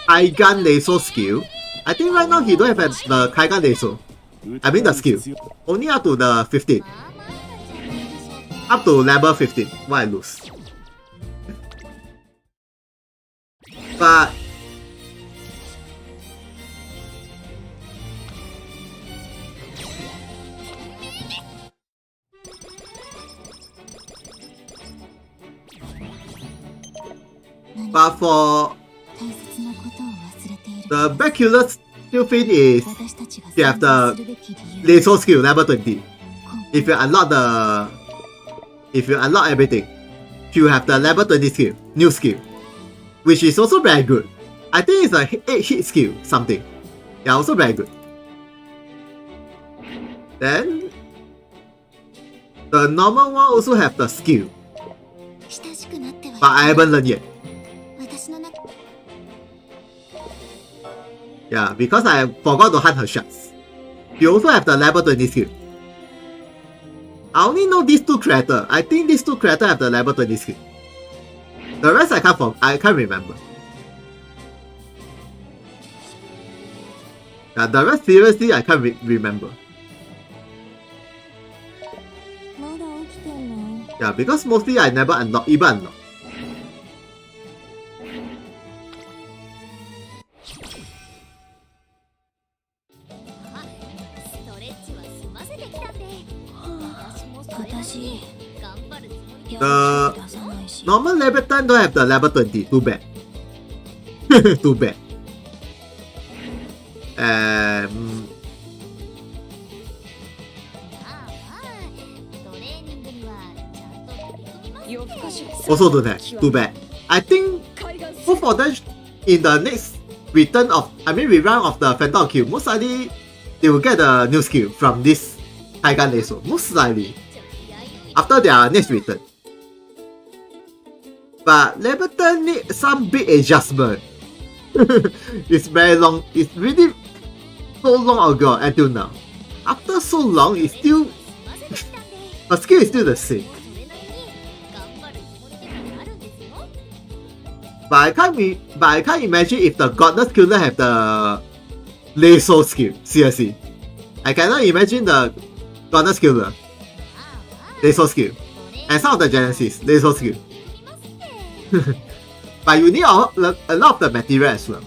Kaigan Laser skill. I think right now he don't have the Kaigan Laser. I mean the skill. Only up to the 15. Up to level 15. Why I lose? But for 大切なことを忘れている。 the Baculus skill feat is 私たちが you have 存 the 在するべき理由。 laser skill level 20. If you unlock everything, you have the level 20 skill, new skill, which is also very good. I think it's a 8 hit skill, something. Yeah, also very good. Then the normal one also have the skill, 親しくなっては but I haven't learned yet. 私の中 Yeah, because I forgot to hunt her shots. You also have the level 20 skill. I only know these two characters. I think these two characters have the level 20 skill. The rest I can't remember. Yeah, the rest seriously I can't remember. まだ起きてんの？ Yeah, because mostly I never even unlock. ストレッチは済ませてきたんで、私もそれなり私に頑張るつもりで。 The 出さないし。 normal level 10 don't have the level 20. Too bad. Too bad. Um, まあまあ、トレーニングにはちゃんと取り組みます。夜更かし also don't have. Too bad. I think 海岸 both of them in the next rerun of the Phantom Q, most likely they will get a new skill from this Kaigan Laser. Most likely. After their next return. But level 10 need some big adjustment. It's very long. It's really so long ago until now. After so long, it's still 済ませてきたんで、 her skill is still the same. それなりに頑張るつもりではあるんですよ。 But I can't imagine if the Godless Killer have the laser skill. Seriously. I cannot imagine the Godless Killer まあまあ、 laser skill. トレーニング And some of the Genesis laser skill. 取りますって。 But you need a lot of the material as well.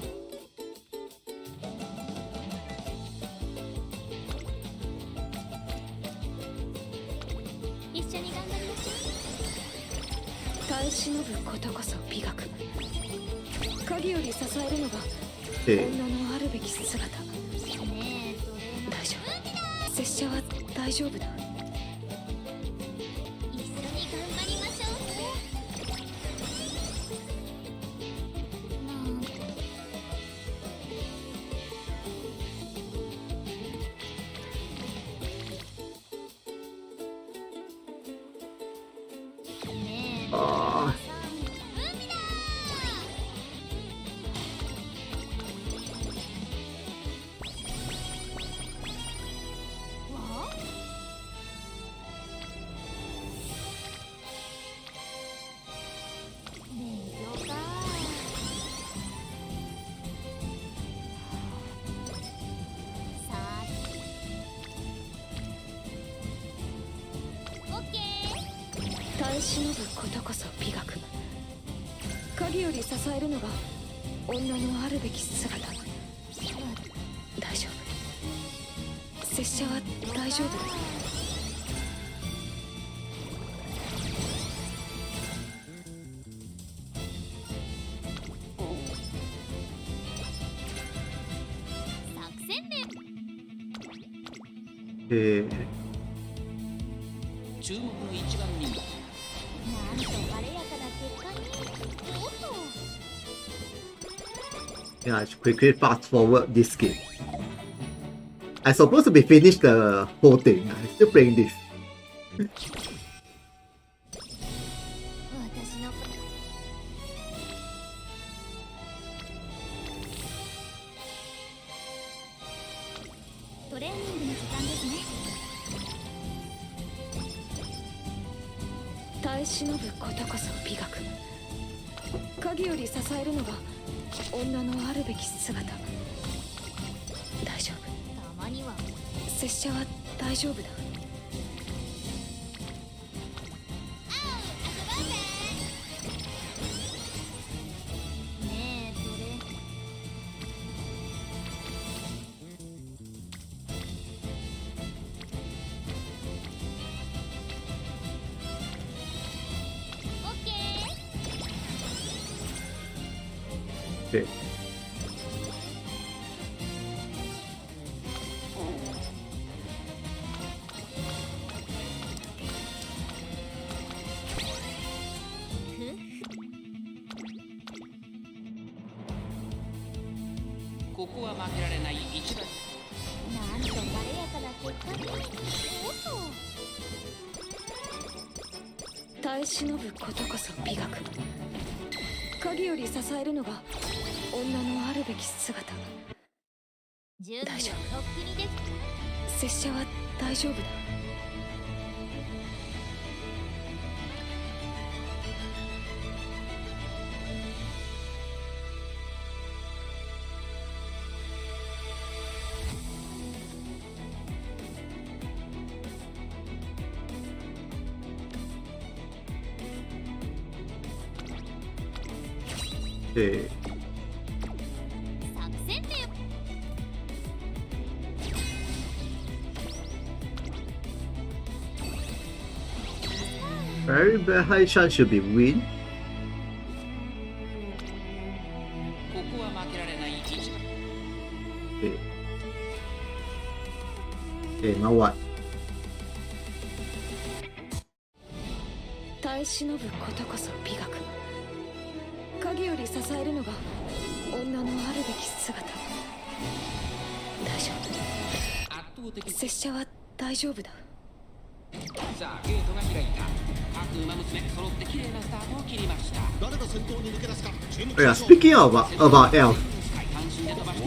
一緒に頑張りましょう。耐え忍ぶことこそ美学。鍵より支えるのが Okay. 女のあるべき姿。ねえ、トレーナー。大丈夫。拙者は大丈夫だ。一緒に頑張りましょうね。ねえ、 Ah. 海だー。わあ。勉強か。さあ。オッケー。耐え忍ぶことこそ美学。鍵より支えるのが女のあるべき姿。大丈夫。拙者は大丈夫だ。作戦で。 Okay. 注目の一番人気。なんと晴れやかな Yeah, I should quickly fast forward this game. I'm supposed to be finished the whole thing. I'm still playing this. 私のトレーニングの時間ですね。耐え忍ぶことこそ美学。影より支えるのが女のあるべき姿。大丈夫。たまには拙者は大丈夫だ。ねえそれオッケー。 Okay. ここは負けられない一打。なんと晴れやかな結果に。おっと耐え忍ぶことこそ美学。影より支えるのが女のあるべき姿。準備は大丈とっくにでき拙者は大丈夫だ。Okay. 作戦名 Very bad high chance should be win. ここは負けられない一打。 Okay. Okay, now what? 耐え忍ぶことこそ美学。影より支えるのが女のあるべき姿。大丈夫。圧倒的。拙者は大丈夫だ。さあゲートが開いた。各馬娘揃って綺麗なスタートを切りました。誰が先頭に抜け出すか注目 Oh yeah, speaking of about elf,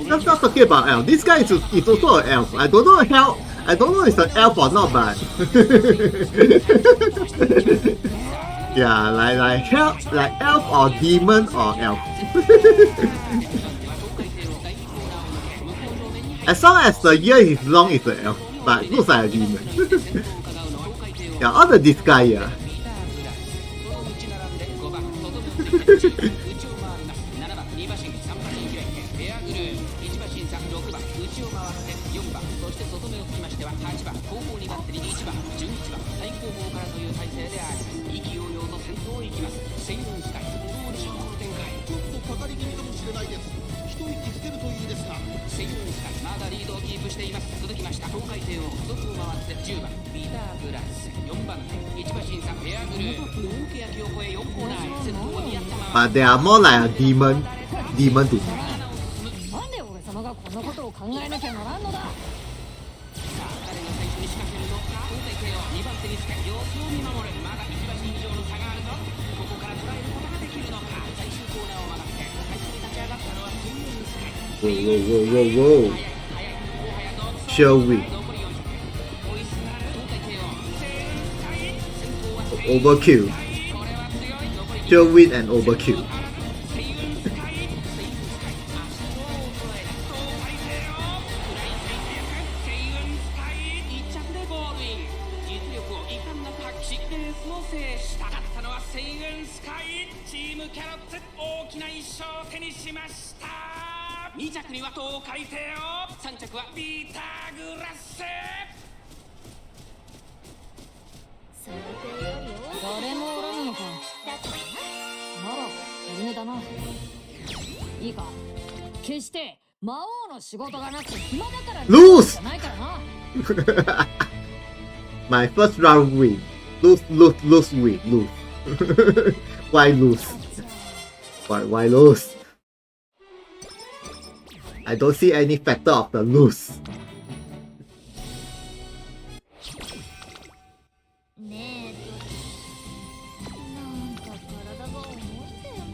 let's not talking about elf. This guy is also an elf. I don't know how. I don't know if it's an elf or not, but yeah, like elf or demon or elf. As long as the ear is long, it's an elf, but looks like a demon. Yeah, all the this guy, yeah. But they are more like a demon to me. なんで俺様がこんなことを考えなきゃならんのだ。Whoa, whoa, whoa, whoa, whoa. Shall we? Overkill. Shall win and overkill. 2着には東海帝王、3着はビーターグラッセ。誰もおらぬのか。なら犬だな。いいか、決して魔王の仕事がなくて暇だから Lose! じゃないからな。 My first round win. Lose, win, lose. Why lose? Why lose? I don't see any factor of the lose. ねえなんか体が重いんだよね。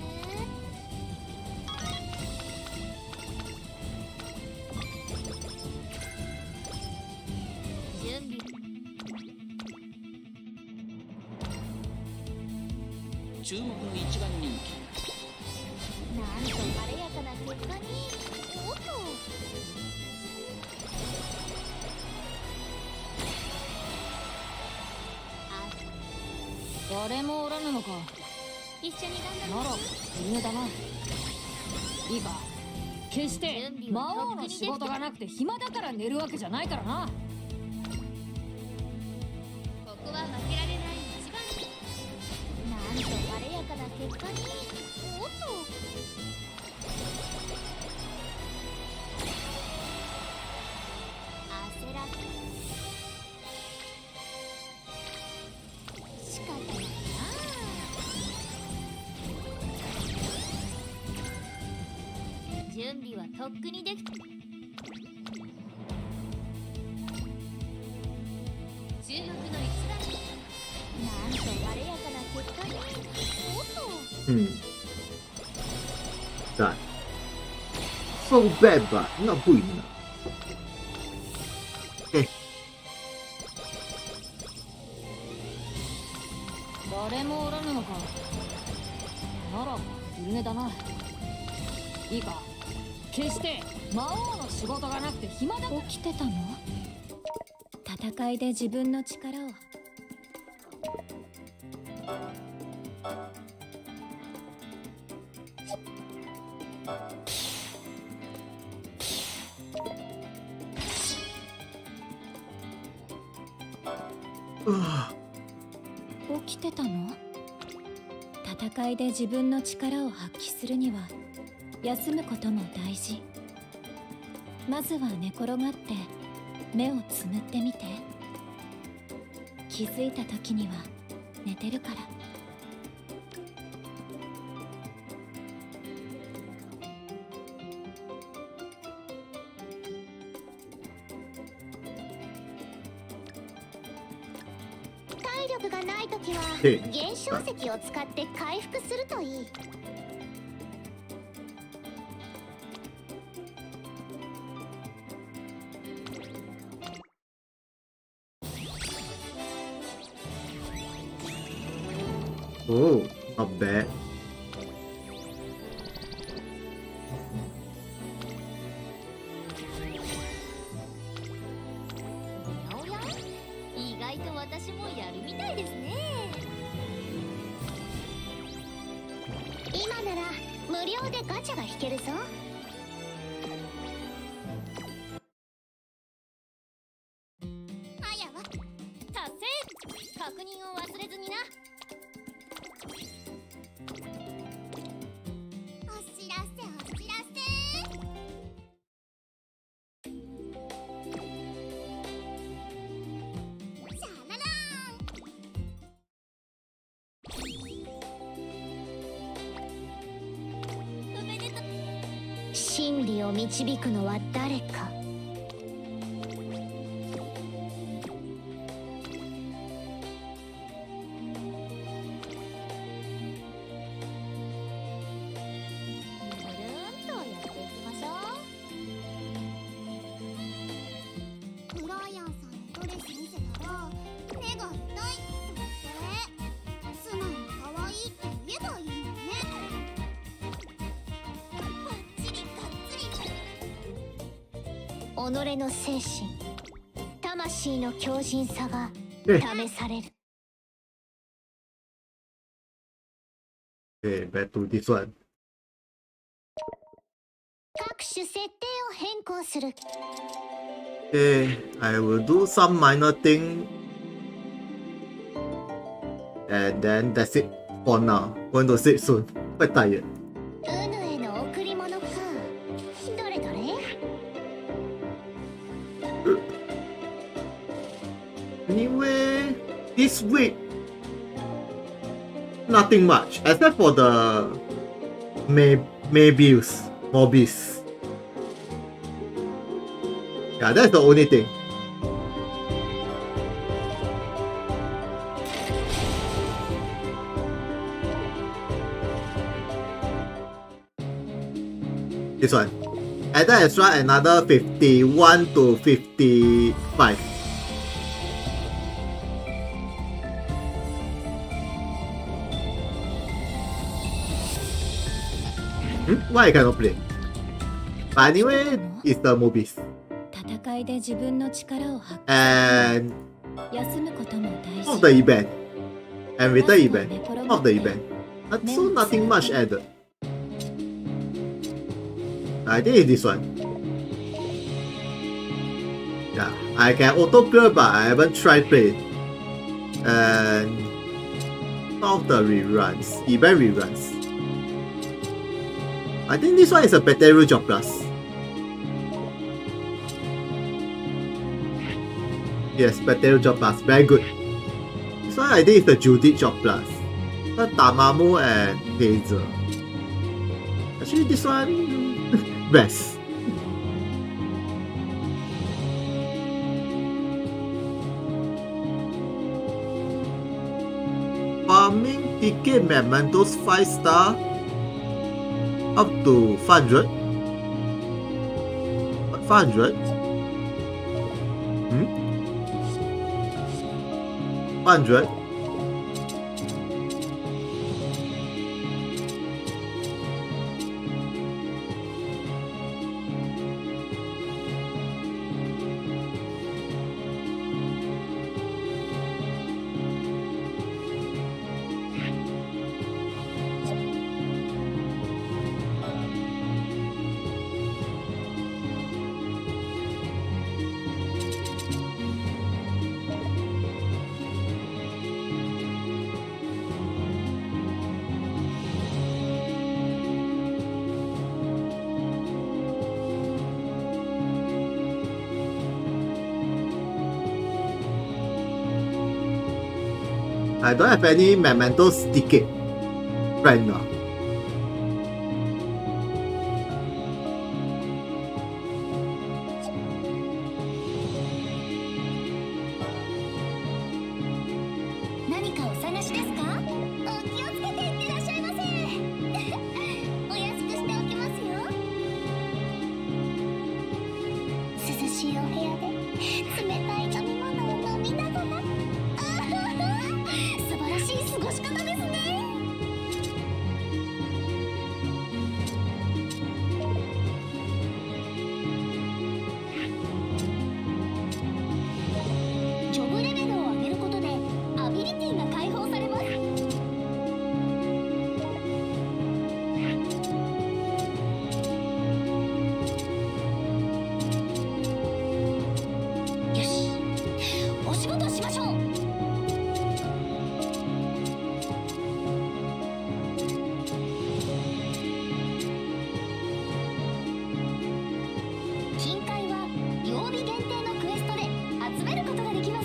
準備注目の一番人気なんと晴れやかな結果におっと誰もおらぬのか。一緒に頑なら張ろう。夢だな。いいか、決して準備は魔王の仕事がなくて暇だから寝るわけじゃないからな。ここは負けられない一番になんと晴れやかな結果におっと焦らず仕方ないな。準備はとっくにできた。注目の一番なんと晴れやかな結果におっとThat. So bad, but not good enough. Okay. 誰もおらぬのか。なら夢だな。いいか、決して魔王の仕事がなくて暇だ。起きてたの？戦いで自分の力を。起きてたの？戦いで自分の力を発揮するには休むことも大事。まずは寝転がって目をつむってみて。気づいた時には寝てるから。体力がないときはええ減少石を使って回復するといい。Oh, not bad. おや意外と私もやるみたいですね。今なら無料でガチャが引けるぞ。あやわ達成。確認を忘れずにな。お知らせお知らせ。シャララーン。おめでとう。真理を導くのは誰か。己の精神、魂の強靭さが試される。Okay, back to this one. 各種設定を変更する。Okay, I will do some minor thing. And then that's it for now. Going to sleep soon. Quite tired. うぬへの贈り物か。どれどれ。Anyway, this week nothing much except for the Mobius. Yeah, that's the only thing. This one. Add extra another 51 to 55. Why I cannot play? But anyway, it's the movies. 戦いで自分の力を発 And 休むことも大 of 事 the event. And with the event. Of the event. So nothing much added. I think it's this one. Yeah, I can auto clear but I haven't tried play it. And some of the reruns. Event reruns. I think this one is a better job plus. Yes, better job plus. Very good. This one I think is the Judith job plus. The Tamamu and Hazel. Actually this one best. Farming ticket mementos 5 star up to 500. What, 500? 500? I don't have any mementos ticket right now.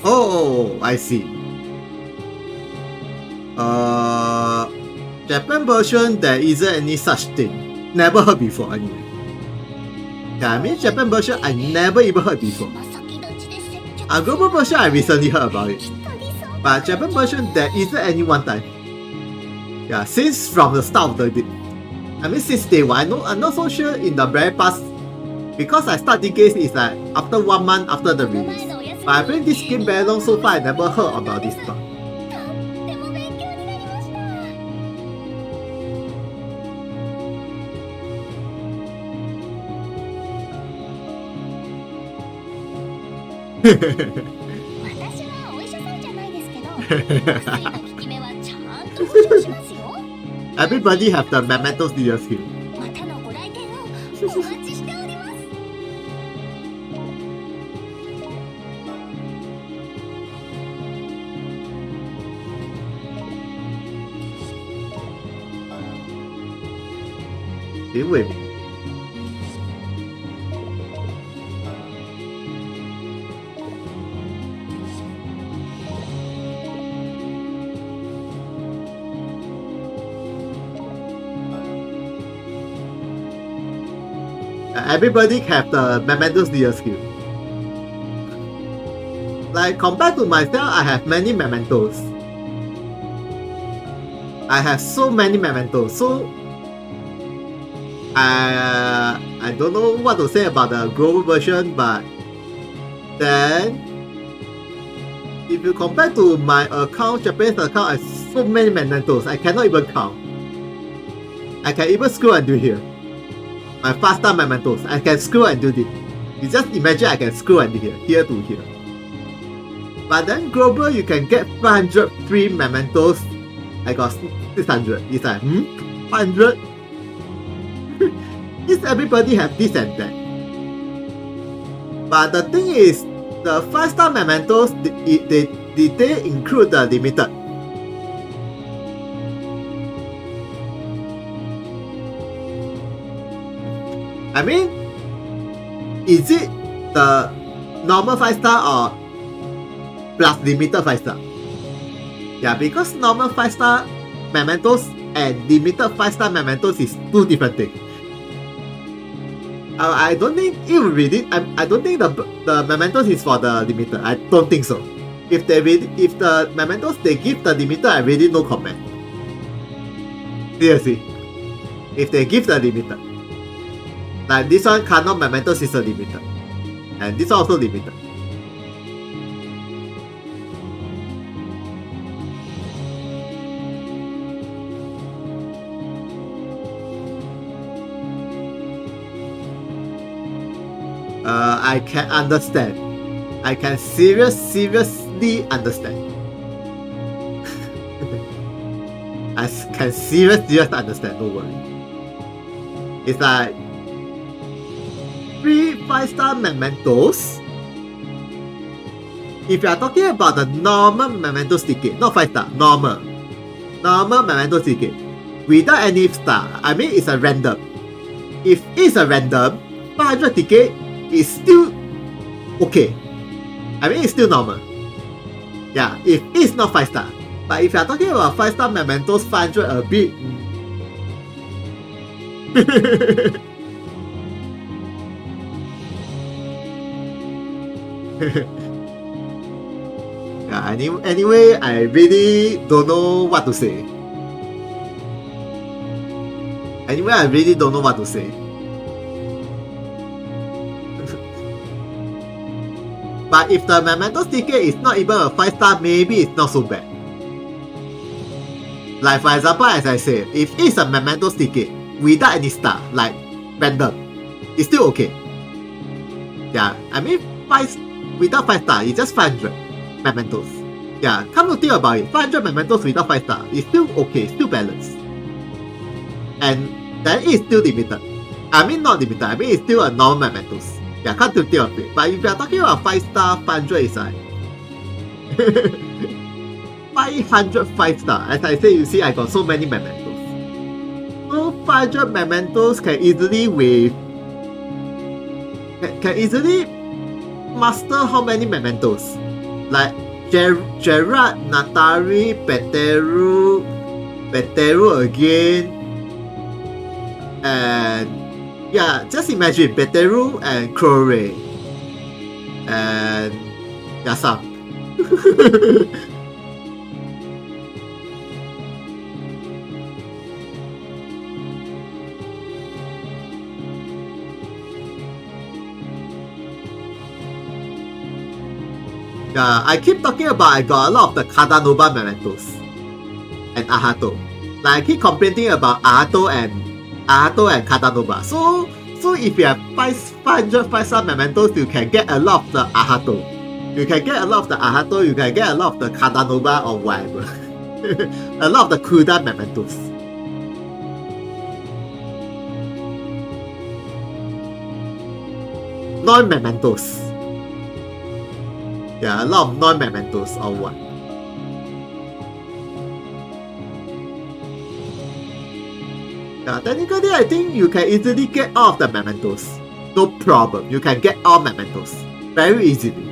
Oh, I see. Japan version, there isn't any such thing. Never heard before anyway. Yeah, I mean Japan version, I never even heard before. Global version, I recently heard about it. But Japan version, there isn't any one time. Yeah, since from the start of the day. I mean since day one, I'm not so sure in the very past. Because I start the game is like after 1 month after the release. But I played this game very long so far, I never heard about this part. Everybody have the mementos dealer skill. Stay with me. Yeah, everybody have the mementos dear skill. Like compared to myself, I have many mementos. I have so many mementos. So I don't know what to say about the global version, but then if you compare to my account, Japanese account, I have so many mementos. I cannot even count. I can even scroll and do here. My faster mementos. I can scroll and do this. You just imagine I can scroll and do here to here. But then global, you can get 500 free mementos. I got 600. It's like, 500? Yes, everybody have this and that. But the thing is, the 5-star mementos, did they include the limited? I mean, is it the normal 5-star or plus limited 5-star? Yeah, because normal 5-star mementos and limited 5-star mementos is two different things. I don't think it will really. I don't think the mementos is for the limited. I don't think so. If the mementos they give the limited, I really no comment. Seriously, if they give the limited, like this one, Canon mementos is a limited, and this one also limited. I can understand. I can seriously understand. I can seriously understand, don't worry. It's like 3 5-star mementos. If you are talking about the normal mementos ticket, not 5-star, normal mementos ticket, without any star, I mean it's a random. If it's a random, 500 ticket is still okay. I mean, it's still normal. Yeah, if it's not 5-star. But if you're talking about 5-star mementos, 500 a bit. Yeah, anyway, I really don't know what to say. But if the mementos ticket is not even a 5-star, maybe it's not so bad. Like for example, as I said, if it's a mementos ticket without any star, like random, it's still okay. Yeah, I mean without 5-star, it's just 500 mementos. Yeah, come to think about it, 500 mementos without 5-star is still okay, still balanced. And then it's still limited. I mean not limited, I mean it's still a normal mementos. Yeah, come to think of it. But if you're talking about 5-star, 500 is like 500 5-star. As I say, you see, I got so many mementos. So 500 mementos can easily master how many mementos? Like Gerard, Natari, Peteru again, and yeah, just imagine Peteru and Crowray and Yasam. Yeah, I keep talking about I got a lot of the Kadanova mementos and Ahato. Like I keep complaining about Ahato and Kadanova. So if you have 500 5-star mementos, you can get a lot of the Ahato. You can get a lot of the Ahato, you can get a lot of the Kadanova or whatever. A lot of the Kuda mementos. Non-mementos. Yeah, a lot of non-mementos or what. Yeah, technically I think you can easily get all of the mementos. No problem, you can get all mementos. Very easily.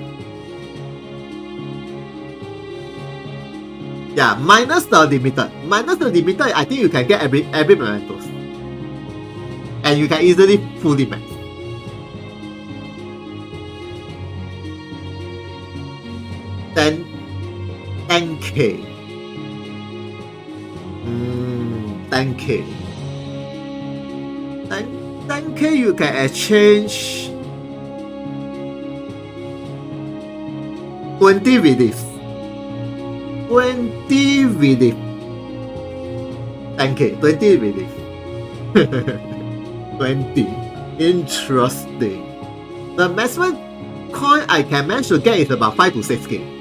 Yeah, minus the limited. Minus the limited, I think you can get every mementos. And you can easily fully max. 10k. 10k. 10k you can exchange 20 reliefs. 20 relief. 10k, 20 relief. 20. Interesting. The maximum coin I can manage to get is about 5 to 6k.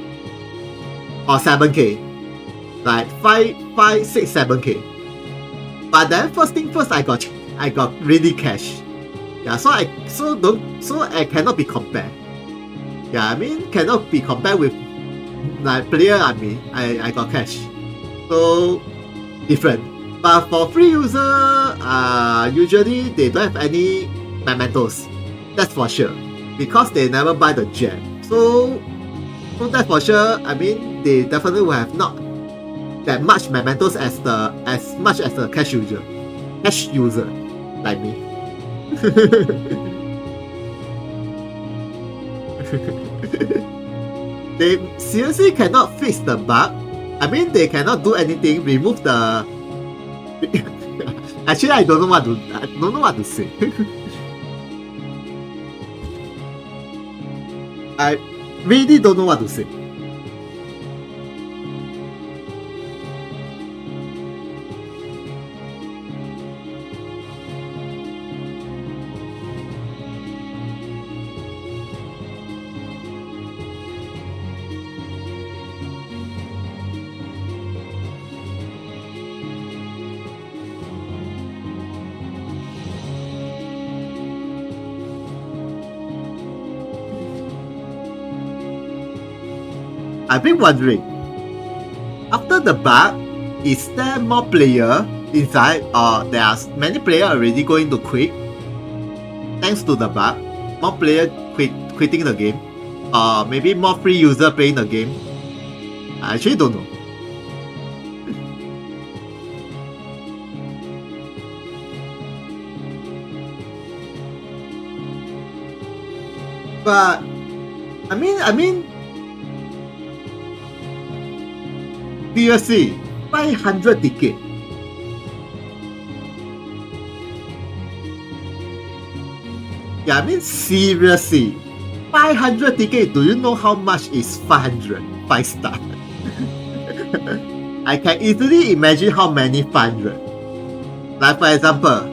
Or 7k. Like 5, 6, 7k. But then first thing first, I got really cash. Yeah, so I cannot be compared. Yeah, I mean cannot be compared with like player. I got cash. So different. But for free user, usually they don't have any mementos. That's for sure. Because they never buy the gem. So that's for sure. I mean they definitely will have not that much mementos as much as the cash user. Cash user like me. They seriously cannot fix the bug. I mean they cannot do anything, remove the actually I don't know what to say. I really don't know what to say. I've been wondering, after the bug, is there more player inside or there are many players already going to quit? Thanks to the bug, more players quitting the game, or maybe more free user playing the game? I actually don't know. But I mean seriously, 500 ticket. Yeah, I mean seriously, 500 ticket. Do you know how much is 500? 5 star. I can easily imagine how many 500. Like for example,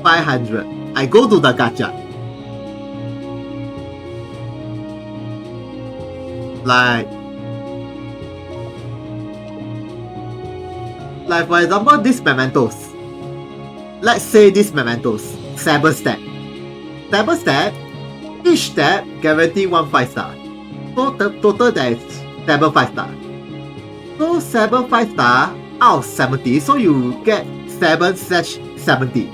500. I go to the gacha. Like for example, these mementos. Let's say these mementos, 7 step. 7 step, each step guarantee 1 5 star. So the total there is 7 5 star. So 7 5 star out of 70, so you get 7/70.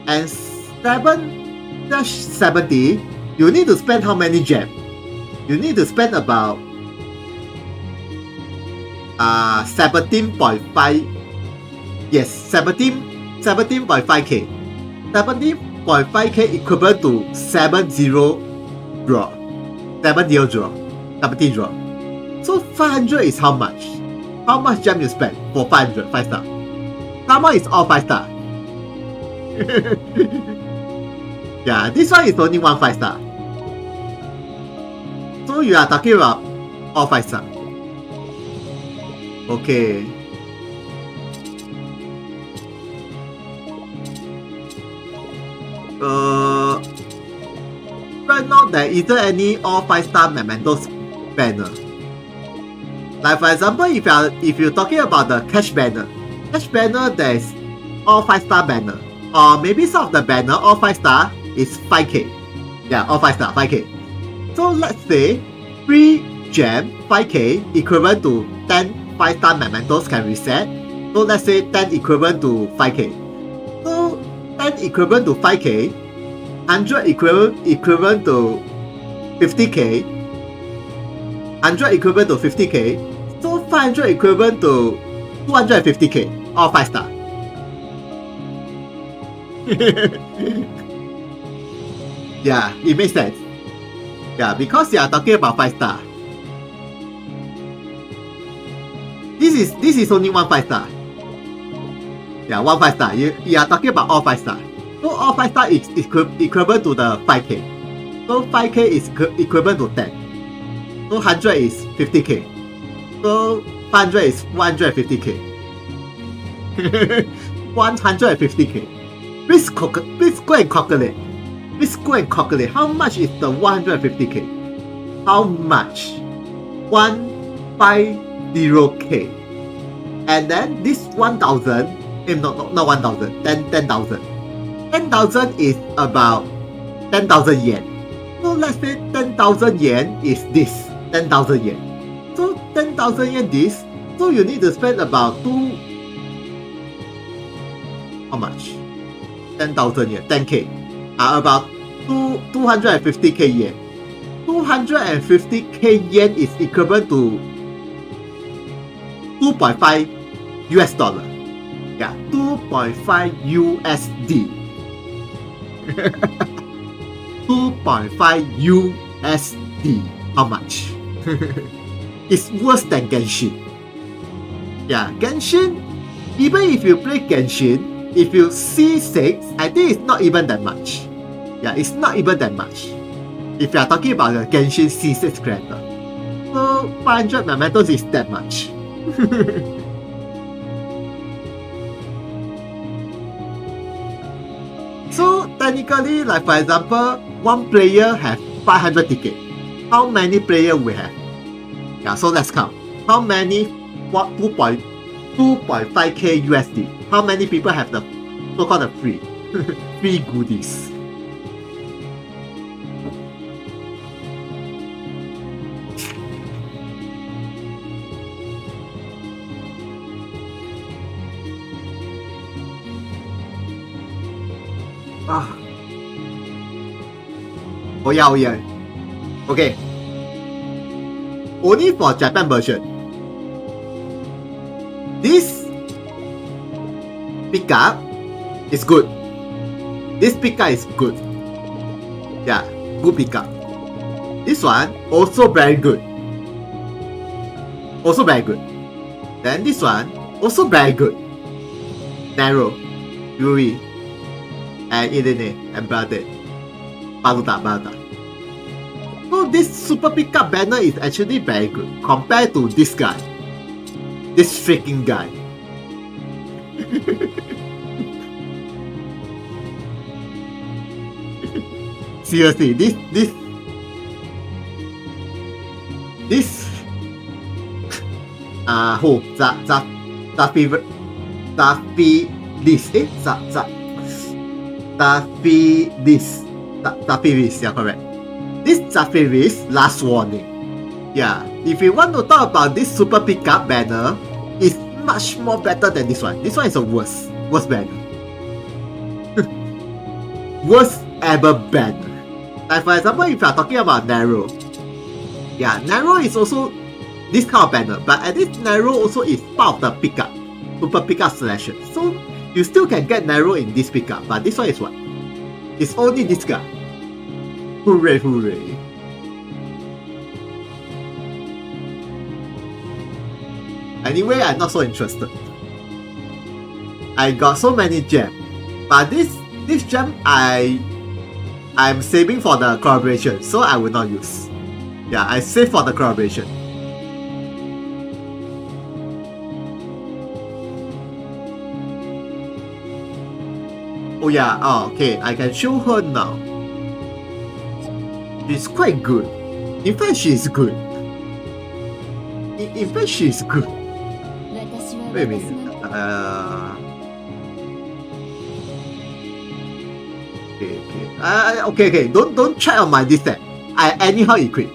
And 7/70, you need to spend how many gem? You need to spend about 17.5. Yes, 17.5k. 17.5k equivalent to 70 draw. 70 draw. 70 draw. So 500 is how much? How much gem you spend for 500 5 star? How much is all 5 star? Yeah, this one is only 1 5 star. So you are talking about all 5 star. Okay. Right now there isn't any all 5 star mementos banner. Like for example, if you're talking about the cash banner there is all 5 star banner. Or maybe some of the banner all 5 star is 5k. Yeah, all 5 star 5k. So let's say free gem 5k equivalent to 10 5 star mementos can reset. So let's say 10 equivalent to 5k. So 10 equivalent to 5k, 100 equivalent to 50k, 100 equivalent to 50k, so 500 equivalent to 250k, all 5 star. Yeah, it makes sense. Yeah, because you are talking about 5 star. This is only one 5-star. Yeah, one 5-star. You are talking about all 5-star. So all 5-star is equivalent to the 5k. So 5k is equivalent to 10. So 100 is 50k. So 500 is 150k. 150k. Please go and calculate. Please go and calculate how much is the 150k. How much? 150k. And then this 1,000. Not 1,000. 10,000. 10,000 is about 10,000 yen. So let's say 10,000 yen is this. 10,000 yen. So 10,000 yen this. So you need to spend about how much? 10,000 yen. 10k. About 250k yen. 250k yen is equivalent to 2.5 US dollar. Yeah, 2.5 USD. 2.5 USD. How much? It's worse than Genshin. Yeah, Genshin, even if you play Genshin, if you C6, I think it's not even that much. Yeah, it's not even that much. If you are talking about a Genshin C6 character. So 500 mementos is that much. So technically, like for example, one player have 500 tickets. How many players we have? Yeah, so let's count. How many? 2.5k USD. How many people have the so-called free free goodies? Oh yeah. Okay. Only for Japan version. This pickup is good. This pickup is good. Yeah, good pickup. This one also very good. Also very good. Then this one also very good. Narrow, Yuri, and Irene and Brother. Baruta. So this super pickup banner is actually very good compared to this guy. This freaking guy. Seriously, this Zafiris, yeah, correct. This Zafiris last warning. Yeah, if you want to talk about this super pickup banner, it's much more better than this one. This one is a worst banner. Worst ever banner. Like for example, if you are talking about Narrow, yeah, Narrow is also this kind of banner, but at least Narrow also is part of the pickup, super pickup selection. So you still can get Narrow in this pickup, but this one is what? It's only this guy. Hooray. Anyway, I'm not so interested. I got so many gems, but this gem I'm saving for the collaboration, so I will not use. Yeah, I save for the collaboration. Oh yeah, okay, I can show her now. She's quite good. In fact, she's good. In fact, she's good. Wait a minute. Okay. Don't check on my this set. I anyhow equip.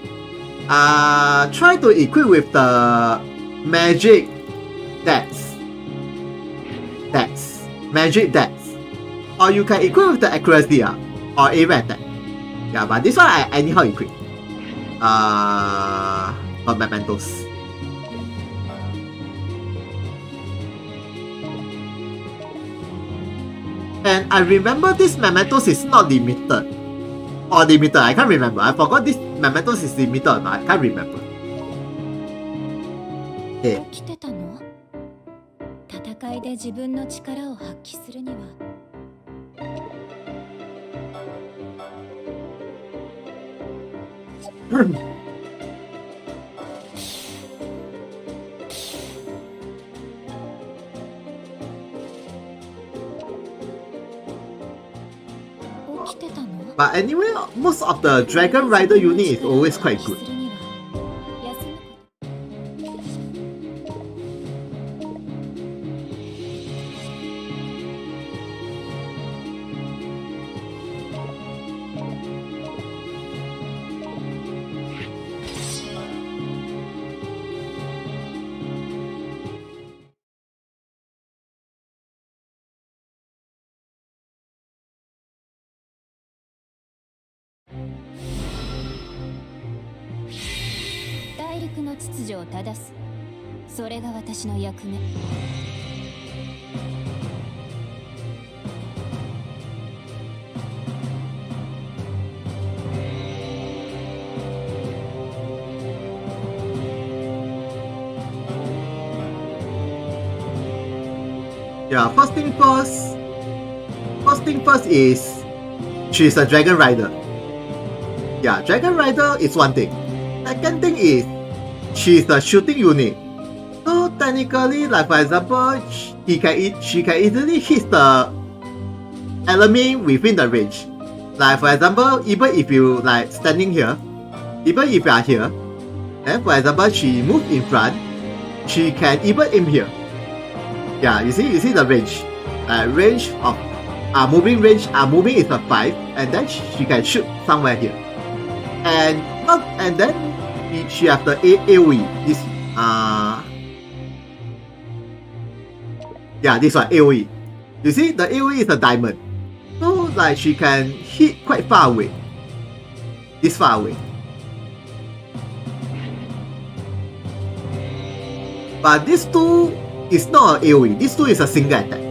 Try to equip with the magic magic dex. Or you can equip with the accuracy or area attack. Yeah, but this one I anyhow equip. For mementos. And I remember this mementos is not limited. Or limited, I can't remember. I forgot this mementos is limited or not. I can't remember. Okay. 起きてたの？戦いで自分の力を発揮するには起きてたの？ But anyway, most of the Dragon Rider unit is always quite good. するには休む大陸の秩序を正す。それが私の役目。Yeah, first thing first. First thing first is she's a Dragon Rider. Yeah, Dragon Rider is one thing. Second thing is she's a shooting unit. So technically, like for example, she can easily hit the enemy within the range. Like for example, even if you like standing here, even if you are here, and for example she moves in front, she can even aim here. Yeah, you see the range. Range of moving range. Moving is a 5, and then she can shoot somewhere here. And then she has the AOE. This yeah, this one AOE. You see the AOE is a diamond, so like she can hit quite far away. This far away. But this two is not an AOE. This two is a single attack.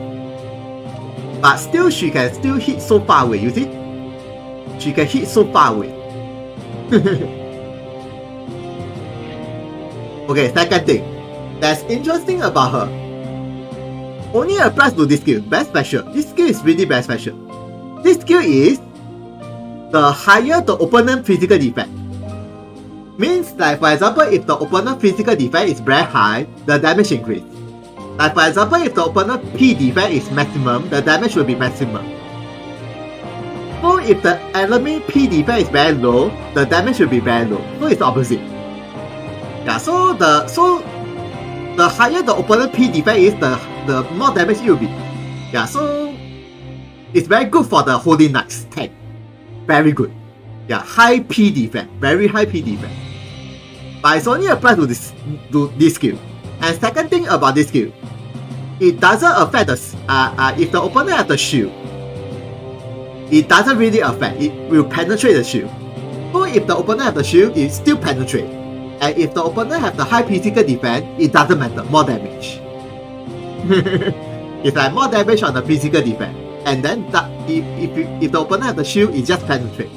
But still, she can still hit so far away. You see? She can hit so far away. Okay, second thing that's interesting about her. Only applies to this skill, best special. This skill is really best special. This skill is the higher the opponent physical defense. Means like for example, if the opponent physical defense is very high, the damage increase. Like for example, if the opponent P defense is maximum, the damage will be maximum. So if the enemy P defense is very low, the damage will be very low. So it's the opposite. Yeah, so the higher the opponent P defense is, the more damage it will be. Yeah, so it's very good for the Holy Knights tank. Very good. Yeah, high P defense, very high P defense. But it's only applied to this skill. And second thing about this skill, it doesn't affect the if the opponent has the shield, it doesn't really affect. It will penetrate the shield. So if the opponent has the shield, it still penetrates. And if the opponent has the high physical defense, it doesn't matter. More damage. It's like more damage on the physical defense. And then if the opponent has the shield, it just penetrates.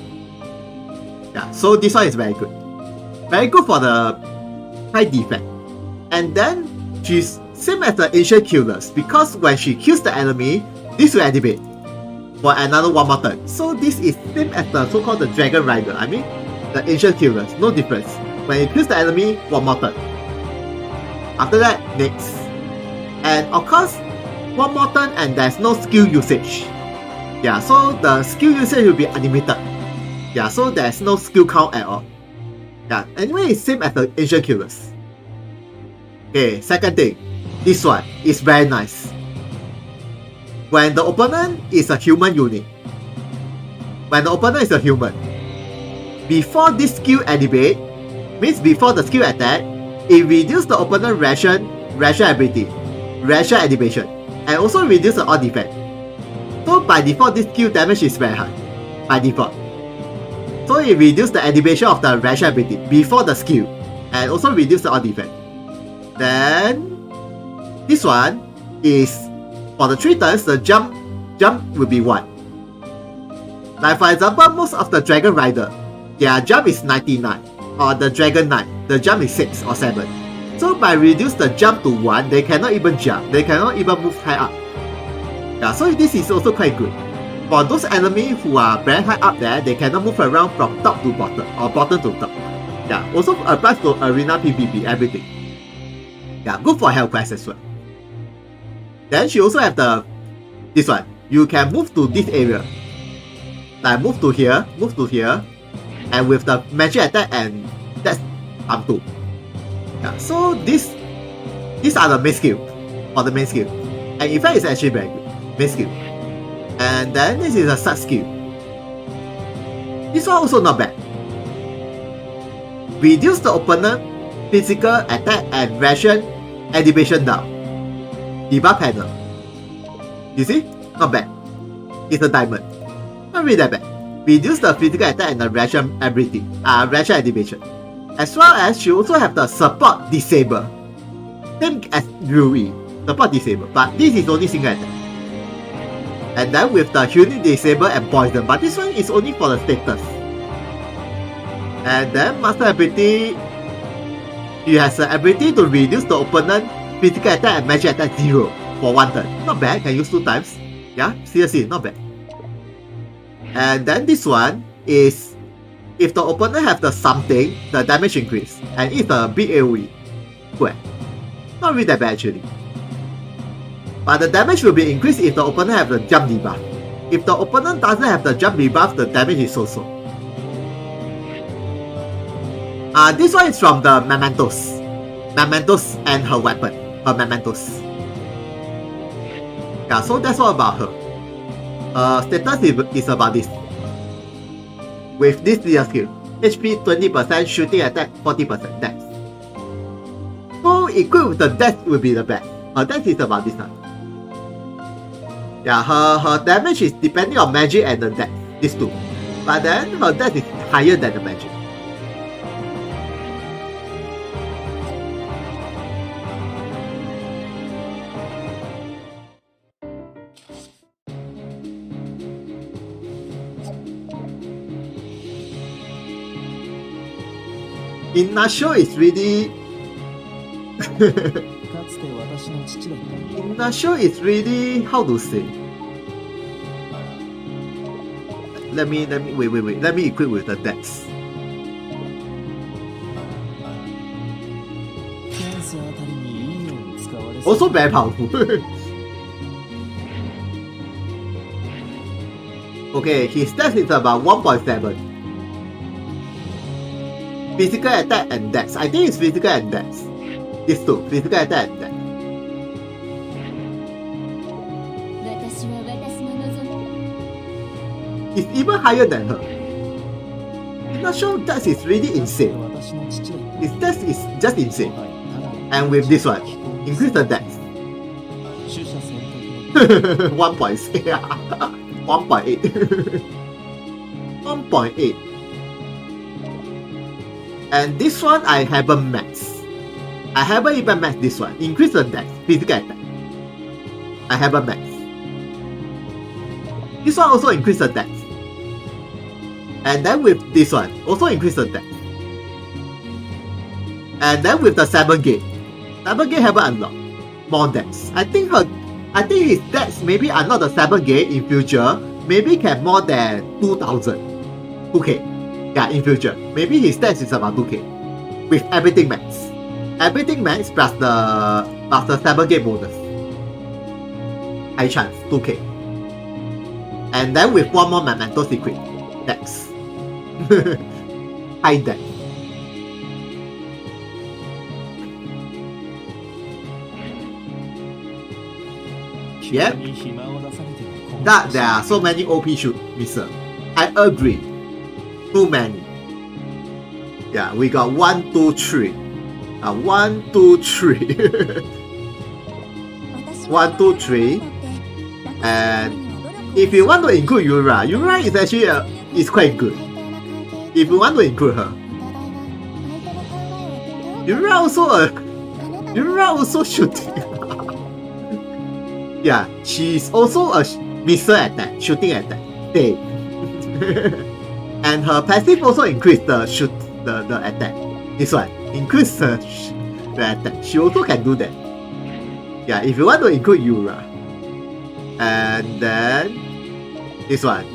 Yeah. So this one is very good. Very good for the high defense. And then she's same as the ancient killers, because when she kills the enemy, this will activate for another one more turn. So this is same as the so-called the Dragon Rider. I mean the ancient killers, no difference. When it kills the enemy, one more turn. After that, next. And of course, one more turn and there's no skill usage. Yeah, so the skill usage will be unlimited. Yeah, so there's no skill count at all. Yeah, anyway, it's same as the ancient killers. Okay, second thing. This one is very nice. When the opponent is a human unit. When the opponent is a human. Before this skill activate, means before the skill attack, it reduces the opponent ration ability, ration activation, and also reduces the all defense. So by default, this skill damage is very high. By default. So it reduces the activation of the ration ability before the skill, and also reduces the all defense. Then this one is for the 3 turns, the jump will be 1. Like for example, most of the Dragon Rider, their jump is 99. Or the Dragon Knight, the jump is 6 or 7. So by reduce the jump to 1, they cannot even jump. They cannot even move high up. Yeah, so this is also quite good. For those enemies who are very high up there, they cannot move around from top to bottom or bottom to top. Yeah, also applies to arena PvP, everything. Yeah, good for health quest as well. Then she also have this one. You can move to this area. Like move to here, and with the magic attack, and that's up to. Yeah, so these are the main skill, or the main skill. And in fact, it's actually very good, main skill. And then this is a sub skill. This one also not bad. Reduce the opponent physical attack and ration animation down. Debuff panel. You see? Not bad. It's a diamond. Not really that bad. Reduce the physical attack and the ration ability. Ration animation. As well as she also have the support disable. Same as Rui. Support disable. But this is only single attack. And then with the healing disable and poison. But this one is only for the status. And then master ability. She has the ability to reduce the opponent physical attack and magic attack 0 for 1 turn. Not bad, can use 2 times. Yeah, seriously, not bad. And then this one is if the opponent have the something, the damage increase. And it's a big AoE. Well, not really that bad actually. But the damage will be increased if the opponent have the jump debuff. If the opponent doesn't have the jump debuff, the damage is so-so. This one is from the Mementos. Mementos and her weapon. Her Mementos. Yeah, so that's all about her. Status is about this. With this skill, HP 20%, shooting attack 40%, dex. So equipped with the dex will be the best. Her dex is about this one. Yeah, her damage is depending on magic and the dex, these two. But then her dex is higher than the magic. Inasho is really Inasho is really, how to say? Let me wait. Let me equip with the dex. Also very powerful. Okay, his dex is about 1.7. Physical attack and dex. I think it's physical and dex. These two, physical attack and dex. It's even higher than her. Inasho dex is really insane. His dex is just insane. And with this one, increase the dex. 1.8. 1.8. 1.8. And this one I haven't maxed. I haven't even maxed this one. Increase the dex, physical attack. I haven't maxed. This one also increase the dex. And then with this one, also increase the dex. And then with the 7 gate. 7 gate haven't unlocked. More dex. I think his dex maybe unlock the 7 gate in future. Maybe can more than 2,000. 2k. Yeah, in future. Maybe his stats is about 2k. With everything max. Everything max plus the 7k bonus. High chance, 2k. And then with one more Memento secret. Dex. High dex. Yep. That there are so many OP shoot misser. I agree. Too many. Yeah, we got 1, 2, 3. 1, 2, 3. 1, 2, 3. And if you want to include Yura is actually is quite good. If you want to include her. Yura also shooting. Yeah, she's also a missile attack, shooting attack. Hey. And her passive also increase the attack. This one increase the attack. She also can do that. Yeah, if you want to include Yura. And then this one.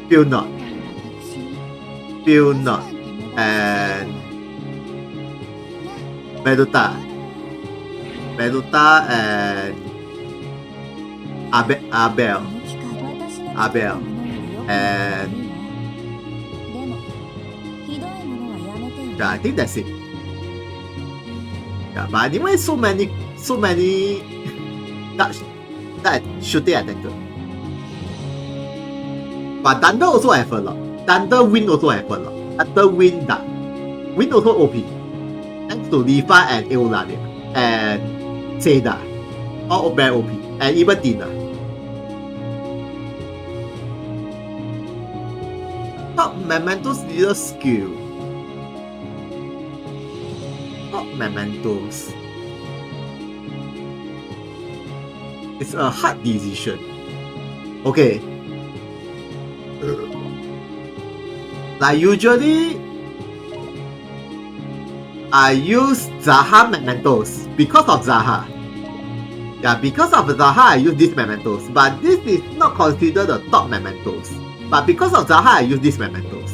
Feel not. Feel not. And Meduta and Abel and yeah, I think that's it. Yeah, but anyway, so many that shooting attacker. But Thunder also have a lot. Thunder Wind also have a lot. Thunder Wind that. Wind also OP. Thanks to Lifa and Eulalia and Seda. All very OP. And even Tina. Top Mementos leader skill. Top Mementos. It's a hard decision. Okay. Like usually, I use Zaha Mementos because of Zaha. Yeah, because of Zaha I use these Mementos. But this is not considered the top Mementos. But because of Zaha I use these Mementos.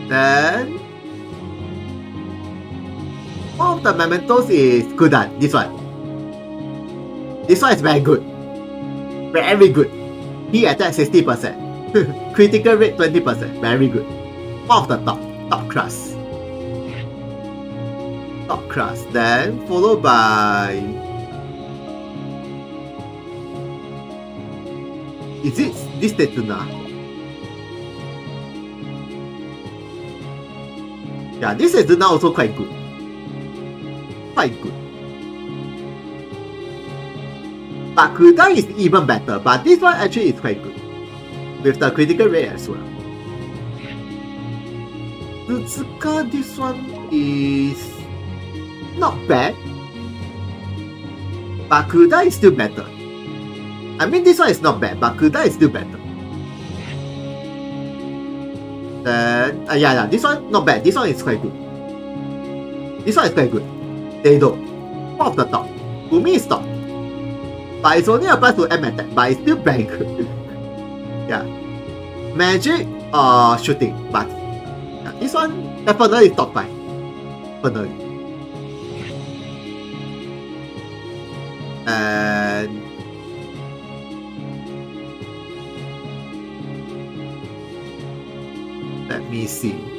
Then one of the Mementos is Kudan, this one. This one is very good. Very good. He attacks 60%. Critical rate 20%. Very good. One of the top class. Top class. Then followed by... Is it this Tetuna? Yeah, this Tetuna also quite good. Quite good. Bakuda is even better, but this one actually is quite good. With the critical rate as well. Suzuka, this one is not bad. Bakuda is still better. I mean, this one is not bad. Bakuda is still better. Then, yeah, this one not bad. This one is quite good. This one is quite good. Deido, one of the top. Umi is top. But it's only applies to M attack, but it's still very good. Yeah. Magic or shooting, but yeah, this one definitely is top 5. Definitely. And let me see.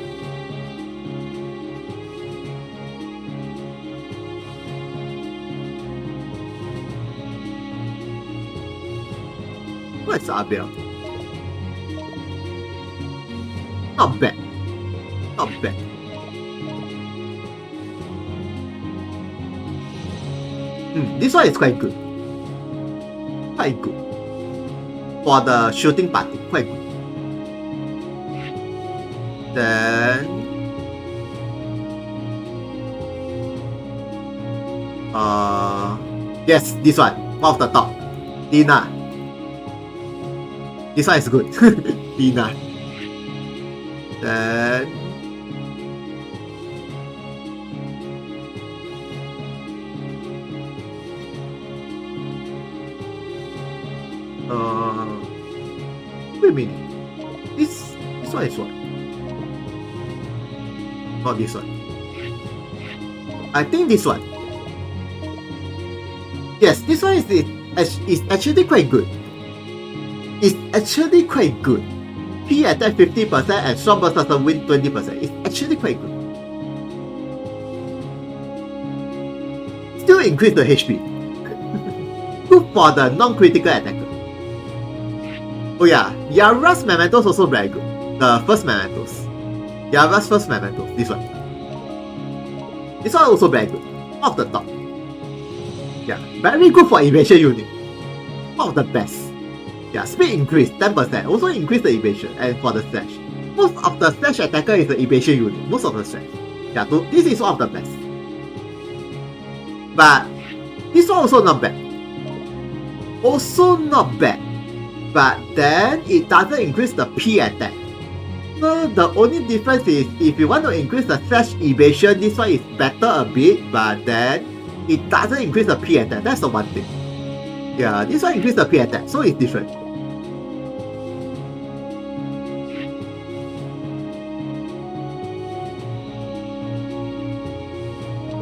What's Abel? Not bad. Not bad. This one is quite good. Quite good. For the shooting party, quite good. Then... yes, this one. One of the top. Dina. This one is good. Dina. Then... wait a minute. This one is what? Not this one. I think this one. Yes, this one is actually quite good. It's actually quite good. P attack 50% and strong burst of win 20%. It's actually quite good. Still increase the HP. Good for the non-critical attacker. Oh yeah, Yara's Mementos also very good. The first Mementos. Yara's first Mementos. This one. This one also very good. Off the top. Yeah, very good for evasion unit. One of the best. Yeah, speed increase 10%. Also increase the evasion and for the slash. Most of the slash attacker is the evasion unit. Most of the slash. Yeah, so this is one of the best. But this one also not bad. Also not bad. But then it doesn't increase the P attack. So the only difference is if you want to increase the slash evasion, this one is better a bit, but then it doesn't increase the P attack. That's the one thing. Yeah, this one increases the P attack, so it's different.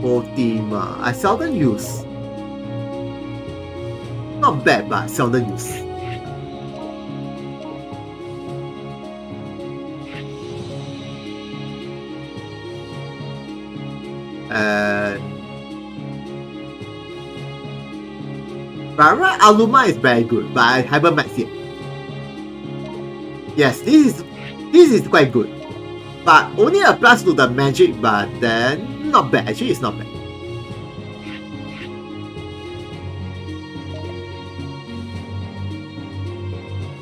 Ultima, I seldom use. Not bad, but seldom use. Rara Aluma is very good, but I haven't maxed yet. Yes, this is quite good, but only applies to the magic. But then not bad. Actually, it's not bad.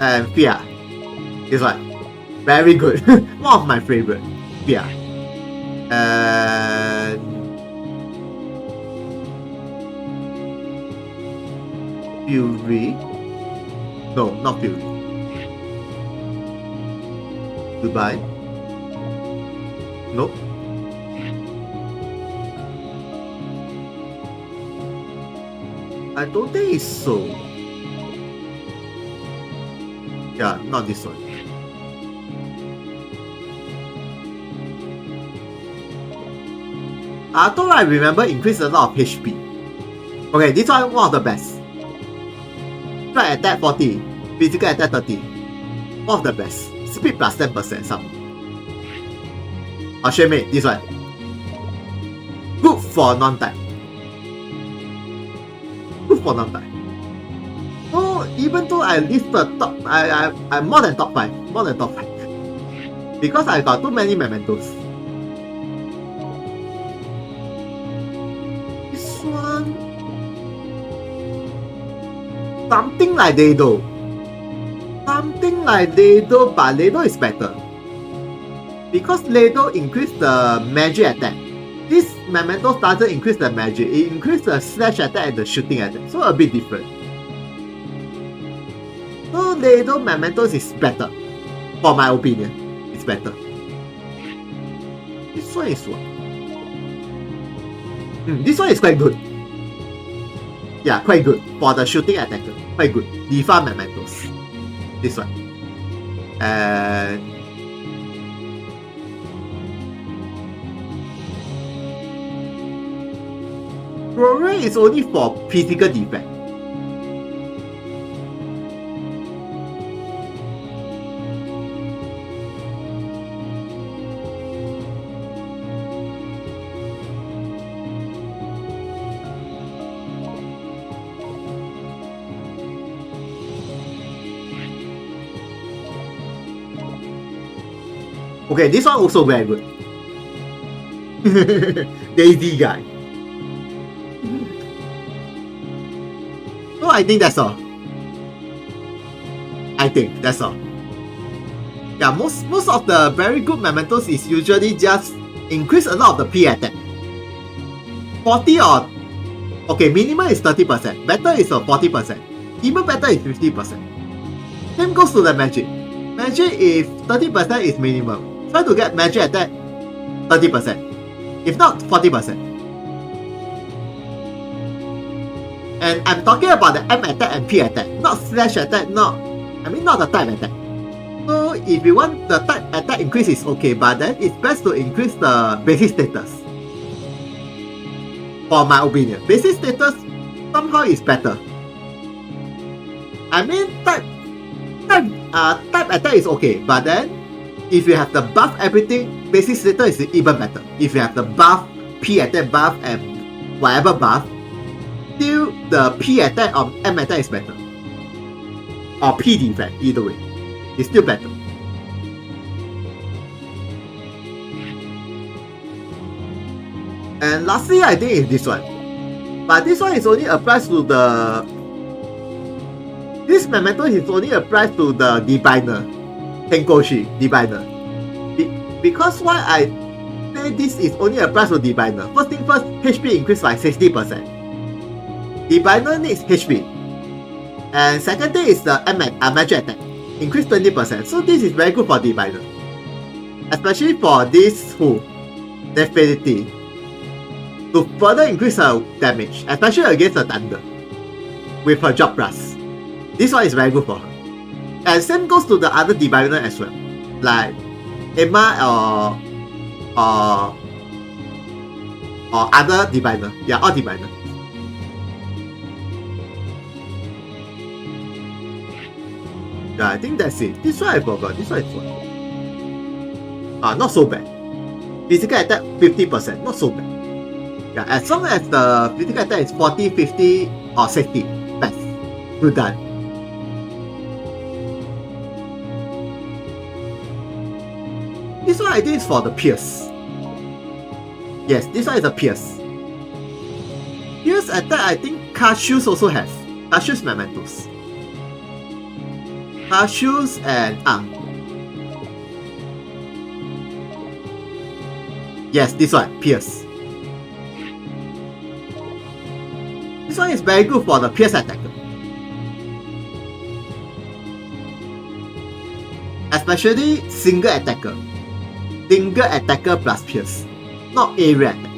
And Fia, this one, very good. One of my favorite. Fia. And Fury. No, not Fury. Goodbye. Nope. I don't think it's so. Yeah, not this one. Although I remember increase a lot of HP. Okay, this one of the best. Strike attack 40, physical attack 30. One of the best. Speed plus 10% some. I'll show you this one. Good for non-type. Good for non-type. So even though I list the top, I'm more than top 5. More than top 5. Because I got too many mementos. This one, something like Lado. Something like Lado, but Lado is better. Because Lado increased the magic attack. This Mementos doesn't increase the magic, it increases the slash attack and the shooting attack. So a bit different. So Lado Mementos is better. For my opinion. It's better. This one is what? This one is quite good. Yeah, quite good. For the shooting attacker. Quite good. Diva Mementos. This one. And Rory is only for physical defense. Okay, this one also very good. Daisy guy. So I think that's all. I think that's all. Yeah, most of the very good mementos is usually just increase a lot of the P attack. 40 or okay, minimum is 30%. Better is 40%. Even better is 50%. Same goes to the magic. Magic if 30% is minimum. Try to get magic attack 30%. If not 40%. And I'm talking about the M attack and P attack, not slash attack, not the type attack. So if you want the type attack increase is okay, but then it's best to increase the basic status. For my opinion, basic status somehow is better. I mean type attack is okay, but then if you have the buff everything, basic status is even better. If you have the buff, P attack buff and whatever buff, still the P attack or M attack is better. Or P defense, either way. It's still better. And lastly, I think is this one. But this one is only applies to the... This memento is only applies to the Diviner. Tenkoshi, Diviner. Because why I say this is only applies to Diviner. First thing first, HP increased by 60%. Diviner needs HP. And second thing is the magic attack. Increase 20%. So this is very good for Diviner. especially for this who Infinity, to further increase her damage, especially against the Thunder, with her Job Plus. This one is very good for her. And same goes to the other diviner as well, like Emma or other diviner. Yeah, all diviner. Yeah, I think that's it. This one I forgot. This one is what? Not so bad. Physical attack 50%, not so bad. Yeah, as long as the physical attack is 40, 50, or 60, best. Good done. This one I think is for the Pierce. Yes, this one is a Pierce. Pierce attack I think Cassius also has. Cassius Mementos. Cassius and Yes, this one, Pierce. This one is very good for the Pierce attacker. Especially single attacker. Single attacker plus Pierce. Not area attack.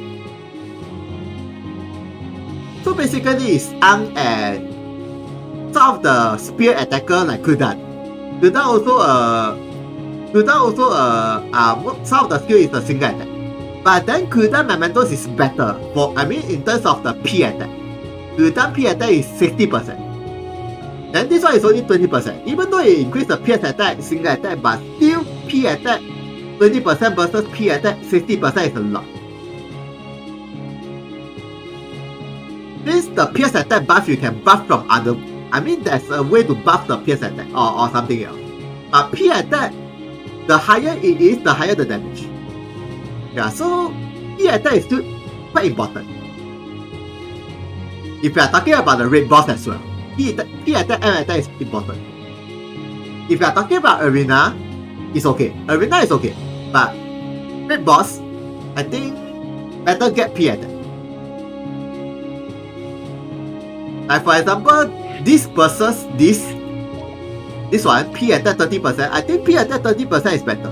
So basically it's and some of the spear attacker like Kudan. Kudan also some of the skill is the single attack. But then Kudan Mementos is better for in terms of the P attack. Kudan P attack is 60%. Then this one is only 20%. Even though it increased the P attack, single attack, but still P attack 20% versus P attack 60% is a lot. Since the Pierce attack buff you can buff from other, there's a way to buff the Pierce attack or something else. But P attack, the higher it is, the higher the damage. Yeah, so P attack is still quite important. If you are talking about the raid boss as well, P attack, M attack is important. If you are talking about arena, it's okay. Arena is okay. But raid boss, I think better get P attack. Like for example, this versus this one, P attack 30%. I think P attack 30% is better.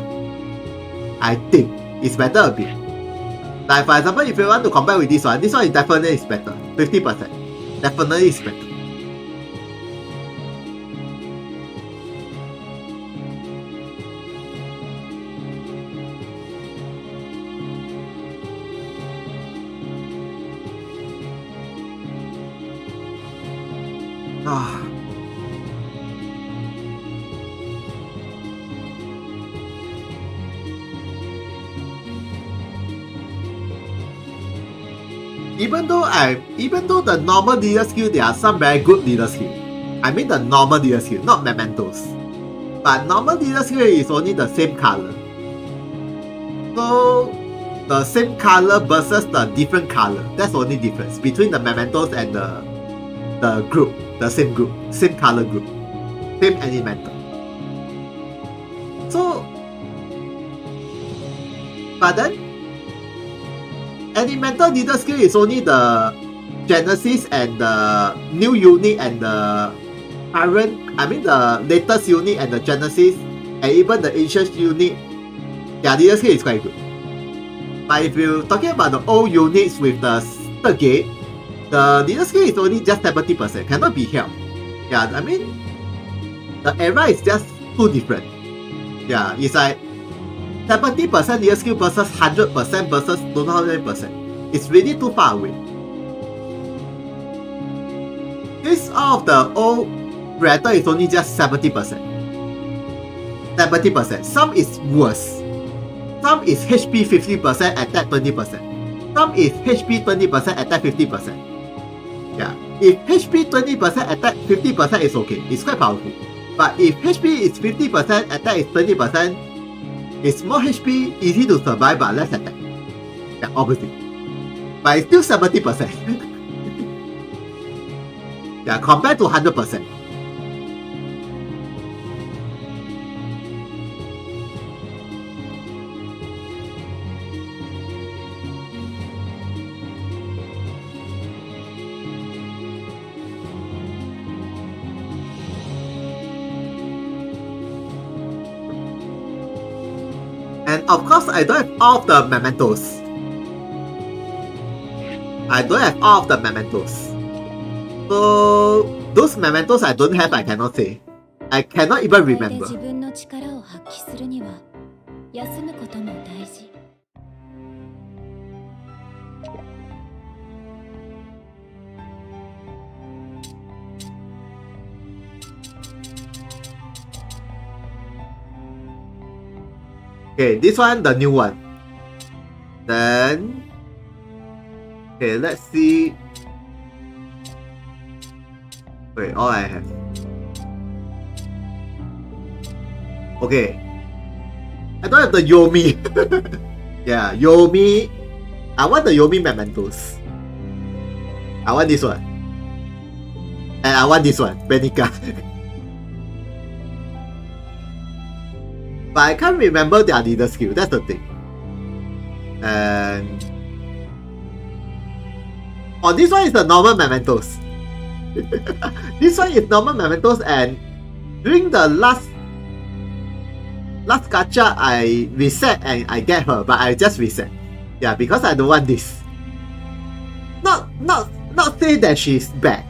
I think it's better a bit. Like for example, if you want to compare with this one is definitely is better. 50%. Definitely is better. Even though the normal leader skill, there are some very good leader skill. The normal leader skill, not Mementos. But normal leader skill is only the same color. So the same color versus the different color. That's the only difference between the Mementos and the group, the same group, same color group, same elemental. So, but then elemental leader skill is only the Genesis and the new unit and the current, the latest unit and the Genesis and even the ancient unit. Their leader skill is quite good. But if you're talking about the old units with the third gate, the leader skill is only just 70%, cannot be held. Yeah, the era is just too different. Yeah, it's like 70% leader skill versus 100% versus don't know how many percent. It's really too far away. This all of the old reactor is only just 70%. 70%. Some is worse. Some is HP 50%, attack 20%. Some is HP 20%, attack 50%. Yeah, if HP 20%, attack 50% is okay. It's quite powerful. But if HP is 50%, attack is 20%, it's more HP, easy to survive but less attack. Yeah, obviously. But it's still 70%. Yeah, compared to 100%. And And of course, I don't have all of the mementos. I don't have all of the mementos. So those mementos I don't have, I cannot say. I cannot even remember. 自分の力を発揮するには休むことも大事。Okay, this one, the new one. Then, okay, let's see. Wait, all I have. Okay. I don't have the Yomi. Yeah, Yomi. I want the Yomi mementos. I want this one. And I want this one, Benica. But I can't remember their leader skill, that's the thing. And oh, this one is the normal mementos. This one is normal mementos, and during the last gacha I reset and I get her, but I just reset. Yeah, because I don't want this. Not say that she's bad.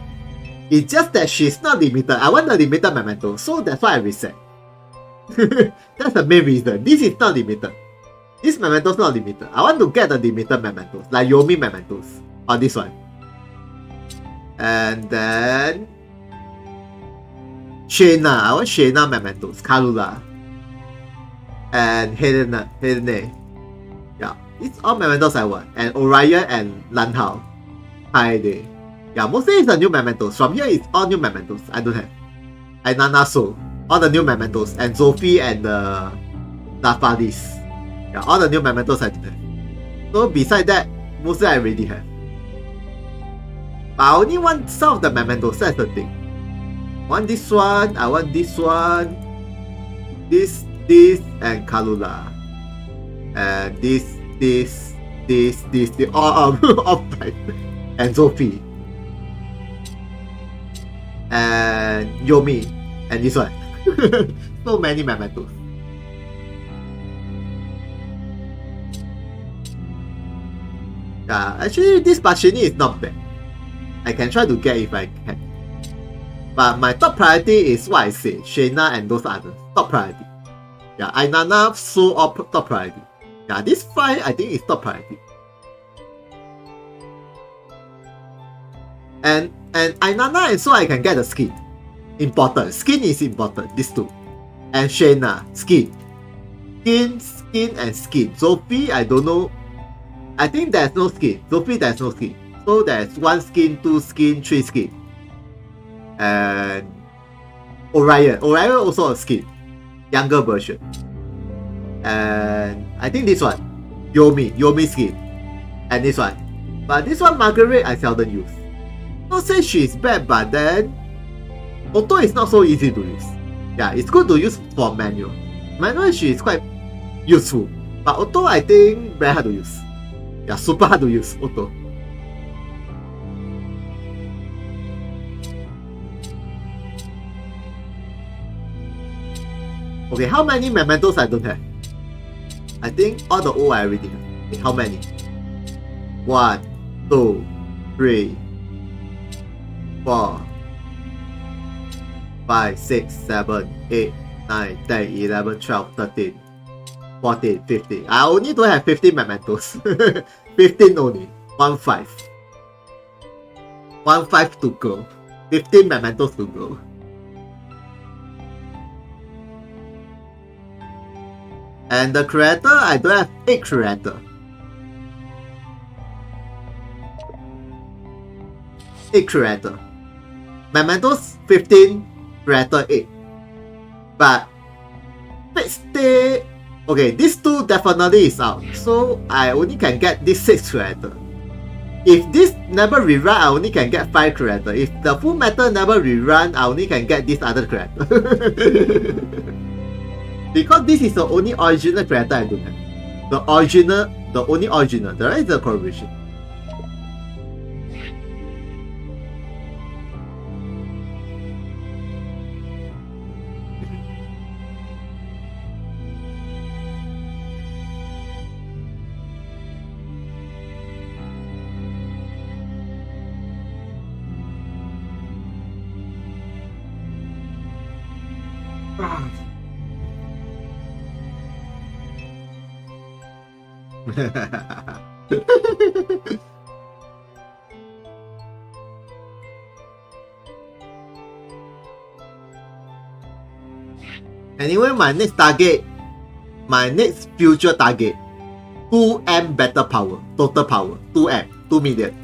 It's just that she's not limited. I want the limited memento, so that's why I reset. That's the main reason. This is not limited. This memento is not limited. I want to get the limited mementos, like Yomi mementos, on this one. And then Shayna. I want Shayna mementos, Karula. And Helene. Yeah, it's all mementos I want. And Orion and Lanhao. Haide. Yeah, mostly it's the new mementos. From here, it's all new mementos. I don't have. And Nanaso. All the new mementos, and Sophie and the Nafalis. Yeah, all the new mementos I don't have. So beside that, mostly I already have. But I only want some of the mementos, that's the thing. I want this one, I want this one, this, and Kalula. And this, all five. And Sophie. And Yomi. And this one. So many mementos. Yeah, actually this Bashini is not bad. I can try to get if I can. But my top priority is what I said, Shayna and those others. Top priority. Yeah, Ainana, so all top priority. Yeah, this 5 I think is top priority. And Ainana and so I can get the skin. Important. Skin is important. These two. And Shayna. Skin. Skin and skin. Sophie, I don't know. I think there's no skin. Sophie, there's no skin. So there's 1 skin, 2 skin, 3 skin. And Orion. Orion also a skin. Younger version. And I think this one. Yomi skin. And this one. But this one, Margaret, I seldom use. Not say she's bad, but then auto is not so easy to use. Yeah, it's good to use for manual. Manual she is quite useful. But auto I think very hard to use. Yeah, super hard to use auto. Okay, how many mementos I don't have? I think all the O I already have. Okay, how many? 1, 2, 3, 4, 5, 6, 7, 8, 9, 10, 11, 12, 13, 14, 15. I only don't have 15 mementos. 15 only. 1, 5. 1, 5 to go. 15 mementos to go. And the creator, I don't have 8 creator. 8 creator. Mementos 15, creator 8. But let's stay. Okay, these 2 definitely is out. So I only can get this 6 creator. If this never rerun, I only can get 5 creator. If the full metal never rerun, I only can get this other creator. Because this is the only original creator I don't have. The only original. The rest is the collaboration. Anyway, my next future target, 2M battle power, total power, 2M, 2 million.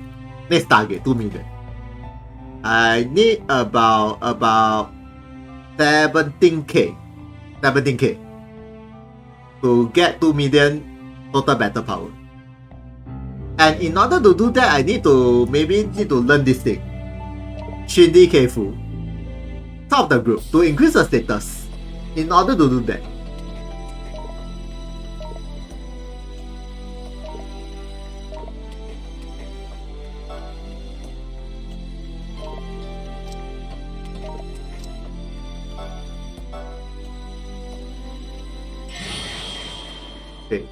Next target, 2 million. I need about 17k to get 2 million total battle power. And in order to do that, I need to learn this thing. Shindy Keifu. Top of the group to increase the status. In order to do that. Okay.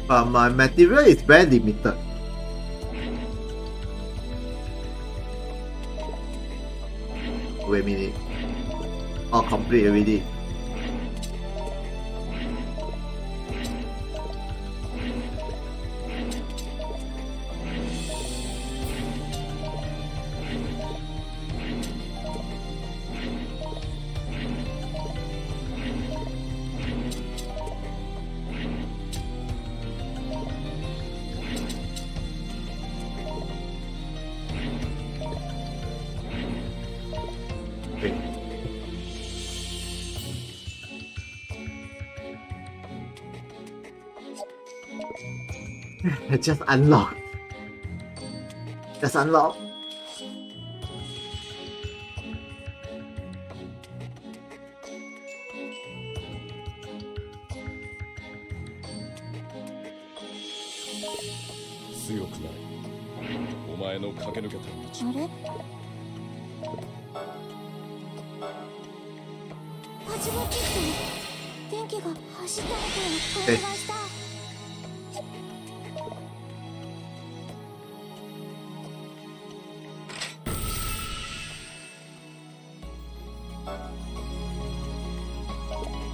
But my material is very limited. Wait a minute. All complete already. Just unlock. Just unlock.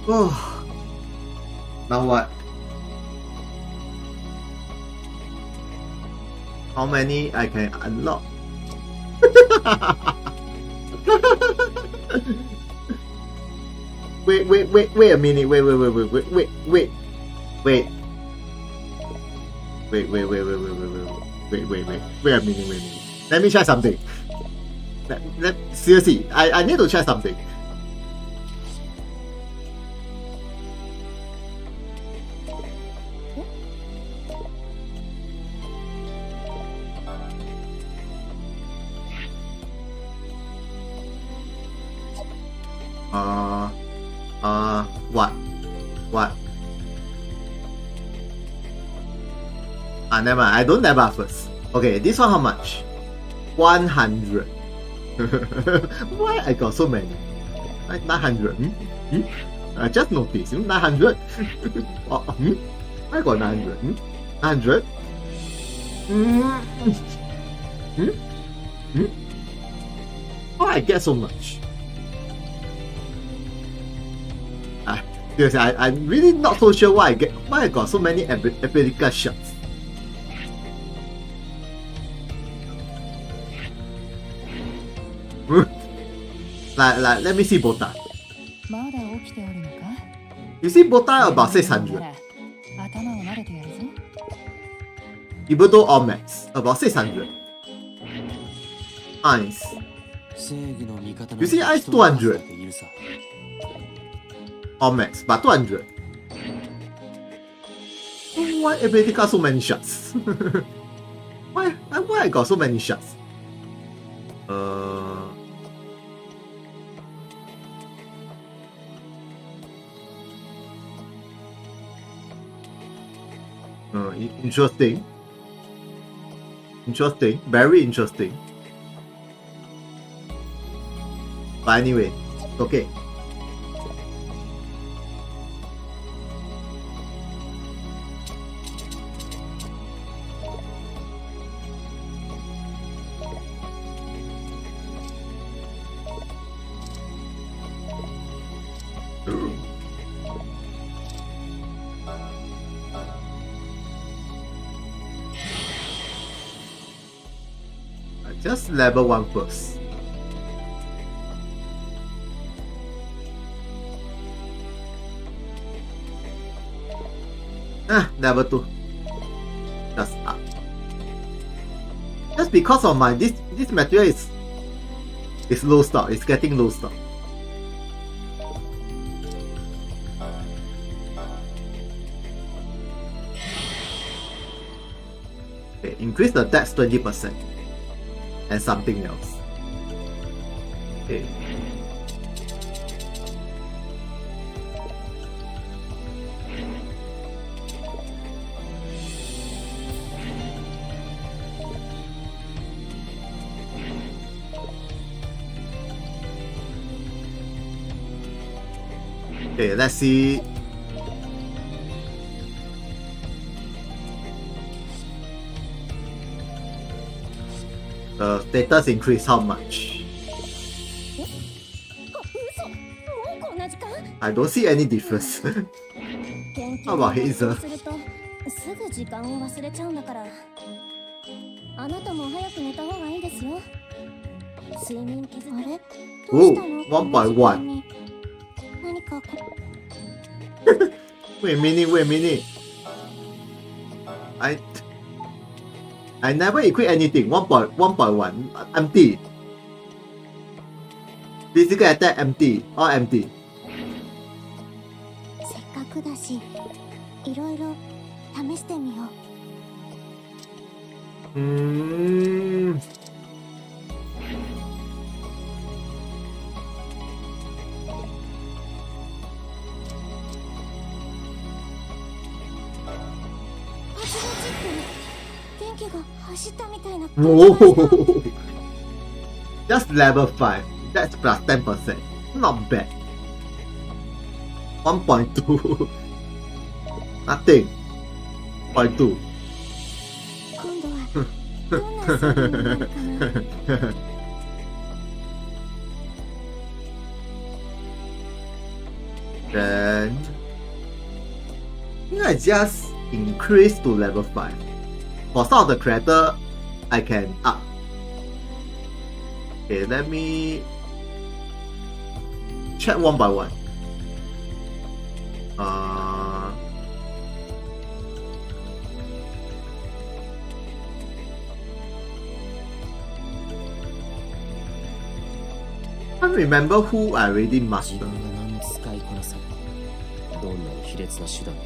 Oh, now what? How many I can unlock? Wait a minute. Wait a minute. Let me try something. Seriously, I need to try something. What? Never mind. I don't never first. Okay, this one how much? 100. Why I got so many? 900. I just noticed. 900. I got 900. 900. How I get so much? Seriously, I'm really not so sure why I got so many ability shots. Like, let me see Bota. You see Bota about 600. Ibudo all max, about 600. Ice. You see Ice 200. All max, but 200. Why ability got so many shots? Why I got so many shots? Interesting. Very interesting. But anyway, okay. Just level 1 first. Level 2. Just up. Just because of my this material is low stock. It's getting low stock. Okay, increase the dex 20% and something else. Okay. Okay, let's see. The status increase how much? 嘘、もうこんな時間？ I don't see any difference. 研 How about Hazel? するとすぐ時間を忘れちゃうんだから。あなたも早く寝た方がいいですよ。睡眠削あれ？どうしたの？ 1 by 1. 何か Wait a minute. I never equip anything. 1.1 empty. Physical attack empty. All empty. せっかくだし、いろいろ試してみよう。電気が走ったみたいな。Whoa. Just level 5. That's plus 10%. Not bad. 1.2. Nothing. 0.2. 今度はどんな作品になるかな。Then I just increase to level 5. For some of the character, I can up. Okay, let me check one by one. Can't remember who I already 自 mastered. 分が何を使いこなされどんなに卑劣な手段だ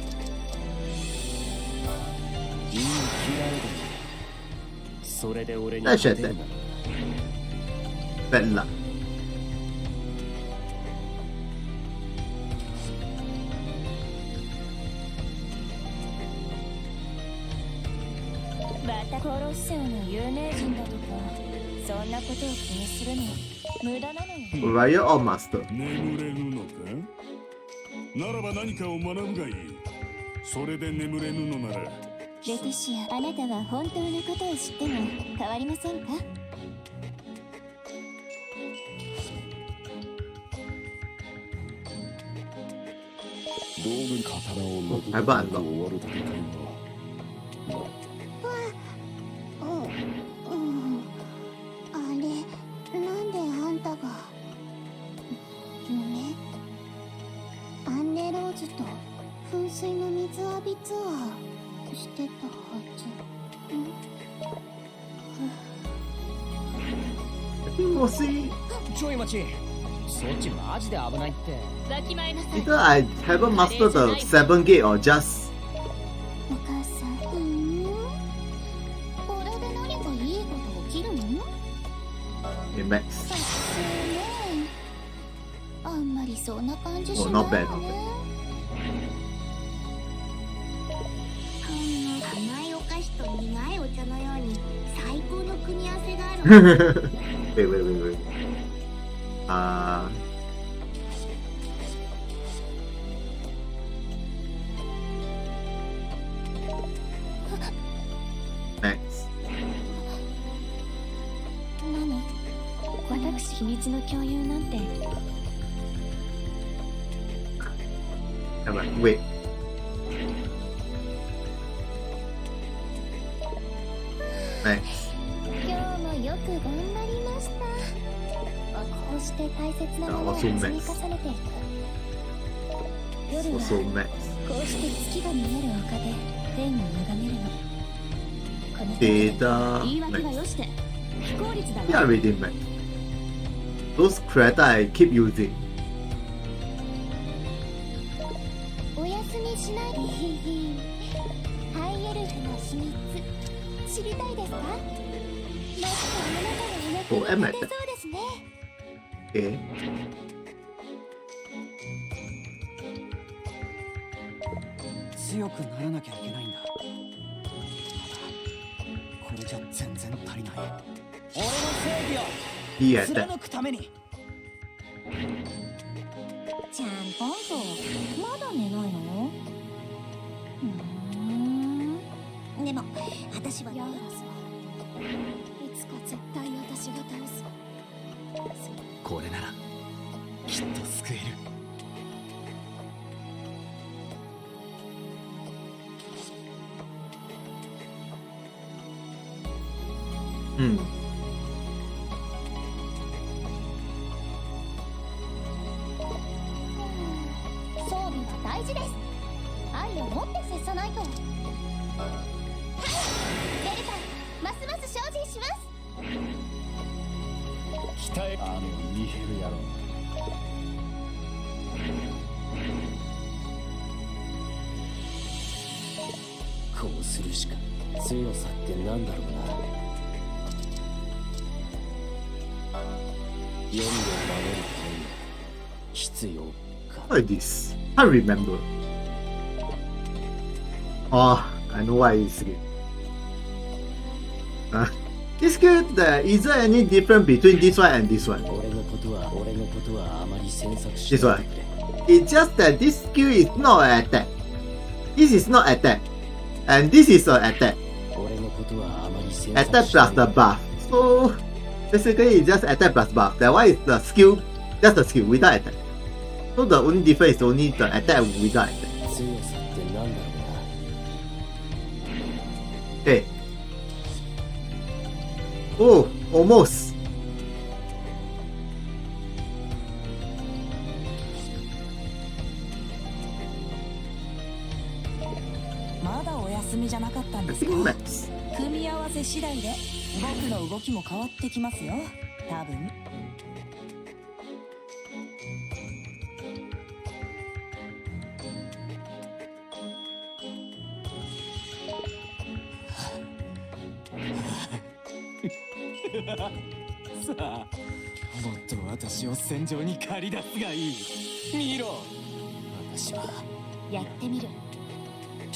いい嫌いだそれで俺に勝てるな Bad luck. また殺しちゃうの有名人だとかそんなことを気にするの無駄なのよ。 Warrior or Master? 眠れぬのかならば何かを学ぶがいい。それで眠れぬのなら。レティシア、あなたは本当のことを知っても変わりませんか？道具刀を投げて終わる戦いは。あれ、なんであんたが夢アンネローズと噴水の水浴びツアーしてたはず。We'll see. ちょい待ちそっちマジで危ないってわきまえなさい Either I haven't mastered the 7 gate or just お母さん、これで何かいいこと起きるの？ a max. さすがね。あんまりそんな感じし Oh, ない not bad, わ not ね。 bad. 甘いお菓子と苦いお茶のように最高の組み合わせがある。wait. Max. 何？私秘密の共有なんて。Come on, wait. 今日もよく頑張りました。こうして大切なものを積み重ねていく。夜はこうして月が見える丘で天を眺めるの。この言い訳はよして、非効率だな。Yeah, reading Max. Those characters I keep using. おやすみしないで。ハイエルフの秘密知りたいですか？まずはあなたのお腹に立てそうですね。Okay. 強くならなきゃいけないんだ。これじゃ全然足りない。俺の正義を貫くために。ちゃんぽんとまだ寝ないの？でも私はヤーラスはいつか絶対私が倒す。これならきっと救える。装備は大事です。愛を持って接さないと。はい、ベルタ、ますます精進します。鍛えあのニヘル野郎。こうするしか。強さってなんだろうな。読んで守るために必要か。What is this? I remember. Oh, I know why it's good. This good. Is there any difference between this one and this one? 俺のことはあまり詮索し This な one. いでくれ。 It's just that this skill is not an attack. This is not attack. And this is an attack. 俺のことはあまり詮索 Attack しな plus い the buff. So basically it's just attack plus buff. That one is the skill. Just the skill without attack. So the only difference is only the attack without attack. 強さってなんだろうな。 Okay. Oh, almost. まだお休みじゃなかったんですか？ Max. 組み合わせ次第で僕の動きも変わってきますよ。多分。さあ、もっと私を戦場に駆り出すがいい。見ろ、私はやってみる。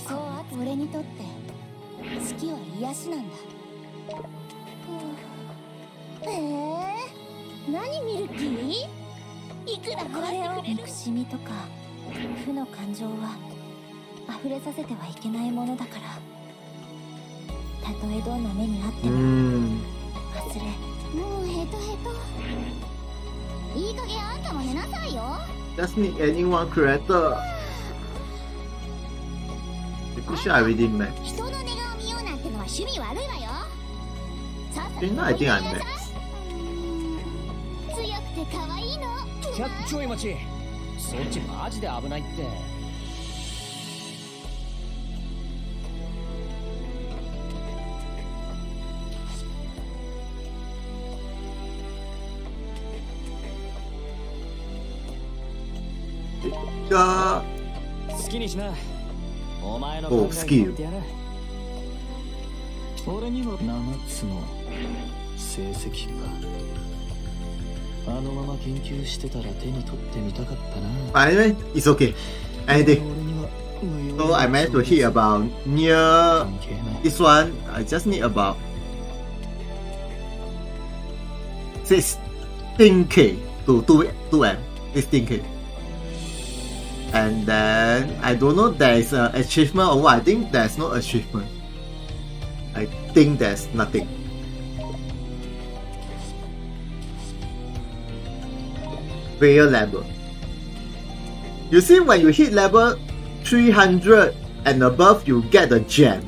そうあって俺にとって好きは癒しなんだ。何ミルキー？いくらこれを憎しみとか負の感情は溢れさせてはいけないものだから、たとえどんな目にあっても忘れ。もうヘトヘト。いい加減あんたも寝なさいよ。 Just need any one character. Pretty sure I already max. 人の寝顔見ようなんてのは趣味悪いわよ。さっさと I think I'm max. 強くて可愛いの。ちょい待ち。そっちマジで危ないって。好きにしな。お前の考えに乗ってやる。俺には7つの成績か。あのまま研究してたら手に取ってみたかったな。 Anyway, it's okay. Anything. So I managed to hit about near this one. I just need about 16k to 2M. 16k. And then I don't know there is an achievement or what. I think there's no achievement. I think there's nothing. Prayer level. You see, when you hit level 300 and above, you get the gem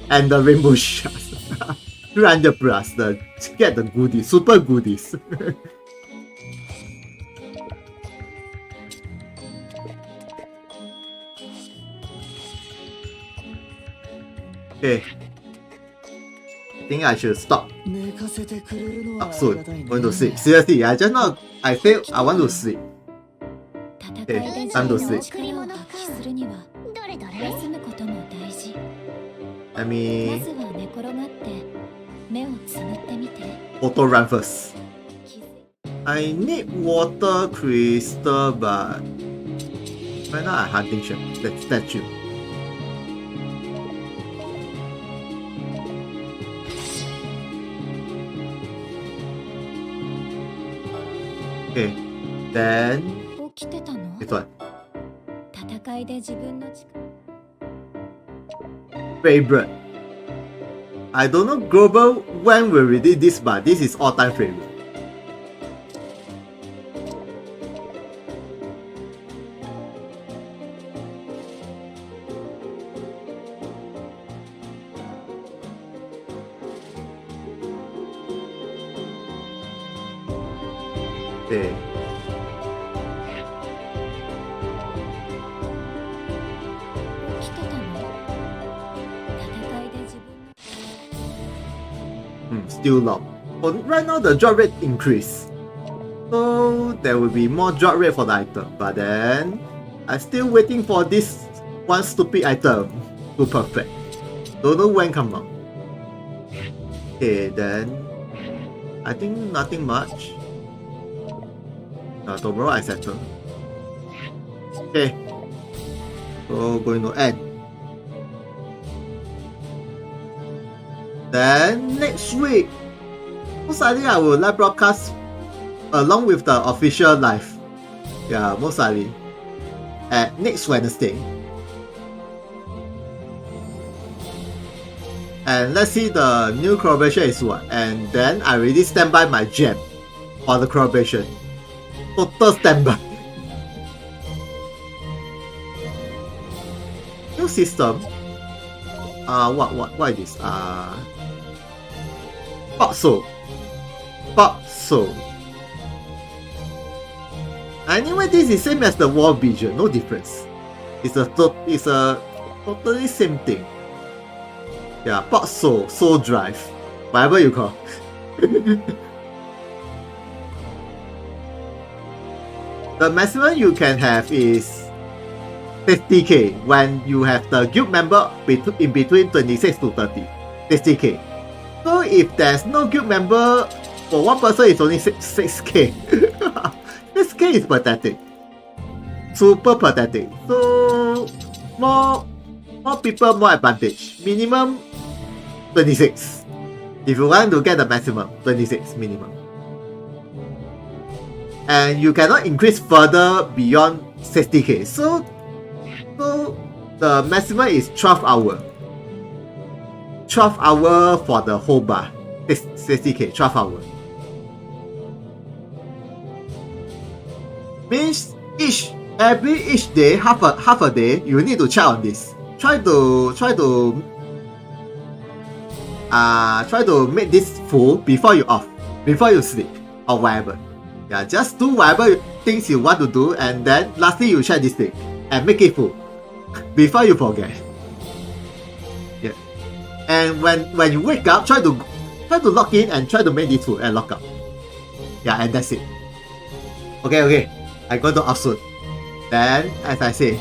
and the rainbow shards. 300 plus to get the goodies, super goodies. Okay. I think I should stop. Soon. Going to sleep. Seriously, I just now I feel I want to sleep. Okay, time to sleep. Let me auto run first. I need water crystal, but right now I'm hunting that statue. Okay, then this one. Favorite. I don't know global when we release this, but this is all-time favorite. Okay. Still low. But right now the drop rate increased, so there will be more drop rate for the item. But then I'm still waiting for this one stupid item to perfect. Don't know when come out. Okay, then I think nothing much. Tomorrow I settle. Okay, so going to end. Then next week, most likely I will live broadcast along with the official live. Yeah, most likely at next Wednesday. And let's see the new collaboration is what. And then I already stand by my gem for the collaboration. Total standby. New system. What is this? Boxo. Anyway, this is same as the wall vision, no difference. It's a totally same thing. Yeah, Boxo, soul drive, whatever you call. The maximum you can have is 50k when you have the guild member in between 26 to 30. 60k. So if there's no guild member for one person, it's only 6k. 6k is pathetic. Super pathetic. So more people, more advantage. Minimum 26. If you want to get the maximum, 26 minimum. And you cannot increase further beyond 60k. So the maximum is 12 hours. 12 hours for the whole bar. 60k, 12 hours. Means each day, half a day, you need to check on this. Try to make this full before you off, before you sleep or whatever. Yeah, just do whatever things you want to do, and then lastly you check this thing and make it full before you forget. Yeah, and when you wake up, try to log in and try to make this full and log out. Yeah, and that's it. Okay, I'm going to off soon. Then, as I say,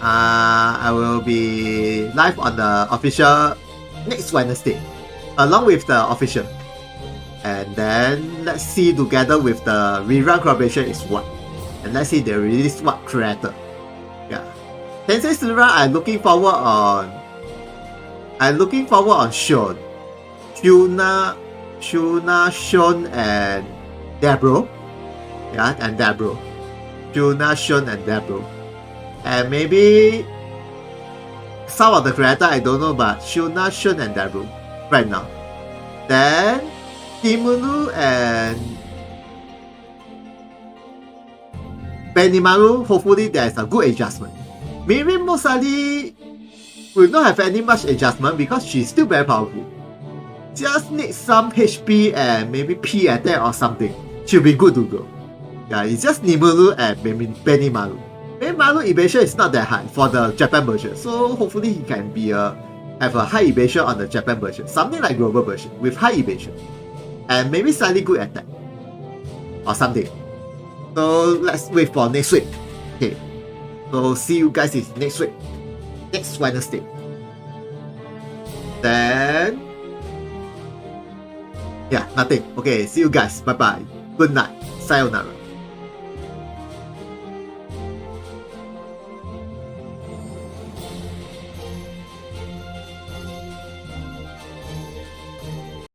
I will be live on the official next Wednesday, along with the official. And then let's see together with the rerun collaboration is what. And let's see they release what creator. Yeah. Tensei Sura I'm looking forward on Sean. Shuna, Sean and Debro. Yeah, and Debro. Shuna, Sean and Debro. And maybe some of the creator I don't know, but Shuna, Sean and Debro right now. Then Kimunu and Benimaru, hopefully there's a good adjustment. Maybe Mosali will not have any much adjustment because she's still very powerful. just need some HP and maybe P attack or something. Should be good to go. Yeah, it's just Nimuru and maybe Benimaru. Benimaru evasion is not that high for the Japan version, so hopefully he can be have a high evasion on the Japan version, something like global version with high evasion, and maybe slightly good attack or something. So let's wait for next week. Okay, so see you guys in next week, next Wednesday. Then yeah, nothing. Okay, see you guys. Bye bye. Good night. Sayonara.